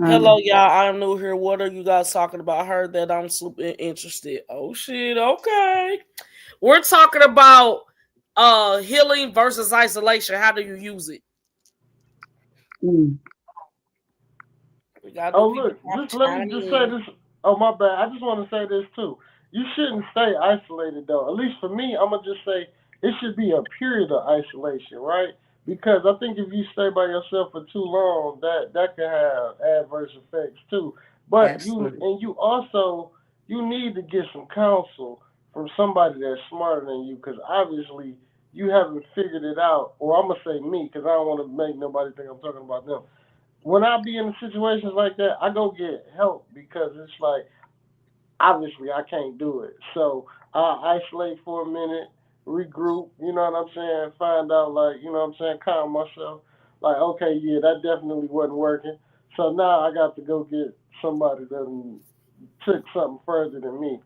Speaker 1: hello, y'all. I'm new here. What are you guys talking about? I heard that I'm super interested. Oh shit. Okay, we're talking about healing versus isolation. How do you use it?
Speaker 5: Mm,
Speaker 1: We got new
Speaker 3: Oh
Speaker 1: people
Speaker 3: look,
Speaker 1: trying to
Speaker 3: just let me
Speaker 1: chime
Speaker 3: just say
Speaker 1: in.
Speaker 3: this. Oh my bad. I just want to say this too. You shouldn't stay isolated though. At least for me, I'm gonna just say it should be a period of isolation, right? Because I think if you stay by yourself for too long, that can have adverse effects too. But
Speaker 4: Absolutely.
Speaker 3: you also you need to get some counsel from somebody that's smarter than you, because obviously you haven't figured it out. Or I'm gonna say me, because I don't want to make nobody think I'm talking about them. When I be in situations like that, I go get help because it's like obviously I can't do it. So I isolate for a minute, regroup, you know what I'm saying, find out like, you know what I'm saying, calm myself. Like, okay, yeah, that definitely wasn't working. So now I got to go get somebody that took something further than me.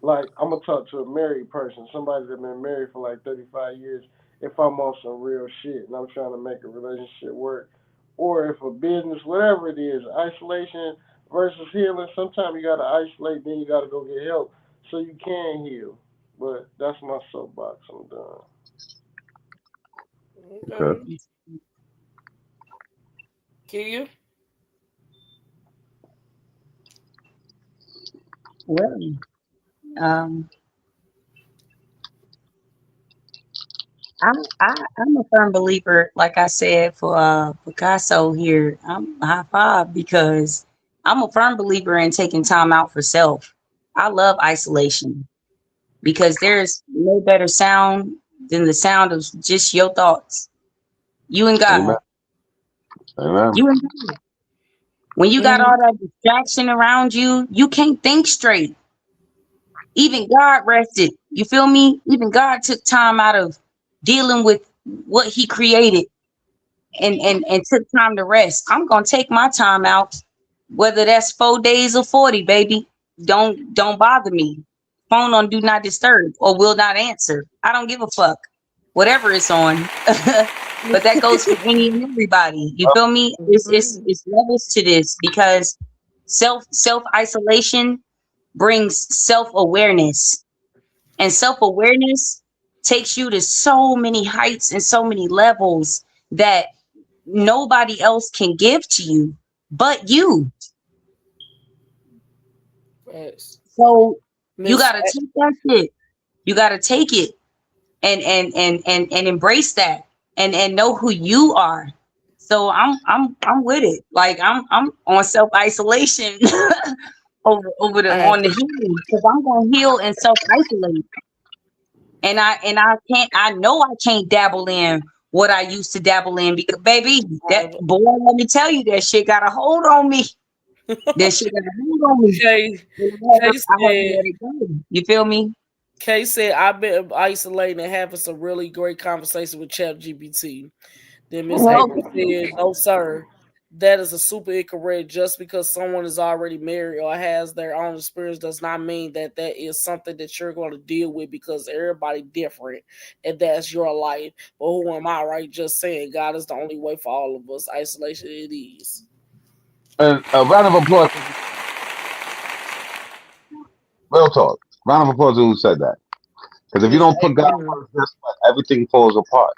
Speaker 3: Like, I'm gonna talk to a married person, somebody that been married for like 35 years. If I'm on some real shit and I'm trying to make a relationship work, or if a business, whatever it is, isolation versus healing. Sometimes you gotta isolate, then you gotta go get help so you can heal. But that's my soapbox. I'm done.
Speaker 2: Okay.
Speaker 1: Okay. Kia?
Speaker 5: Well, um, I'm a firm believer, like I said for Picasso here. I'm high five because I'm a firm believer in taking time out for self. I love isolation because there's no better sound than the sound of just your thoughts. You and
Speaker 2: Amen.
Speaker 5: God.
Speaker 2: Amen.
Speaker 5: You and God. When you got
Speaker 4: Mhm.
Speaker 5: all that distraction around you, you can't think straight. Even God rested. You feel me? Even God took time out of dealing with what he created and took time to rest. I'm gonna take my time out, whether that's 4 days or 40, baby. Don't bother me. Phone on do not disturb or will not answer. I don't give a fuck. Whatever it's on. But that goes for any and everybody. You feel me?
Speaker 4: Mhm.
Speaker 5: It's levels to this because self isolation brings self awareness, and self awareness takes you to so many heights and so many levels that nobody else can give to you but you.
Speaker 1: Facts.
Speaker 5: So you
Speaker 1: Miss
Speaker 5: gotta take that shit. You gotta take it and embrace that and know who you are. So I'm with it. Like I'm on self isolation over the
Speaker 4: Hey,
Speaker 5: on the healing because I'm gonna heal and self isolate. And I can't, I know I can't dabble in what I used to dabble in because baby, that boy, let me tell you, that shit got a hold on me. That shit got a hold on me.
Speaker 1: K
Speaker 5: And
Speaker 1: K
Speaker 5: I had to
Speaker 1: said
Speaker 5: let it go. You feel me?
Speaker 1: K said I've been isolating and having some really great conversation with Chat GPT. Then Miss April
Speaker 5: Okay.
Speaker 1: said, no, sir. That is a super incorrect. Just because someone is already married or has their own experience does not mean that that is something that you're going to deal with because everybody different and that's your life. But who am I, right? Just saying God is the only way for all of us. Isolation it is.
Speaker 2: And a round of applause. Real talk. Round of applause to who said that. Because if you
Speaker 1: Miss
Speaker 2: don't put God
Speaker 1: April.
Speaker 2: first, guess what? Everything falls apart.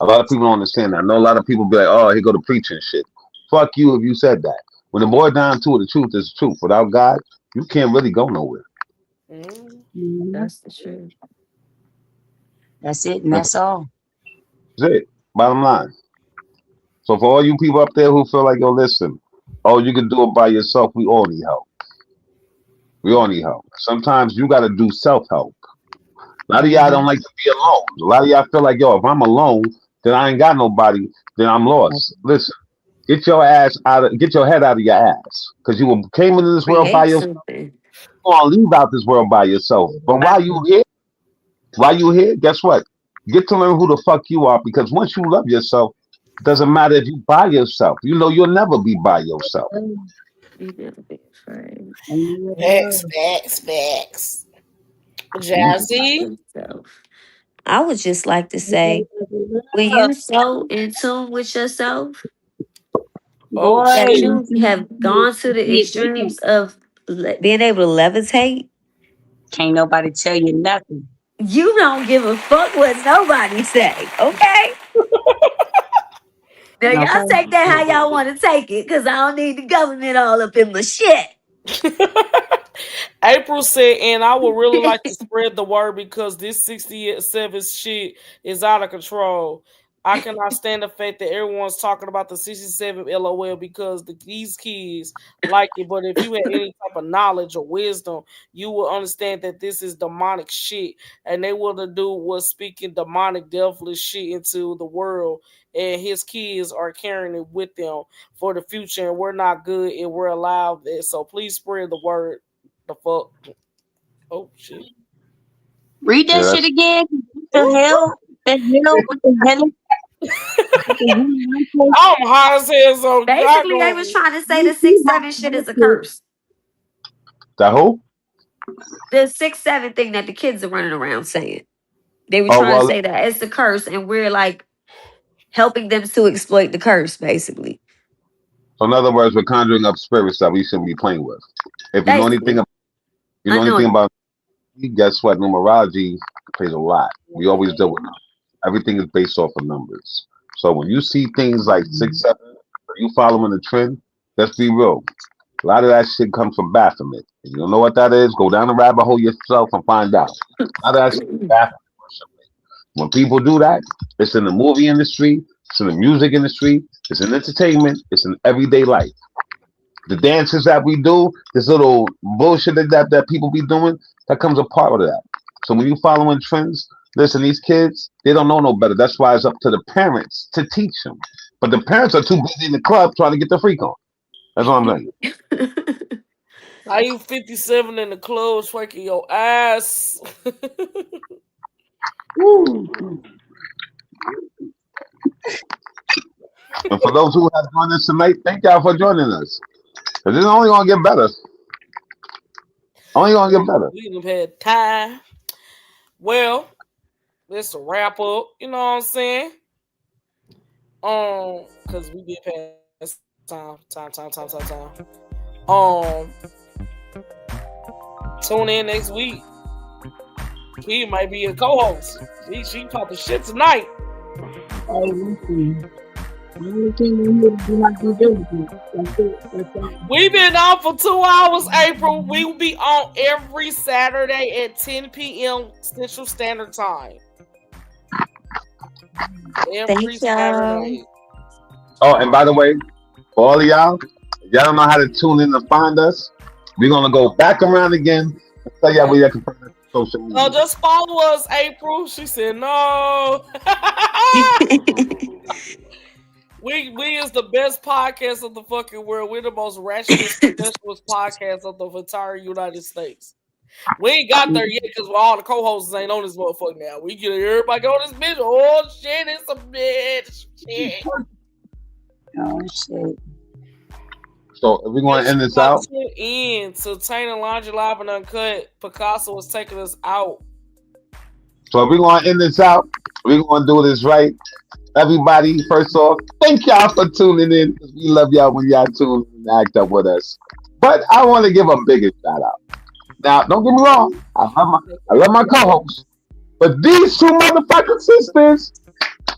Speaker 2: A lot of people don't understand that. I know a lot of people be like, "Oh, he go to preaching shit." Fuck you if you said that. When the boy down to it, the truth is the truth. Without God, you can't really go nowhere.
Speaker 1: Mm,
Speaker 5: Mhm.
Speaker 4: that's the truth.
Speaker 5: That's it, and
Speaker 2: That's
Speaker 5: that's all.
Speaker 2: it. Bottom line. So for all you people up there who feel like, yo, listen, oh, you can do it by yourself. We all need help. We all need help. Sometimes you got to do self help. A lot of y'all don't
Speaker 5: Hmm.
Speaker 2: like to be alone. A lot of y'all feel like, yo, if I'm alone, then I ain't got nobody. Then I'm lost. Listen, get your ass out of, get your head out of your ass, because you came into this world by
Speaker 4: Create
Speaker 2: yourself.
Speaker 4: something.
Speaker 2: You gonna leave out this world by yourself. But while you here, guess what? Get to learn who the fuck you are, because once you love yourself, doesn't matter if you by yourself. You know you'll never be by yourself.
Speaker 4: You never be afraid.
Speaker 1: facts, facts, facts.
Speaker 2: You
Speaker 1: Jazzy.
Speaker 4: Yourself. I would just like to say, when you so in tune with yourself
Speaker 1: Oh
Speaker 5: Boy,
Speaker 4: that
Speaker 1: shit.
Speaker 4: you have gone to the extremes of being able to levitate,
Speaker 5: can't nobody tell you nothing.
Speaker 4: you don't give a fuck what nobody say. Okay. Now y'all
Speaker 5: Okay.
Speaker 4: take that how y'all want to take it, cause I don't need the government all up in my shit.
Speaker 1: April said, and I would really like to spread the word because this 67 shit is out of control. I cannot stand the fact that everyone's talking about the 67 LOL because these kids like it. But if you had any type of knowledge or wisdom, you will understand that this is demonic shit. And they would have do was speaking demonic, devilish shit into the world. And his kids are carrying it with them for the future. And we're not good and we're allowed that. So please spread the word the fuck? Oh shit.
Speaker 5: Read that
Speaker 2: yeah,
Speaker 5: shit
Speaker 2: that's
Speaker 5: again. What the
Speaker 1: Oh,
Speaker 5: hell? The hell? What the hell?
Speaker 1: I'm high as hell, so God
Speaker 4: Basically, they was
Speaker 1: going.
Speaker 4: trying to say the 6-7 shit is a curse.
Speaker 2: That who?
Speaker 4: The 6-7 thing that the kids are running around saying. They were
Speaker 2: Oh
Speaker 4: trying to
Speaker 2: well.
Speaker 4: say that it's the curse, and we're like helping them to exploit the curse, basically.
Speaker 2: So in other words, we're conjuring up spirits that we shouldn't be playing with. If
Speaker 4: Basically,
Speaker 2: you know anything
Speaker 4: unknowing.
Speaker 2: about, guess what? Numerology plays a lot. We always deal with numbers. Everything is based off of numbers. So when you see things like 6-7, you following the trend. Let's be real. A lot of that shit comes from Baphomet. If you don't know what that is, go down the rabbit hole yourself and find out. A lot of that shit is Baphomet. When people do that, it's in the movie industry, it's in the music industry, it's in entertainment, it's in everyday life. The dances that we do, this little bullshit that people be doing, that comes a part of that. So when you following trends, listen, these kids, they don't know no better. That's why it's up to the parents to teach them. But the parents are too busy in the club trying to get the freak on. That's what I'm saying.
Speaker 1: Are you 57 in the club twerking your ass?
Speaker 2: And for those who have joined us tonight, thank y'all for joining us. Because it's only going to get better. Only going to get better.
Speaker 1: We done had time. Well, let's wrap up. You know what I'm saying? Because we did pass time. Tune in next week. He might be a co-host. She popping shit tonight.
Speaker 5: Hey, listen. The only thing we need to do not do diligence. That's it. That's all.
Speaker 1: We've been on for 2 hours, April. We will be on every Saturday at 10 p.m. Central Standard Time. Every
Speaker 4: Thank y'all.
Speaker 1: Saturday.
Speaker 2: Oh, and by the way, for all of y'all, if y'all don't know how to tune in and find us, we're going to go back around again and tell y'all where y'all can find us on social media.
Speaker 1: No, just follow us, April. She said no. We is the best podcast of the fucking world. We're the most rationalist, professionalist podcast of the entire United States. We ain't got there yet because all the co-hosts ain't on this motherfucker now. We get everybody on this bitch. Oh shit, it's a bitch. Shit.
Speaker 5: Oh shit.
Speaker 2: So if we're going to end this out.
Speaker 1: Tune in to Taint and Laundry Live and Uncut. Picasso was taking us out.
Speaker 2: So if we're going to end this out, we're going to do this right. Everybody, first off, thank y'all for tuning in. We love y'all when y'all tune in and act up with us. But I want to give a bigger shout out. Now, don't get me wrong. I love my co-hosts. But these two motherfucking sisters.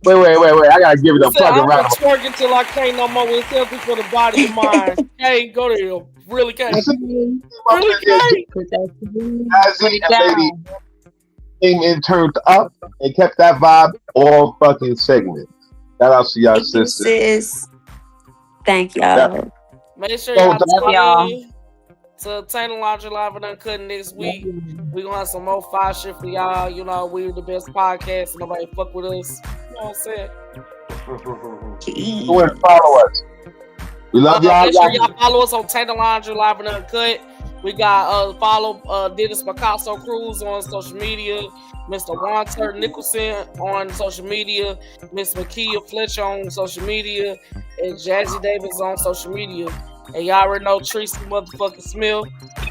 Speaker 2: Wait. I got to give it a fucking
Speaker 1: I'm
Speaker 2: round
Speaker 1: gonna twerk until I can't no more. It's healthy for the body and mind. Hey, go to him. Really can't. Really can't.
Speaker 5: Put that
Speaker 2: Azzy and Lady came in, turned up, and kept that vibe all fucking segment. Shout out to y'all
Speaker 4: Thank you,
Speaker 2: sisters.
Speaker 4: sis. Thank y'all.
Speaker 1: Make sure
Speaker 2: So,
Speaker 1: y'all
Speaker 2: love
Speaker 1: tune
Speaker 5: y'all.
Speaker 1: in to Taint and Laundry Live and Uncut next week. We gonna have some more fire shit for y'all. You know, we're the best podcast and nobody fuck with us. You know what I'm saying?
Speaker 2: Go and follow us. We love y'all.
Speaker 1: Make sure y'all follow us on Taint and Laundry Live and Uncut. We got follow Dennis Picasso Cruz on social media, Mr. Walter Nicholson on social media, Miss Makia Fletcher on social media, and Jazzy Davis on social media. And y'all already know Tracy motherfucking Smith,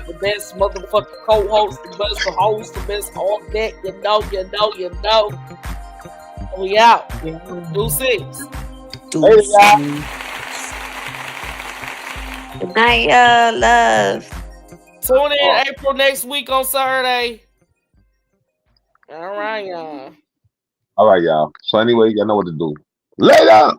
Speaker 1: the best motherfucking co-host, the best host, the best all that. You know. We out. Deuces.
Speaker 4: Good night, love.
Speaker 1: Tune in April next week on Saturday. All right, y'all.
Speaker 2: All right, y'all. So anyway, y'all know what to do. Later.